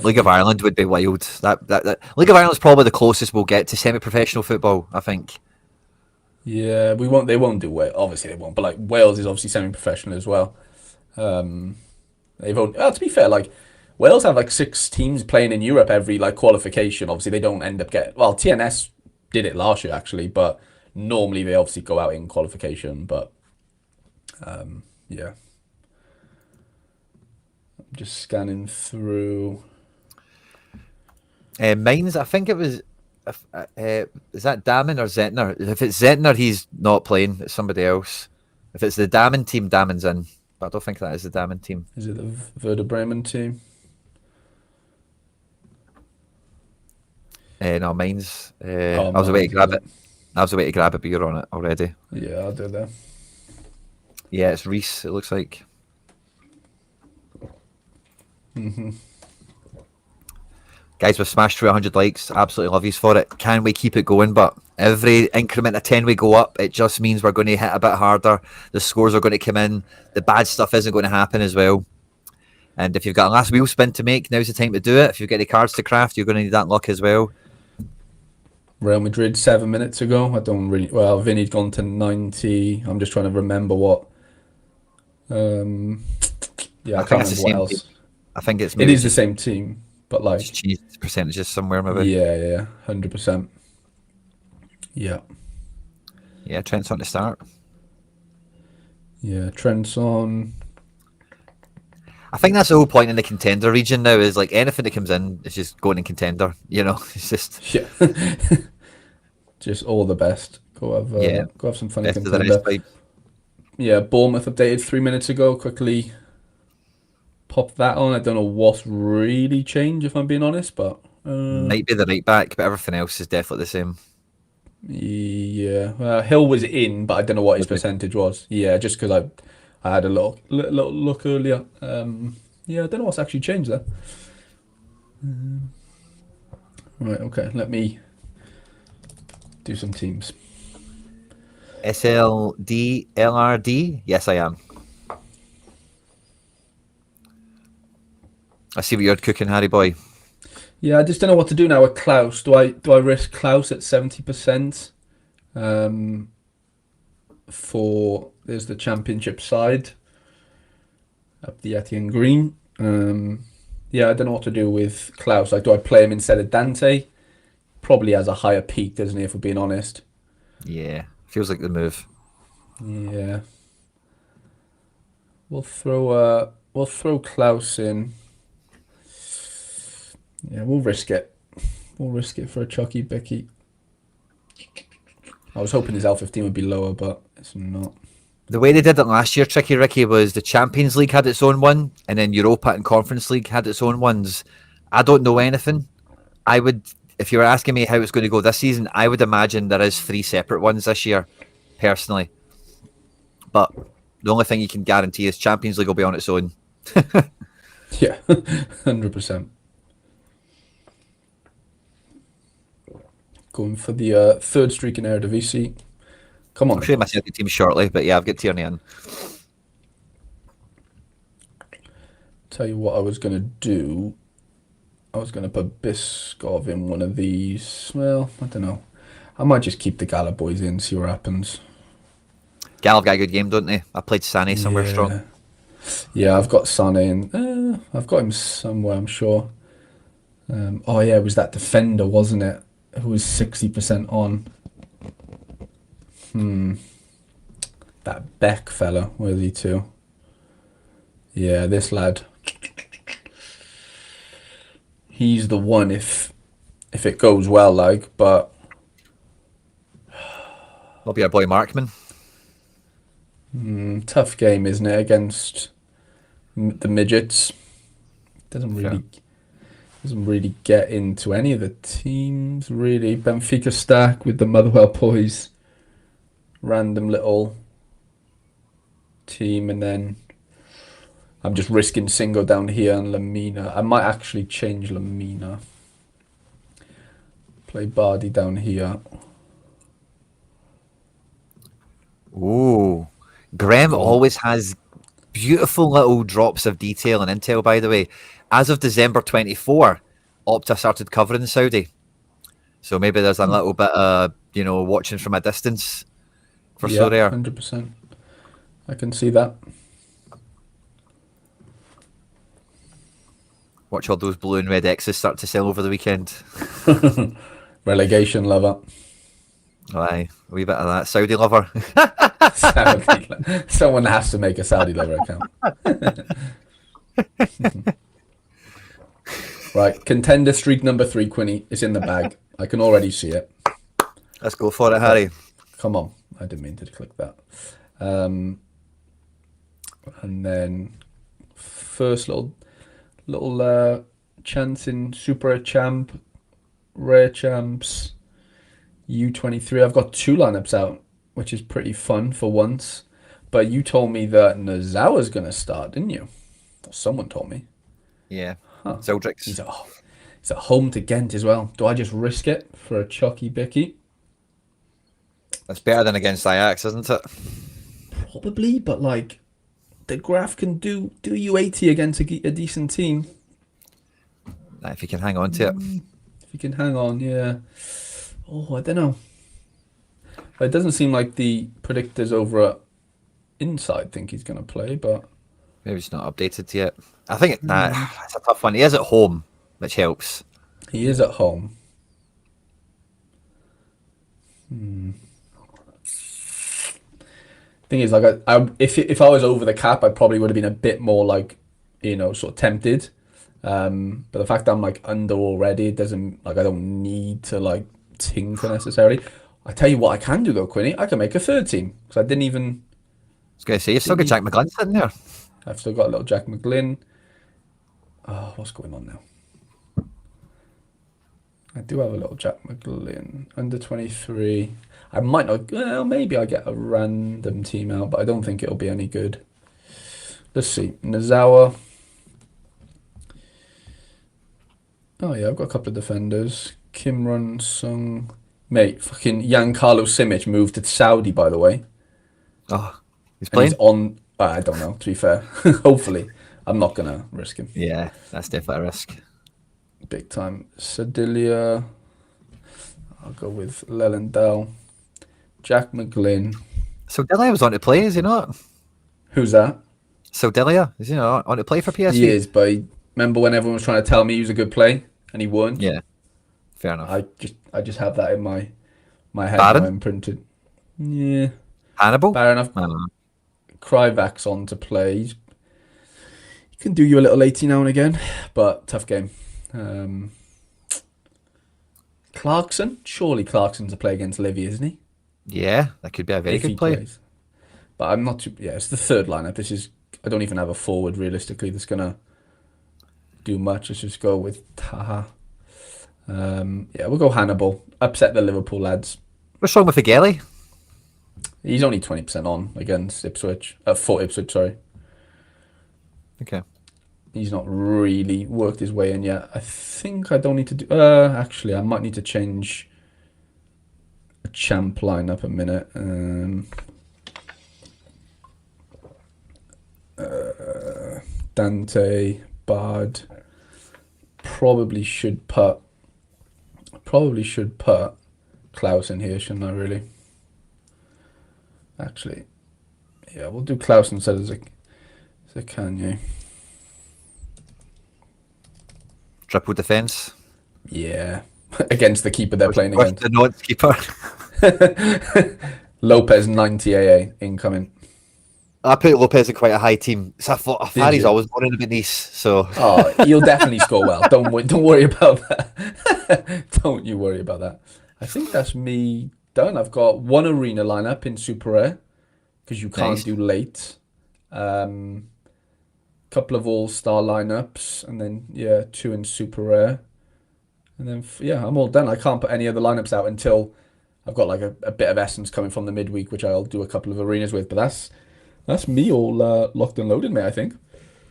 A: League of
B: definitely.
A: Ireland would be wild. That League of Ireland's probably the closest we'll get to semi-professional football, I think.
B: Yeah, we won't. They won't do Wales. Obviously, they won't. But like Wales is obviously semi-professional as well. Um, they've only, to be fair, like Wales have like six teams playing in Europe every like qualification. Obviously, they don't end up getting. Well, TNS did it last year actually, but normally they obviously go out in qualification. But yeah, I'm just scanning through.
A: Mines, I think it was. Is that Damon or Zentner? If it's Zentner, he's not playing. It's somebody else. If it's the Damon team, Damon's in. But I don't think that is the Damon team.
B: Is it the Werder Bremen team?
A: No, mine's.
B: Oh,
A: I was away to
B: mine
A: grab
B: is
A: it.
B: it?
A: I was away to grab a beer on it already.
B: Yeah, I'll do that.
A: Yeah, it's Reese. It looks like.
B: Hmm.
A: Guys, we've smashed through 100 likes. Absolutely love yous for it. Can we keep it going? But every increment of 10 we go up, it just means we're going to hit a bit harder. The scores are going to come in. The bad stuff isn't going to happen as well. And if you've got a last wheel spin to make, now's the time to do it. If you've got any cards to craft, you're going to need that luck as well.
B: Real Madrid 7 minutes ago. I don't really. Well, Vinny'd gone to 90. I'm just trying to remember what. Um, yeah, I
A: I think
B: can't
A: it's the
B: remember what
A: same team.
B: else.
A: I think it's
B: It
A: maybe
B: is the
A: just
B: same team, but like,
A: changed percentages somewhere, maybe.
B: yeah, 100%. Yeah,
A: Yeah, Trent's on to start.
B: yeah. Trent's on.
A: I think that's the whole point in the contender region now is like anything that comes in is just going in contender. It's just,
B: Yeah, just all the best.
A: yeah,
B: Go have some fun in
A: best of the rest.
B: contender. Yeah, Bournemouth updated 3 minutes ago. Quickly pop that on. I don't know what's really changed if I'm being honest, but
A: Might be the right back, but everything else is definitely the same.
B: yeah. Hill was in, but I don't know what his percentage was. Yeah, just because I had a little look earlier. Yeah, I don't know what's actually changed there. Right, okay. Let me do some teams.
A: SLD LRD? Yes, I am. I see what you're cooking, Harry boy.
B: Yeah, I just don't know what to do now with Klaus. Do I risk Klaus at 70%? For there's the championship side up the Etienne Green. Yeah, I don't know what to do with Klaus. Like, do I play him instead of Dante? Probably has a higher peak, doesn't he? If we're being honest.
A: Yeah, feels like the move.
B: Yeah, we'll throw Klaus in. Yeah, we'll risk it. We'll risk it for a Chucky Bicky. I was hoping his L15 would be lower, but it's not.
A: The way they did it last year, Tricky Ricky, was the Champions League had its own one, and then Europa and Conference League had its own ones. I don't know anything. I would, if you were asking me how it's going to go this season, I would imagine there is three separate ones this year, personally. But the only thing you can guarantee is Champions League will be on its own.
B: Yeah, 100%. Going for the third streak in Eredivisie. Come
A: I'll
B: on.
A: show you my second team shortly, but yeah, I've got Tierney in.
B: Tell you what I was gonna do. I was gonna put Biskov in one of these. Well, I don't know. I might just keep the Gala boys in, see what happens.
A: Gal have got a good game, don't they? I played Sané somewhere strong.
B: Yeah. Yeah, I've got Sané in. I've got him somewhere, I'm sure. Oh yeah, it was that defender, wasn't it? Who was 60% on. That Beck fella, where's he to? Yeah, this lad. He's the one if it goes well, like, but
A: I'll be our boy Markman.
B: tough game, isn't it, against the midgets? Doesn't
A: Fair.
B: really Doesn't really get into any of the teams, really. Benfica stack with the Motherwell boys. Random little team, and then I'm just risking Singo down here and Lamina. I might actually change Lamina. Play Bardi down here.
A: Ooh. Graham
B: Go on.
A: always has beautiful little drops of detail and intel, by the way. As of December 24, Opta started covering Saudi. So maybe there's a little bit of, watching from a distance for
B: Yeah,
A: Sorare.
B: 100%. I can see that.
A: Watch all those blue and red X's start to sell over the weekend.
B: Relegation lover.
A: Aye, a wee bit of that. Saudi lover.
B: Saudi. Someone has to make a Saudi lover account. Right, contender streak number 3, Quinny. It's in the bag. I can already see it.
A: Let's go for it, Harry.
B: Come on. I didn't mean to click that. And then first little chance in Super Champ, Rare Champs, U23. I've got 2 lineups out, which is pretty fun for once. But you told me that Nozawa's going to start, didn't you? Or someone told me.
A: Yeah.
B: Huh.
A: Zeldrix.
B: He's at home to Ghent as well. Do I just risk it for a Chucky Bicky?
A: That's better than against Ajax, isn't it?
B: Probably, but like the graph can do you 80 against a decent team.
A: If you can hang on to it.
B: If you can hang on, yeah. Oh, I don't know. It doesn't seem like the predictors over at Inside think he's going to play, but
A: Maybe it's not updated yet. I think it's a tough one. He is at home, which helps.
B: he is at home. Thing is, like, if I was over the cap, I probably would have been a bit more like, sort of tempted. But the fact that I'm like under already doesn't, like, I don't need to like tinker necessarily. I tell you what, I can do though, Quinny. I can make a 3rd team because I didn't even.
A: I was going to say, you've still got Jack McGlynn sitting there.
B: I've still got a little Jack McGlynn. Oh, what's going on now? I do have a little Jack McGlynn. Under 23. I might not. Well, maybe I get a random team out, but I don't think it'll be any good. Let's see. Nozawa. Oh, yeah, I've got a couple of defenders. Kimron Sung. Mate, fucking Giancarlo Simic moved to Saudi, by the way.
A: Oh, he's
B: And
A: playing?
B: he's on. I don't know, to be fair. Hopefully. I'm not going to risk him.
A: Yeah, that's definitely a risk.
B: Big time. Sedilia. I'll go with Lelendal. Jack McGlynn.
A: So Delia was on to play, is he not?
B: Who's that?
A: So Delia, is he not on to play for PSV?
B: He is, but remember when everyone was trying to tell me he was a good play and he won?
A: Yeah, fair enough.
B: I just have that in my head
A: Baron?
B: now imprinted. Yeah.
A: Hannibal?
B: Baron, I've Krivak's on to play. He can do you a little 80 now and again, but tough game. Clarkson? Surely Clarkson's a play against Livy, isn't he?
A: Yeah, that could be a very
B: If he
A: good play.
B: plays. But I'm not too. Yeah, it's the 3rd lineup. I don't even have a forward realistically that's gonna do much. Let's just go with Taha. Yeah, we'll go Hannibal. Upset the Liverpool lads.
A: What's wrong with Figeli?
B: He's only 20% on against Ipswich. For Ipswich, sorry.
A: Okay.
B: He's not really worked his way in yet. I think I don't need to do. Actually, I might need to change a champ lineup a minute. Dante, Bard. Probably should put Klaus in here, shouldn't I? Really? Actually, yeah, we'll do Klaus instead of Kanye.
A: Triple defence.
B: Yeah, against the keeper they're playing against.
A: The Nantes keeper.
B: Lopez 90 AA incoming.
A: I put Lopez in quite a high team. So Harry's
B: you?
A: always worrying about Nice. So
B: Oh, he'll definitely score well. Don't worry about that. Don't you worry about that. I think that's me done. I've got 1 arena lineup in Super Rare because you can't
A: Nice.
B: do late. And couple of all-star lineups, and then yeah, two in super rare, and then yeah, I'm all done. I can't put any other lineups out until I've got like a bit of essence coming from the midweek, which I'll do a couple of arenas with. But that's me all locked and loaded, mate. I think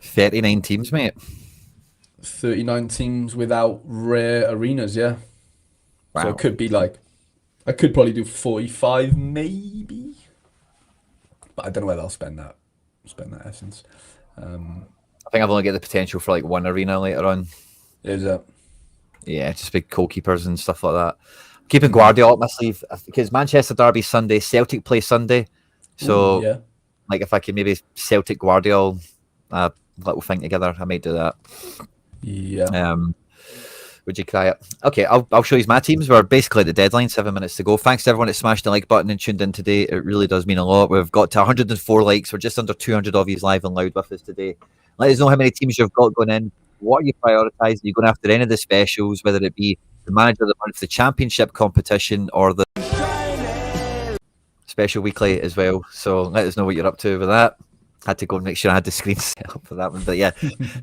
A: 39 teams, mate.
B: 39 teams without rare arenas, yeah. So it
A: Wow.
B: could be like I could probably do 45 maybe, but I don't know whether I'll spend that essence. Um,
A: I think I've only got the potential for like one arena later on.
B: is that?
A: Yeah, just big goalkeepers and stuff like that. Keeping
B: Hmm.
A: Guardiola up my sleeve because Manchester Derby Sunday, Celtic play Sunday.
B: Ooh,
A: So,
B: yeah,
A: like, if I could maybe Celtic Guardiola little thing together, I might do that.
B: yeah.
A: Um, would you cry it? Okay, I'll show you my teams. We're basically at the deadline, 7 minutes to go. Thanks to everyone that smashed the like button and tuned in today. It really does mean a lot. We've got to 104 likes. We're just under 200 of you live and loud with us today. Let us know how many teams you've got going in. What are you prioritising? You're going after any of the specials, whether it be the manager of the month, the championship competition, or the special weekly as well. So let us know what you're up to with that. Had to go and make sure I had the screen set up for that one. But yeah,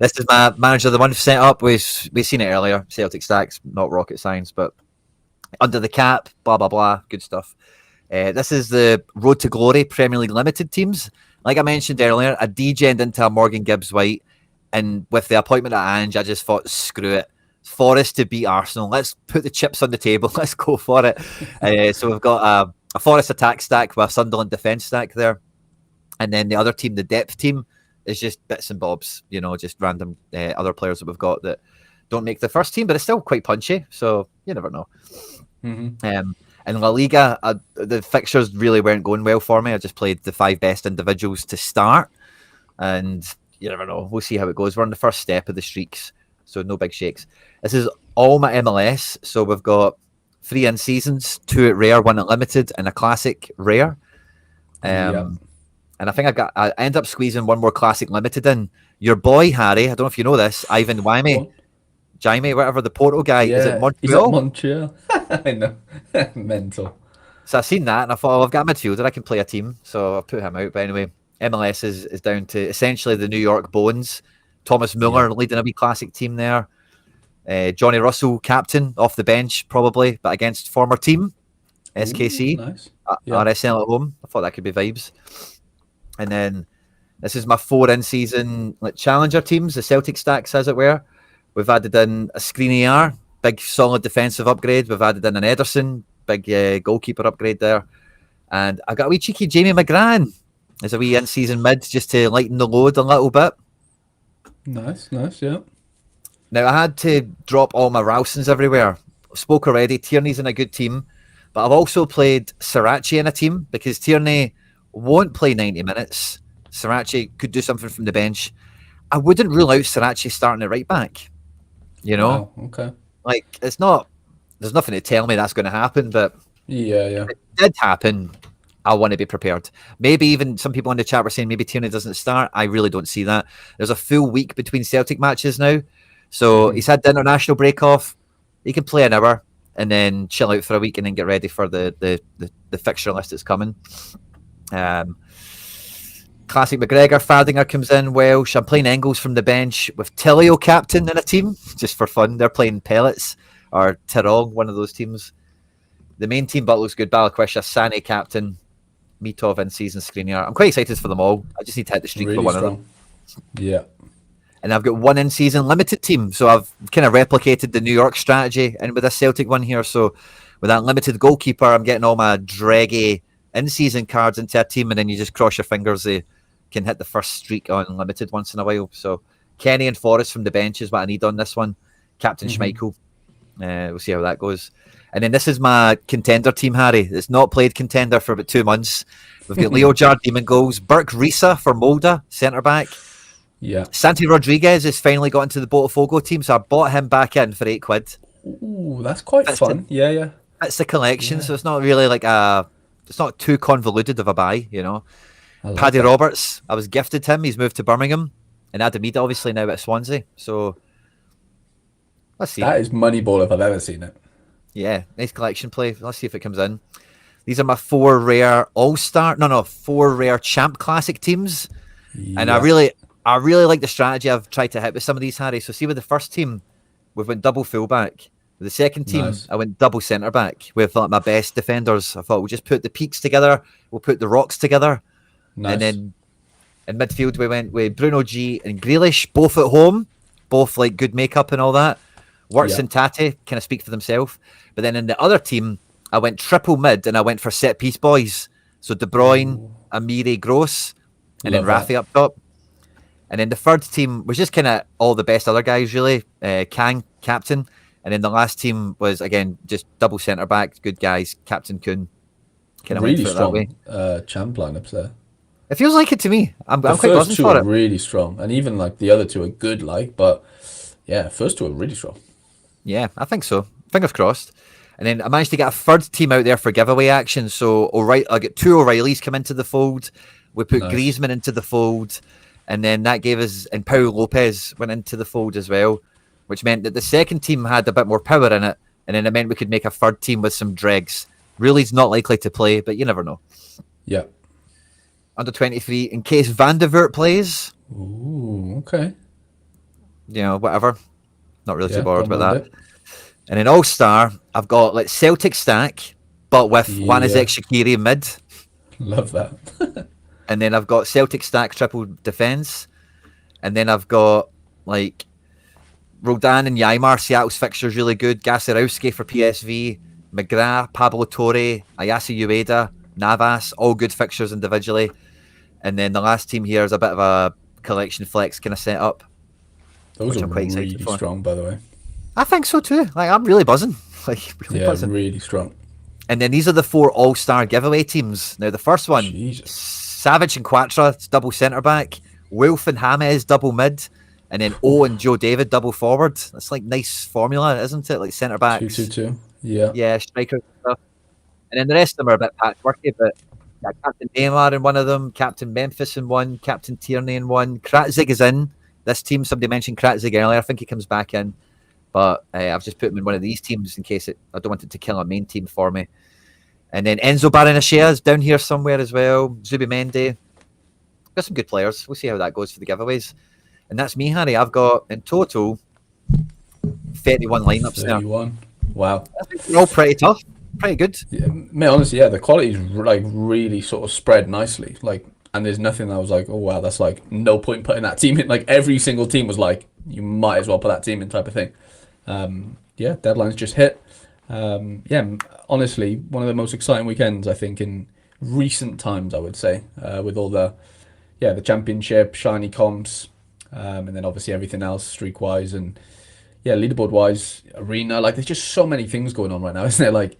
A: this is my manager of the month set up. We've seen it earlier. Celtic stacks, not rocket science, but under the cap, blah, blah, blah. Good stuff. This is the Road to Glory Premier League Limited teams. Like I mentioned earlier, I degened into a Morgan Gibbs White. And with the appointment of Ange, I just thought, screw it. Forest to beat Arsenal. Let's put the chips on the table. Let's go for it. So we've got a Forest attack stack with a Sunderland defence stack there. And then the other team, the depth team, is just bits and bobs, just random other players that we've got that don't make the first team, but it's still quite punchy. So you never know.
B: Hmm.
A: In La Liga, the fixtures really weren't going well for me. I just played the 5 best individuals to start. And you never know. We'll see how it goes. We're on the first step of the streaks, so no big shakes. This is all my MLS. So we've got 3 in seasons, 2 at rare, 1 at limited, and a classic rare.
B: Yeah.
A: And I think I end up squeezing one more classic limited in. Your boy Harry, I don't know if you know this, Ivan
B: Go
A: Wimey,
B: on.
A: Jaime, whatever the Porto guy, is it
B: Yeah, he's at
A: Montreal?
B: Montreal. I know. Mental.
A: So I've seen that and I thought, oh, I've got a midfielder, I can play a team. So I'll put him out. But anyway, MLS is down to essentially the New York Bones. Thomas
B: Yeah.
A: Muller leading a wee classic team there. Johnny Russell, captain, off the bench probably, but against former team,
B: Ooh,
A: SKC,
B: nice. Yeah.
A: RSL at home. I thought that could be vibes. And then this is my 4 in season like challenger teams, the Celtic stacks, as it were. We've added in a Screen AR, big solid defensive upgrade. We've added in an Ederson, big goalkeeper upgrade there. And I got a wee cheeky Jamie McGran as a wee in season mid just to lighten the load a little bit.
B: Nice, nice, yeah.
A: Now, I had to drop all my Rowsons everywhere. Spoke already, Tierney's in a good team, but I've also played Sriracha in a team because Tierney won't play 90 minutes. Sriracha could do something from the bench. I wouldn't rule out Sriracha starting at right back. You know,
B: Wow, okay.
A: like it's not, there's nothing to tell me that's going to happen, but
B: Yeah, yeah.
A: if it did happen, I want to be prepared. Maybe even some people in the chat were saying maybe Tierney doesn't start. I really don't see that. There's a full week between Celtic matches now. So
B: Hmm.
A: he's had the international break off. He can play an hour and then chill out for a week and then get ready for the fixture list that's coming. Um, Classic McGregor, Fardinger comes in, Welsh. I'm playing Engels from the bench with Tillio captain in a team, just for fun. They're playing Pellets or Tyrol, one of those teams. The main team, but looks good. Balaquisha, Sane captain, Mitov in season screener. I'm quite excited for them all. I just need to hit the streak for
B: Really
A: one of them.
B: strong. Yeah.
A: And I've got 1 in season limited team. So I've kind of replicated the New York strategy and with a Celtic one here. So with that limited goalkeeper, I'm getting all my draggy in season cards into a team, and then you just cross your fingers they can hit the first streak on limited once in a while. So Kenny and Forrest from the bench is what I need on this one. Captain
B: Hmm.
A: Schmeichel. We'll see how that goes. And then this is my contender team, Harry. It's not played contender for about 2 months. We've got Leo Jardim in goals, Burke Risa for Molda, centre back.
B: Yeah.
A: Santi Rodriguez has finally got into the Botafogo team, so I bought him back in for £8.
B: Ooh, that's quite
A: Fits
B: fun. Yeah, yeah.
A: the collection,
B: Yeah.
A: so it's not really like it's not too convoluted of a buy, you know.
B: I like
A: Paddy
B: that.
A: Roberts, I was gifted him. He's moved to Birmingham, and Adamida obviously now at Swansea. So let's see.
B: That is Moneyball if I've ever seen it.
A: Yeah, nice collection play. Let's see if it comes in. These are my 4 rare All-Star, no, 4 rare Champ Classic teams. And I
B: Yeah.
A: really, I really like the strategy I've tried to hit with some of these, Harry. So see with the first team, we've went double fullback. With the second team,
B: Nice.
A: I went double centre back with like my best defenders. I thought we'll just put the peaks together, we'll put the rocks together, and
B: Nice.
A: then in midfield we went with Bruno G and Grealish, both at home, both like good makeup and all that. Works
B: Yeah.
A: and Tate kind of speak for themselves. But then in the other team, I went triple mid and I went for set piece boys. So De Bruyne,
B: Ooh,
A: Amiri, Gross, and then
B: love that.
A: Rafi up top. And then the third team was just kind of all the best other guys, really. Kang, captain. And then the last team was, again, just double centre back, good guys, Captain Kuhn. Kind of went
B: Really
A: for it that way.
B: strong champ lineups there.
A: It feels like it to me.
B: The
A: I'm quite
B: first
A: buzzing
B: two
A: for
B: are
A: it.
B: really strong, and even like the other two are good, like, but yeah, first two are really strong.
A: Yeah, I think so. Fingers crossed. And then I managed to get a third team out there for giveaway action. So I got two O'Reillys come into the fold. We put
B: Nice.
A: Griezmann into the fold. And then that gave us, and Pau Lopez went into the fold as well, which meant that the second team had a bit more power in it. And then it meant we could make a third team with some dregs. Really's not likely to play, but you never know.
B: Yeah.
A: Under 23, in case Van der Voort plays,
B: Ooh, okay.
A: whatever. Not really too
B: Yeah,
A: bothered
B: don't
A: about
B: mind
A: that.
B: it.
A: And in All Star, I've got like Celtic stack, but with Wanizek
B: Yeah,
A: Shaqiri mid.
B: love that.
A: And then I've got Celtic stack triple defense. And then I've got like Rodan and Yaimar, Seattle's fixtures really good. Gasarowski for PSV, McGrath, Pablo Torre, Ayase Ueda, Navas, all good fixtures individually. And then the last team here is a bit of a collection flex kind of setup,
B: Those
A: which
B: are
A: I'm quite excited
B: really
A: for.
B: strong, by the way.
A: I think so too. Like I'm really buzzing. Like really
B: Yeah,
A: buzzing.
B: really strong.
A: And then these are the 4 all-star giveaway teams. Now the first one,
B: Jesus.
A: Savage and Quatra, it's double centre back. Wilf and James double mid. And then O and Joe David double forward. That's like nice formula, isn't it? Like centre
B: Two, two,
A: backs,
B: two. Yeah.
A: yeah, strikers and stuff. And then the rest of them are a bit patchworky, but yeah, Captain Neymar in one of them, Captain Memphis in one, Captain Tierney in one. Kratzig is in this team. Somebody mentioned Kratzig earlier. I think he comes back in. But I've just put him in one of these teams in case I don't want it to kill a main team for me. And then Enzo Baranachea is down here somewhere as well. Zubimendi. Got some good players. We'll see how that goes for the giveaways. And that's me, Harry. I've got in total 31 lineups there.
B: 31. Wow.
A: I think they're all pretty tough. Pretty good.
B: Yeah, mate, honestly, yeah, the quality's like really sort of spread nicely. Like, and there's nothing that was like, oh wow, that's like no point putting that team in. Like every single team was like, you might as well put that team in type of thing. Yeah, deadlines just hit. Yeah, honestly, one of the most exciting weekends I think in recent times, I would say, with all the championship, shiny comps, and then obviously everything else streak wise and yeah, leaderboard wise, arena. Like, there's just so many things going on right now, isn't it? Like,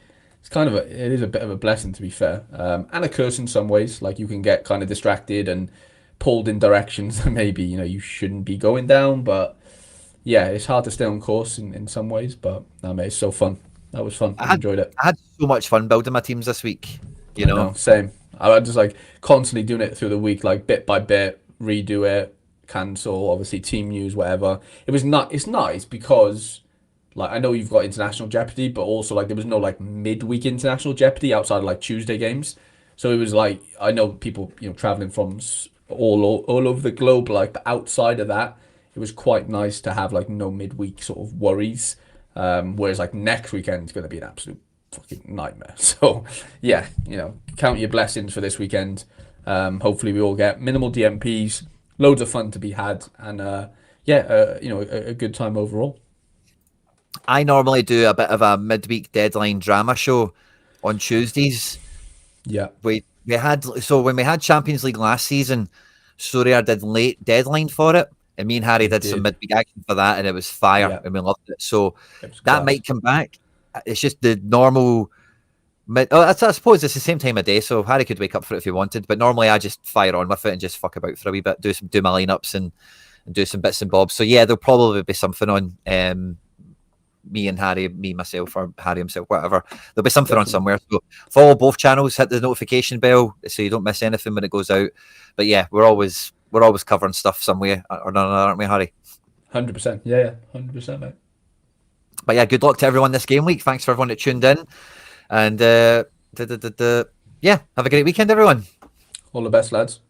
B: it is a bit of a blessing to be fair, and a curse in some ways. Like, you can get kind of distracted and pulled in directions that maybe you shouldn't be going down. But yeah, it's hard to stay on course in some ways. But no, mate, it's so fun. That was fun.
A: I
B: I
A: had
B: enjoyed it.
A: I had so much fun building my teams this week. You
B: I
A: know,
B: know, same. I was just like constantly doing it through the week, like bit by bit, redo it, cancel, obviously team news, whatever. It was not. It's nice because like I know you've got international jeopardy, but also like there was no like midweek international jeopardy outside of like Tuesday games. So it was like I know people traveling from all over the globe, like but outside of that, it was quite nice to have like no midweek sort of worries. Whereas like next weekend is going to be an absolute fucking nightmare. So yeah, count your blessings for this weekend. Hopefully we all get minimal DMPs, loads of fun to be had, and a good time overall.
A: I normally do a bit of a midweek deadline drama show on Tuesdays.
B: Yeah,
A: We had when we had Champions League last season, Sorare did late deadline for it, and me and Harry
B: we
A: did some
B: did.
A: midweek action for that, and it was fire,
B: Yeah,
A: and we loved it. So
B: it was
A: that
B: class.
A: might come back. It's just the normal. I suppose it's the same time of day, so Harry could wake up for it if he wanted. But normally I just fire on with it and just fuck about for a wee bit, do my lineups and do some bits and bobs. So yeah, there'll probably be something on. Me and Harry, me myself, or Harry himself, whatever. There'll be something on
B: Definitely.
A: somewhere. So follow both channels, hit the notification bell so you don't miss anything when it goes out. But yeah, we're always covering stuff somewhere or another, aren't we, Harry?
B: 100%. Yeah, 100%, mate.
A: But yeah, good luck to everyone this game week. Thanks for everyone that tuned in. And yeah, have a great weekend, everyone.
B: All the best, lads.